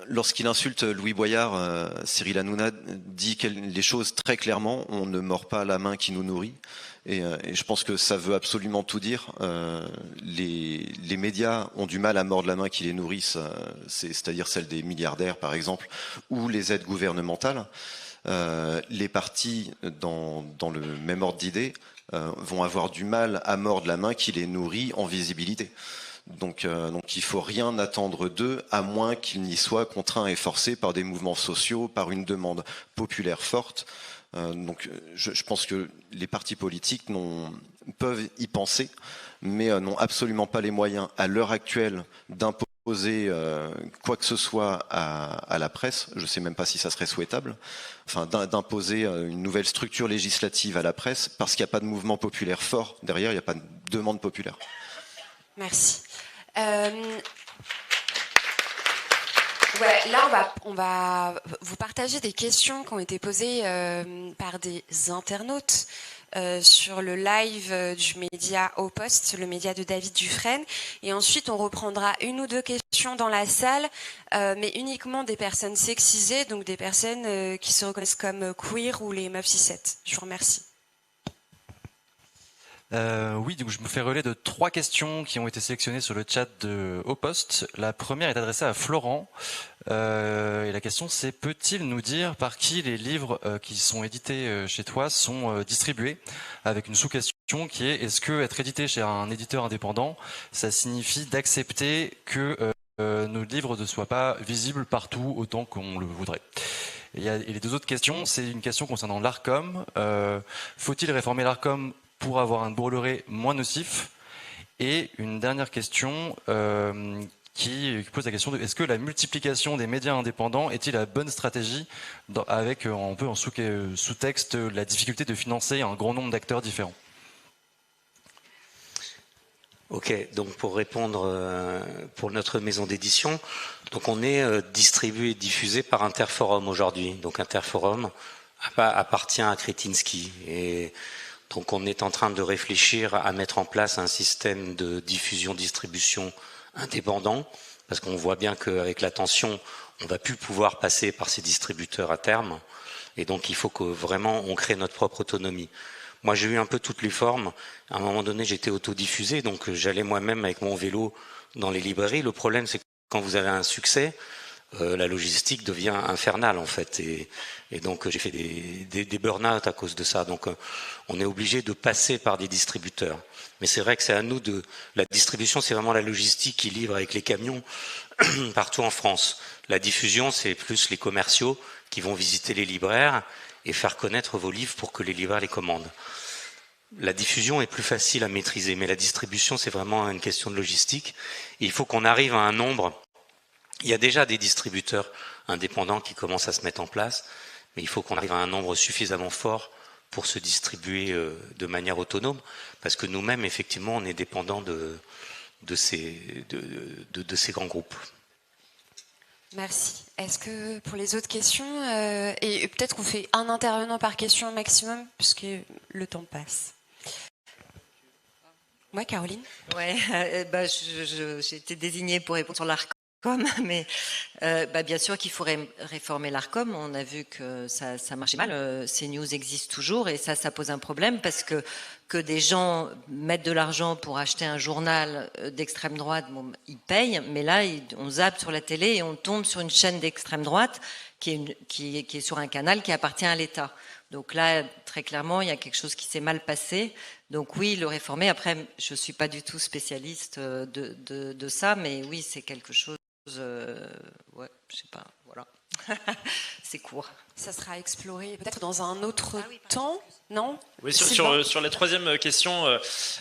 Lorsqu'il insulte Louis Boyard, Cyril Hanouna dit les choses très clairement. On ne mord pas la main qui nous nourrit. Et je pense que ça veut absolument tout dire. Les médias ont du mal à mordre la main qui les nourrissent, c'est-à-dire celle des milliardaires, par exemple, ou les aides gouvernementales. Les partis, dans le même ordre d'idées, vont avoir du mal à mordre la main qui les nourrit en visibilité. Donc il faut rien attendre d'eux, à moins qu'ils n'y soient contraints et forcés par des mouvements sociaux, par une demande populaire forte. Donc je pense que les partis politiques peuvent y penser, mais n'ont absolument pas les moyens à l'heure actuelle d'imposer quoi que ce soit à la presse. Je ne sais même pas si ça serait souhaitable. Enfin, d'imposer une nouvelle structure législative à la presse parce qu'il n'y a pas de mouvement populaire fort derrière, il n'y a pas de demande populaire. Merci. Ouais, là, on va vous partager des questions qui ont été posées par des internautes sur le live du média Au Poste, le média de David Dufresne. Et ensuite, on reprendra une ou deux questions dans la salle, mais uniquement des personnes sexisées, donc des personnes qui se reconnaissent comme queer ou les meufs 6-7. Je vous remercie. Oui, donc je me fais relais de 3 questions qui ont été sélectionnées sur le chat de Au Poste. La première est adressée à Florent. Et la question c'est, peut-il nous dire par qui les livres qui sont édités chez toi sont distribués? Avec une sous-question qui est, est-ce que être édité chez un éditeur indépendant, ça signifie d'accepter que nos livres ne soient pas visibles partout autant qu'on le voudrait? Et les 2 autres questions, c'est une question concernant l'Arcom. Faut-il réformer l'Arcom pour avoir un Bolloré moins nocif? Et une dernière question qui pose la question de, est-ce que la multiplication des médias indépendants est-il la bonne stratégie avec un peu en sous-texte la difficulté de financer un grand nombre d'acteurs différents? Ok, donc pour répondre pour notre maison d'édition, donc on est distribué et diffusé par Interforum aujourd'hui. Donc Interforum appartient à Kretinsky et donc on est en train de réfléchir à mettre en place un système de diffusion-distribution indépendant, parce qu'on voit bien qu'avec la tension, on va plus pouvoir passer par ces distributeurs à terme, et donc il faut que vraiment on crée notre propre autonomie. Moi j'ai eu un peu toutes les formes, à un moment donné j'étais autodiffusé, donc j'allais moi-même avec mon vélo dans les librairies. Le problème c'est que quand vous avez un succès, la logistique devient infernale en fait, et donc j'ai fait des burn-out à cause de ça. Donc on est obligé de passer par des distributeurs. Mais c'est vrai que c'est à nous de... La distribution, c'est vraiment la logistique qui livre avec les camions partout en France. La diffusion, c'est plus les commerciaux qui vont visiter les libraires et faire connaître vos livres pour que les libraires les commandent. La diffusion est plus facile à maîtriser, mais la distribution, c'est vraiment une question de logistique. Et il faut qu'on arrive à un nombre. Il y a déjà des distributeurs indépendants qui commencent à se mettre en place, mais il faut qu'on arrive à un nombre suffisamment fort pour se distribuer de manière autonome, parce que nous-mêmes, effectivement, on est dépendants de ces grands groupes. Merci. Est-ce que pour les autres questions, et peut-être qu'on fait un intervenant par question maximum, puisque le temps passe. Ouais, Caroline. Ouais, j'ai été désignée pour répondre sur l'Arcom, mais bien sûr qu'il faut réformer l'Arcom. On a vu que ça marchait mal. CNews existe toujours et ça pose un problème parce que des gens mettent de l'argent pour acheter un journal d'extrême droite, bon, ils payent, mais là on zappe sur la télé et on tombe sur une chaîne d'extrême droite qui est sur un canal qui appartient à l'État. Donc là, très clairement, il y a quelque chose qui s'est mal passé. Donc oui, le réformer. Après, je suis pas du tout spécialiste de ça, mais oui, c'est quelque chose. Ouais, je sais pas. Voilà. C'est court. Ça sera exploré peut-être dans un autre temps, non? Oui, sur la troisième question,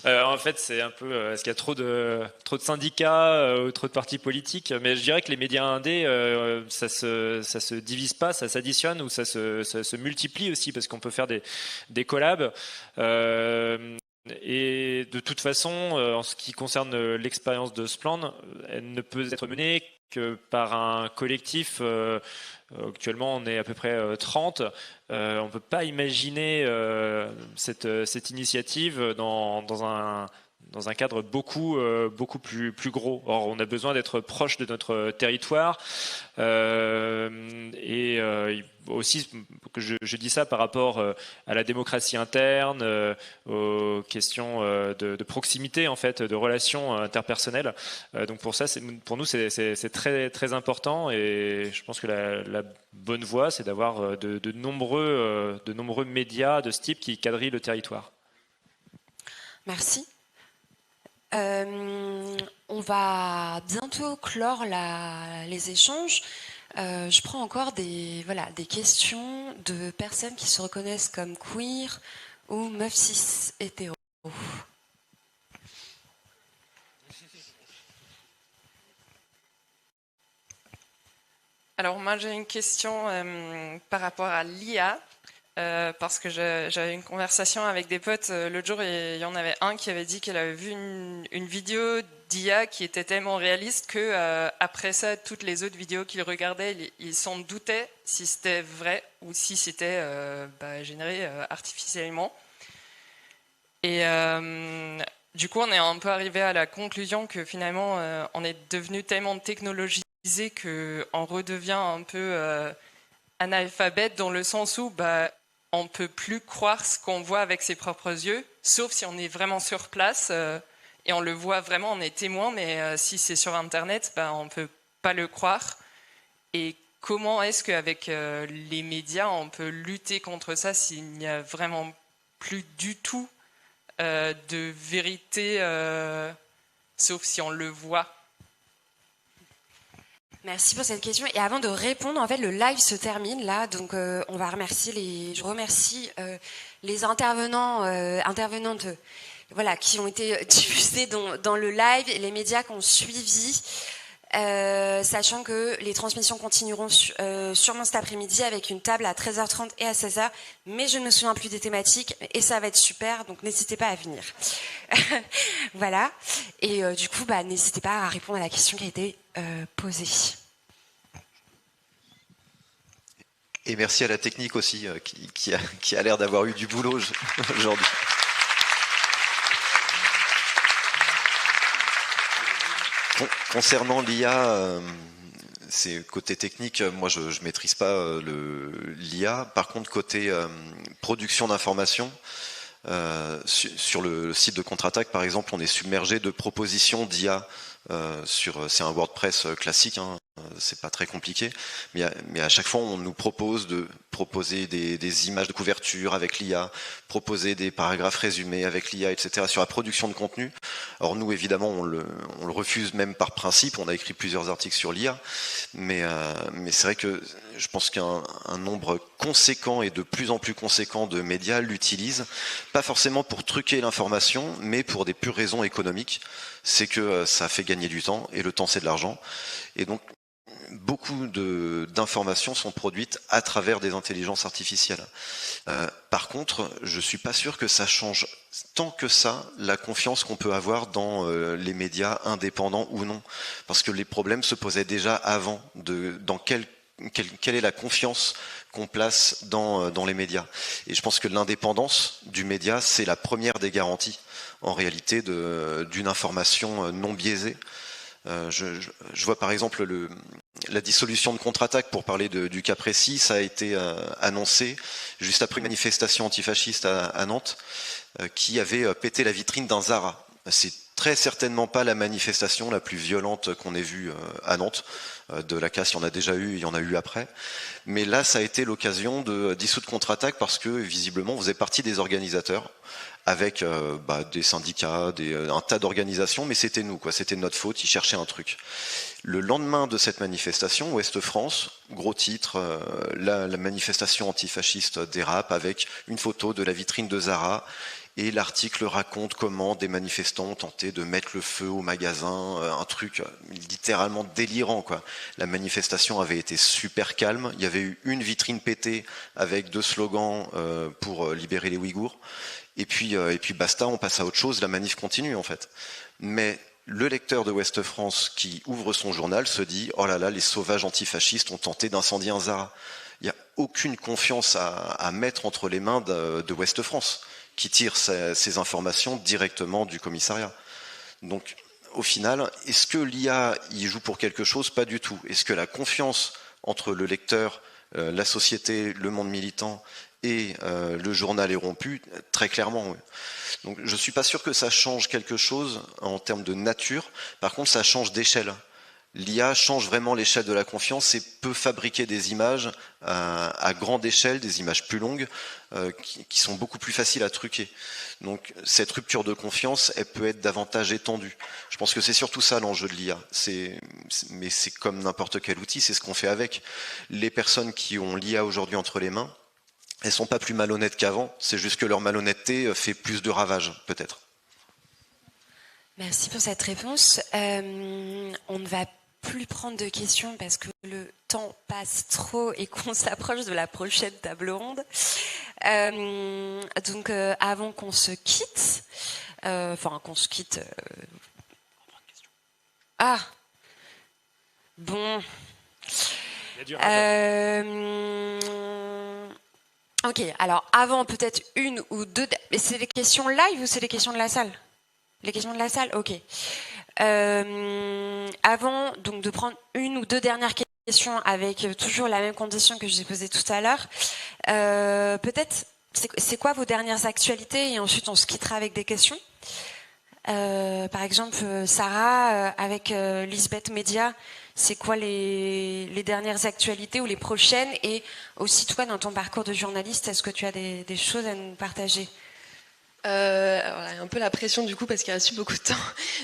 en fait, c'est un peu est-ce qu'il y a trop de syndicats ou trop de partis politiques? Mais je dirais que les médias indés, ça se divise pas, ça s'additionne ou ça se multiplie aussi parce qu'on peut faire des collabs. Et de toute façon, en ce qui concerne l'expérience de Spland, elle ne peut être menée que par un collectif. Actuellement, on est à peu près 30. On ne peut pas imaginer cette initiative dans un cadre beaucoup plus gros. Or, on a besoin d'être proche de notre territoire. Aussi, que je dis ça par rapport à la démocratie interne, aux questions de proximité, en fait, de relations interpersonnelles. Donc pour nous, c'est très, très important. Et je pense que la bonne voie, c'est d'avoir de nombreux médias de ce type qui quadrillent le territoire. Merci. On va bientôt clore les échanges. Je prends encore des questions de personnes qui se reconnaissent comme queer ou meufs cis hétéros. Alors moi j'ai une question par rapport à l'IA, parce que j'avais une conversation avec des potes l'autre jour et il y en avait un qui avait dit qu'il avait vu une vidéo d'IA qui était tellement réaliste que après ça, toutes les autres vidéos qu'il regardait, il s'en doutait si c'était vrai ou si c'était généré artificiellement. Et du coup, on est un peu arrivé à la conclusion que finalement, on est devenu tellement technologisé qu'on redevient un peu analphabète dans le sens où on peut plus croire ce qu'on voit avec ses propres yeux, sauf si on est vraiment sur place et on le voit vraiment, on est témoin, mais si c'est sur Internet, on peut pas le croire. Et comment est-ce qu'avec les médias, on peut lutter contre ça s'il n'y a vraiment plus du tout de vérité, sauf si on le voit? Merci pour cette question. Et avant de répondre, en fait, le live se termine là, donc on va remercier je remercie les intervenantes, voilà, qui ont été diffusées dans le live, et les médias qui ont suivi, sachant que les transmissions continueront sûrement cet après-midi avec une table à 13h30 et à 16h, mais je ne me souviens plus des thématiques et ça va être super, donc n'hésitez pas à venir. Voilà. Et du coup, n'hésitez pas à répondre à la question qui a été posée. Et merci à la technique aussi, qui a l'air d'avoir eu du boulot aujourd'hui. Concernant l'IA, c'est côté technique, moi je maîtrise pas l'IA. Par contre, côté production d'informations, sur le site de Contre-Attaque, par exemple, on est submergé de propositions d'IA. C'est un WordPress classique, hein, c'est pas très compliqué, mais à chaque fois on nous propose de proposer des images de couverture avec l'IA, proposer des paragraphes résumés avec l'IA, etc. sur la production de contenu. Or nous évidemment on le refuse même par principe, on a écrit plusieurs articles sur l'IA, mais c'est vrai que je pense qu'un nombre conséquent et de plus en plus conséquent de médias l'utilisent, pas forcément pour truquer l'information, mais pour des pures raisons économiques. C'est que ça fait gagner du temps, et le temps c'est de l'argent. Et donc beaucoup d'informations sont produites à travers des intelligences artificielles. Par contre, je suis pas sûr que ça change tant que ça la confiance qu'on peut avoir dans les médias indépendants ou non. Parce que les problèmes se posaient déjà avant dans quelle est la confiance qu'on place dans les médias. Et je pense que l'indépendance du média, c'est la première des garanties, en réalité, d'une information non biaisée. Je vois par exemple la dissolution de Contre-Attaque, pour parler du cas précis, ça a été annoncé juste après une manifestation antifasciste à Nantes qui avait pété la vitrine d'un Zara. C'est très certainement pas la manifestation la plus violente qu'on ait vue à Nantes. De la casse, il y en a déjà eu, il y en a eu après. Mais là, ça a été l'occasion de dissoudre Contre-Attaque parce que visiblement, on faisait partie des organisateurs avec des syndicats, un tas d'organisations, mais c'était nous, quoi. C'était notre faute, ils cherchaient un truc. Le lendemain de cette manifestation, Ouest France, gros titre, la manifestation antifasciste dérape avec une photo de la vitrine de Zara. Et l'article raconte comment des manifestants ont tenté de mettre le feu au magasin, un truc littéralement délirant, quoi. La manifestation avait été super calme, il y avait eu une vitrine pétée avec 2 slogans pour libérer les Ouïghours, et puis basta, on passe à autre chose, la manif continue en fait. Mais le lecteur de Ouest France qui ouvre son journal se dit « Oh là là, les sauvages antifascistes ont tenté d'incendier un Zara ». Il n'y a aucune confiance à mettre entre les mains de Ouest France, qui tire ces informations directement du commissariat. Donc, au final, est-ce que l'IA y joue pour quelque chose? Pas du tout. Est-ce que la confiance entre le lecteur, la société, le monde militant et le journal est rompue? Très clairement, oui. Donc, je suis pas sûr que ça change quelque chose en termes de nature. Par contre, ça change d'échelle. L'IA change vraiment l'échelle de la confiance et peut fabriquer des images à grande échelle, des images plus longues, qui sont beaucoup plus faciles à truquer. Donc cette rupture de confiance, elle peut être davantage étendue. Je pense que c'est surtout ça l'enjeu de l'IA. Mais c'est comme n'importe quel outil, c'est ce qu'on fait avec. Les personnes qui ont l'IA aujourd'hui entre les mains, elles sont pas plus malhonnêtes qu'avant, c'est juste que leur malhonnêteté fait plus de ravages, peut-être. Merci pour cette réponse. On ne va plus prendre de questions parce que le temps passe trop et qu'on s'approche de la prochaine table ronde. Donc, avant qu'on se quitte, bon. Ok, alors avant peut-être une ou deux. C'est les questions live ou c'est les questions de la salle? Les questions de la salle, ok. Avant donc de prendre une ou deux dernières questions avec toujours la même condition que je vous ai posée tout à l'heure, peut-être c'est quoi vos dernières actualités et ensuite on se quittera avec des questions. Par exemple, Sarah, avec Lisbeth Média, c'est quoi les dernières actualités ou les prochaines? Et aussi toi, dans ton parcours de journaliste, est-ce que tu as des choses à nous partager? Alors là, un peu la pression du coup parce qu'il reste beaucoup de temps.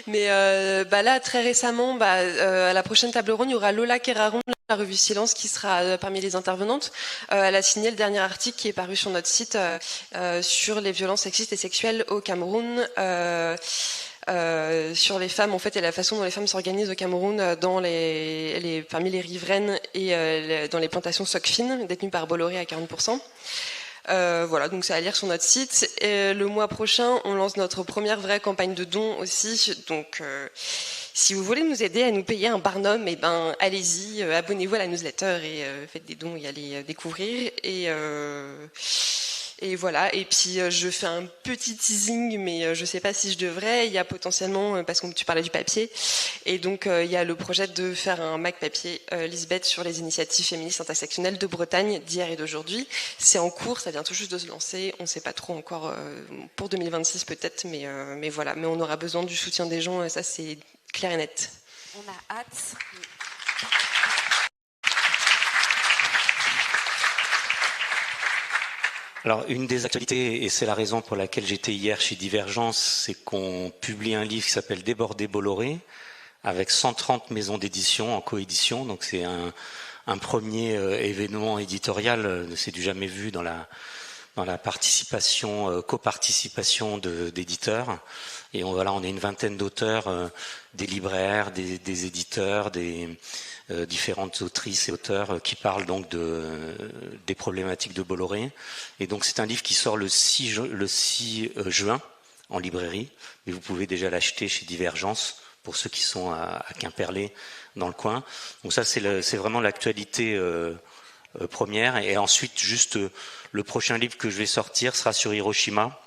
Mais là, très récemment, à la prochaine table ronde, il y aura Lola Keraron de la revue Silence qui sera parmi les intervenantes. Elle a signé le dernier article qui est paru sur notre site sur les violences sexistes et sexuelles au Cameroun. Sur les femmes en fait et la façon dont les femmes s'organisent au Cameroun parmi les riveraines et dans les plantations Socfin détenues par Bolloré à 40%. Voilà, donc c'est à lire sur notre site. Et le mois prochain, on lance notre première vraie campagne de dons aussi. Donc, si vous voulez nous aider à nous payer un barnum, allez-y, abonnez-vous à la newsletter et faites des dons et allez découvrir. Et voilà, et puis je fais un petit teasing, mais je sais pas si je devrais. Il y a potentiellement, parce que tu parlais du papier, et donc il y a le projet de faire un Mac papier Lisbeth sur les initiatives féministes intersectionnelles de Bretagne d'hier et d'aujourd'hui. C'est en cours, ça vient tout juste de se lancer. On sait pas trop encore pour 2026 peut-être, mais voilà. Mais on aura besoin du soutien des gens, ça c'est clair et net. On a hâte. Alors, une des actualités, et c'est la raison pour laquelle j'étais hier chez Divergence, c'est qu'on publie un livre qui s'appelle Débordé Bolloré, avec 130 maisons d'édition en coédition. Donc, c'est un premier événement éditorial, c'est du jamais vu dans la participation, coparticipation d'éditeurs. Et on est une vingtaine d'auteurs, des libraires, des éditeurs, des différentes autrices et auteurs qui parlent donc des problématiques de Bolloré. Et donc c'est un livre qui sort le 6 juin en librairie, mais vous pouvez déjà l'acheter chez Divergence pour ceux qui sont à Quimperlé dans le coin. Donc ça c'est vraiment l'actualité première. Et ensuite juste le prochain livre que je vais sortir sera sur Hiroshima.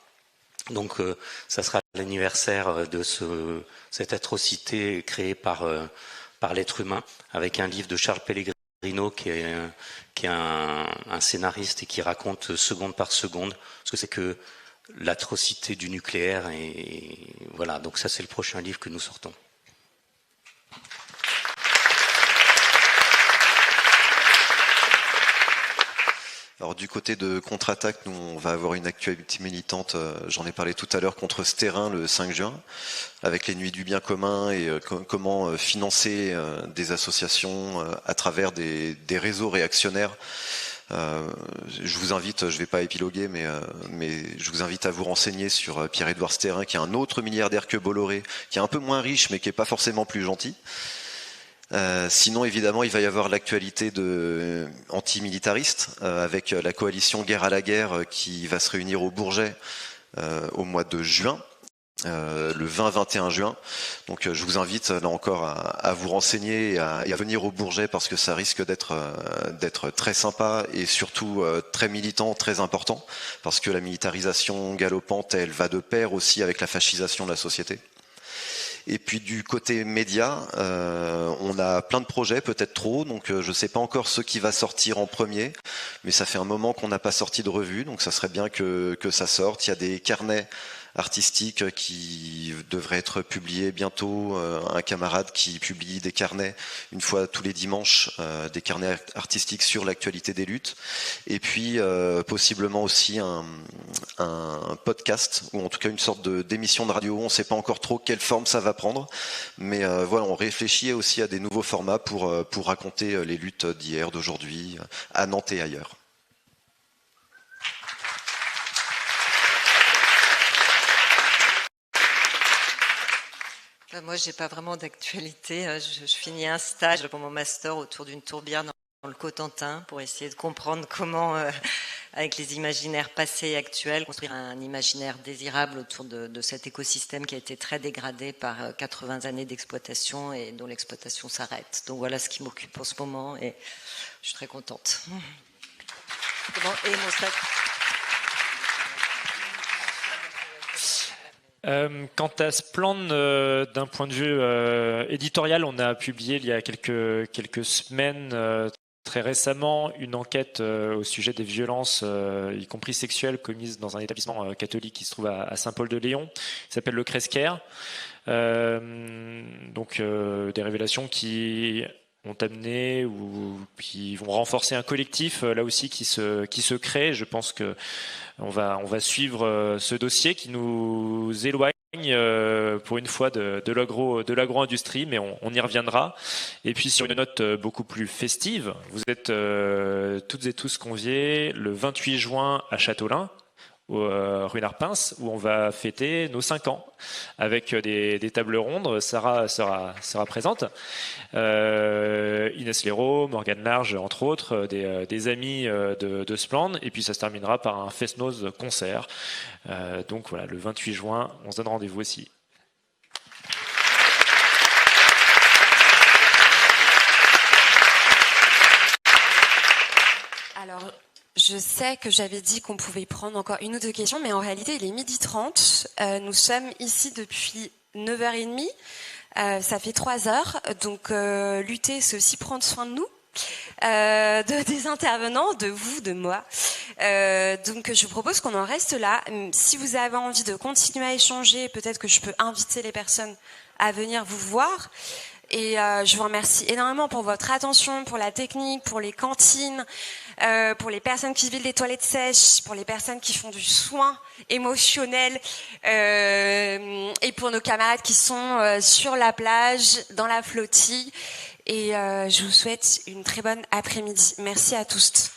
Donc ça sera l'anniversaire de cette atrocité créée par l'être humain, avec un livre de Charles Pellegrino qui est un scénariste et qui raconte seconde par seconde ce que c'est que l'atrocité du nucléaire. Et voilà, donc ça c'est le prochain livre que nous sortons. Alors du côté de Contre-Attaque, nous on va avoir une actualité militante, j'en ai parlé tout à l'heure, contre ce terrain le 5 juin, avec les Nuits du bien commun et comment financer des associations à travers des réseaux réactionnaires. Je vous invite, je vais pas épiloguer, mais je vous invite à vous renseigner sur Pierre-Édouard Sterrin, qui est un autre milliardaire que Bolloré, qui est un peu moins riche, mais qui est pas forcément plus gentil. Sinon, évidemment, il va y avoir l'actualité antimilitariste avec la coalition Guerre à la guerre qui va se réunir au Bourget au mois de juin, le 20-21 juin. Donc, je vous invite là encore à vous renseigner et à venir au Bourget parce que ça risque d'être très sympa et surtout très militant, très important parce que la militarisation galopante, elle va de pair aussi avec la fascisation de la société. Et puis du côté média, on a plein de projets, peut-être trop, donc je ne sais pas encore ce qui va sortir en premier, mais ça fait un moment qu'on n'a pas sorti de revue, donc ça serait bien que ça sorte. Il y a des carnets artistiques qui devraient être publiés bientôt, un camarade qui publie des carnets une fois tous les dimanches, des carnets artistiques sur l'actualité des luttes, et puis possiblement aussi un podcast, ou en tout cas une sorte d'émission de radio. On ne sait pas encore trop quelle forme ça va prendre, mais voilà, on réfléchit aussi à des nouveaux formats pour raconter les luttes d'hier, d'aujourd'hui, à Nantes et ailleurs. Moi, j'ai pas vraiment d'actualité. Je finis un stage pour mon master autour d'une tourbière dans le Cotentin pour essayer de comprendre comment, avec les imaginaires passés et actuels, construire un imaginaire désirable autour de cet écosystème qui a été très dégradé par 80 années d'exploitation et dont l'exploitation s'arrête. Donc voilà ce qui m'occupe en ce moment et je suis très contente. Et mon stage. Quant à Splend, d'un point de vue éditorial, on a publié il y a quelques semaines, très récemment, une enquête au sujet des violences, y compris sexuelles, commises dans un établissement catholique qui se trouve à Saint-Paul-de-Léon, qui s'appelle le Cresquer. Donc des révélations qui ont amené ou qui vont renforcer un collectif là aussi qui se crée. Je pense que on va suivre ce dossier qui nous éloigne pour une fois de l'agro-industrie, mais on y reviendra. Et puis sur une note beaucoup plus festive, vous êtes toutes et tous conviés le 28 juin à Châteaulin, rue Narpins, où on va fêter nos 5 ans avec des tables rondes. Sarah sera présente, Inès Léraud, Morgane Large entre autres, des amis de Splend, et puis ça se terminera par un Fest-Noz concert. Donc voilà, le 28 juin, on se donne rendez-vous aussi. Alors, je sais que j'avais dit qu'on pouvait prendre encore une ou deux questions, mais en réalité, il est 12h30. Nous sommes ici depuis 9h30. Ça fait 3 heures. Donc, lutter, c'est aussi prendre soin de nous, des intervenants, de vous, de moi. Donc, je vous propose qu'on en reste là. Si vous avez envie de continuer à échanger, peut-être que je peux inviter les personnes à venir vous voir. Et je vous remercie énormément pour votre attention, pour la technique, pour les cantines, pour les personnes qui vident les toilettes sèches, pour les personnes qui font du soin émotionnel, et pour nos camarades qui sont sur la plage, dans la flottille. Et je vous souhaite une très bonne après-midi. Merci à tous.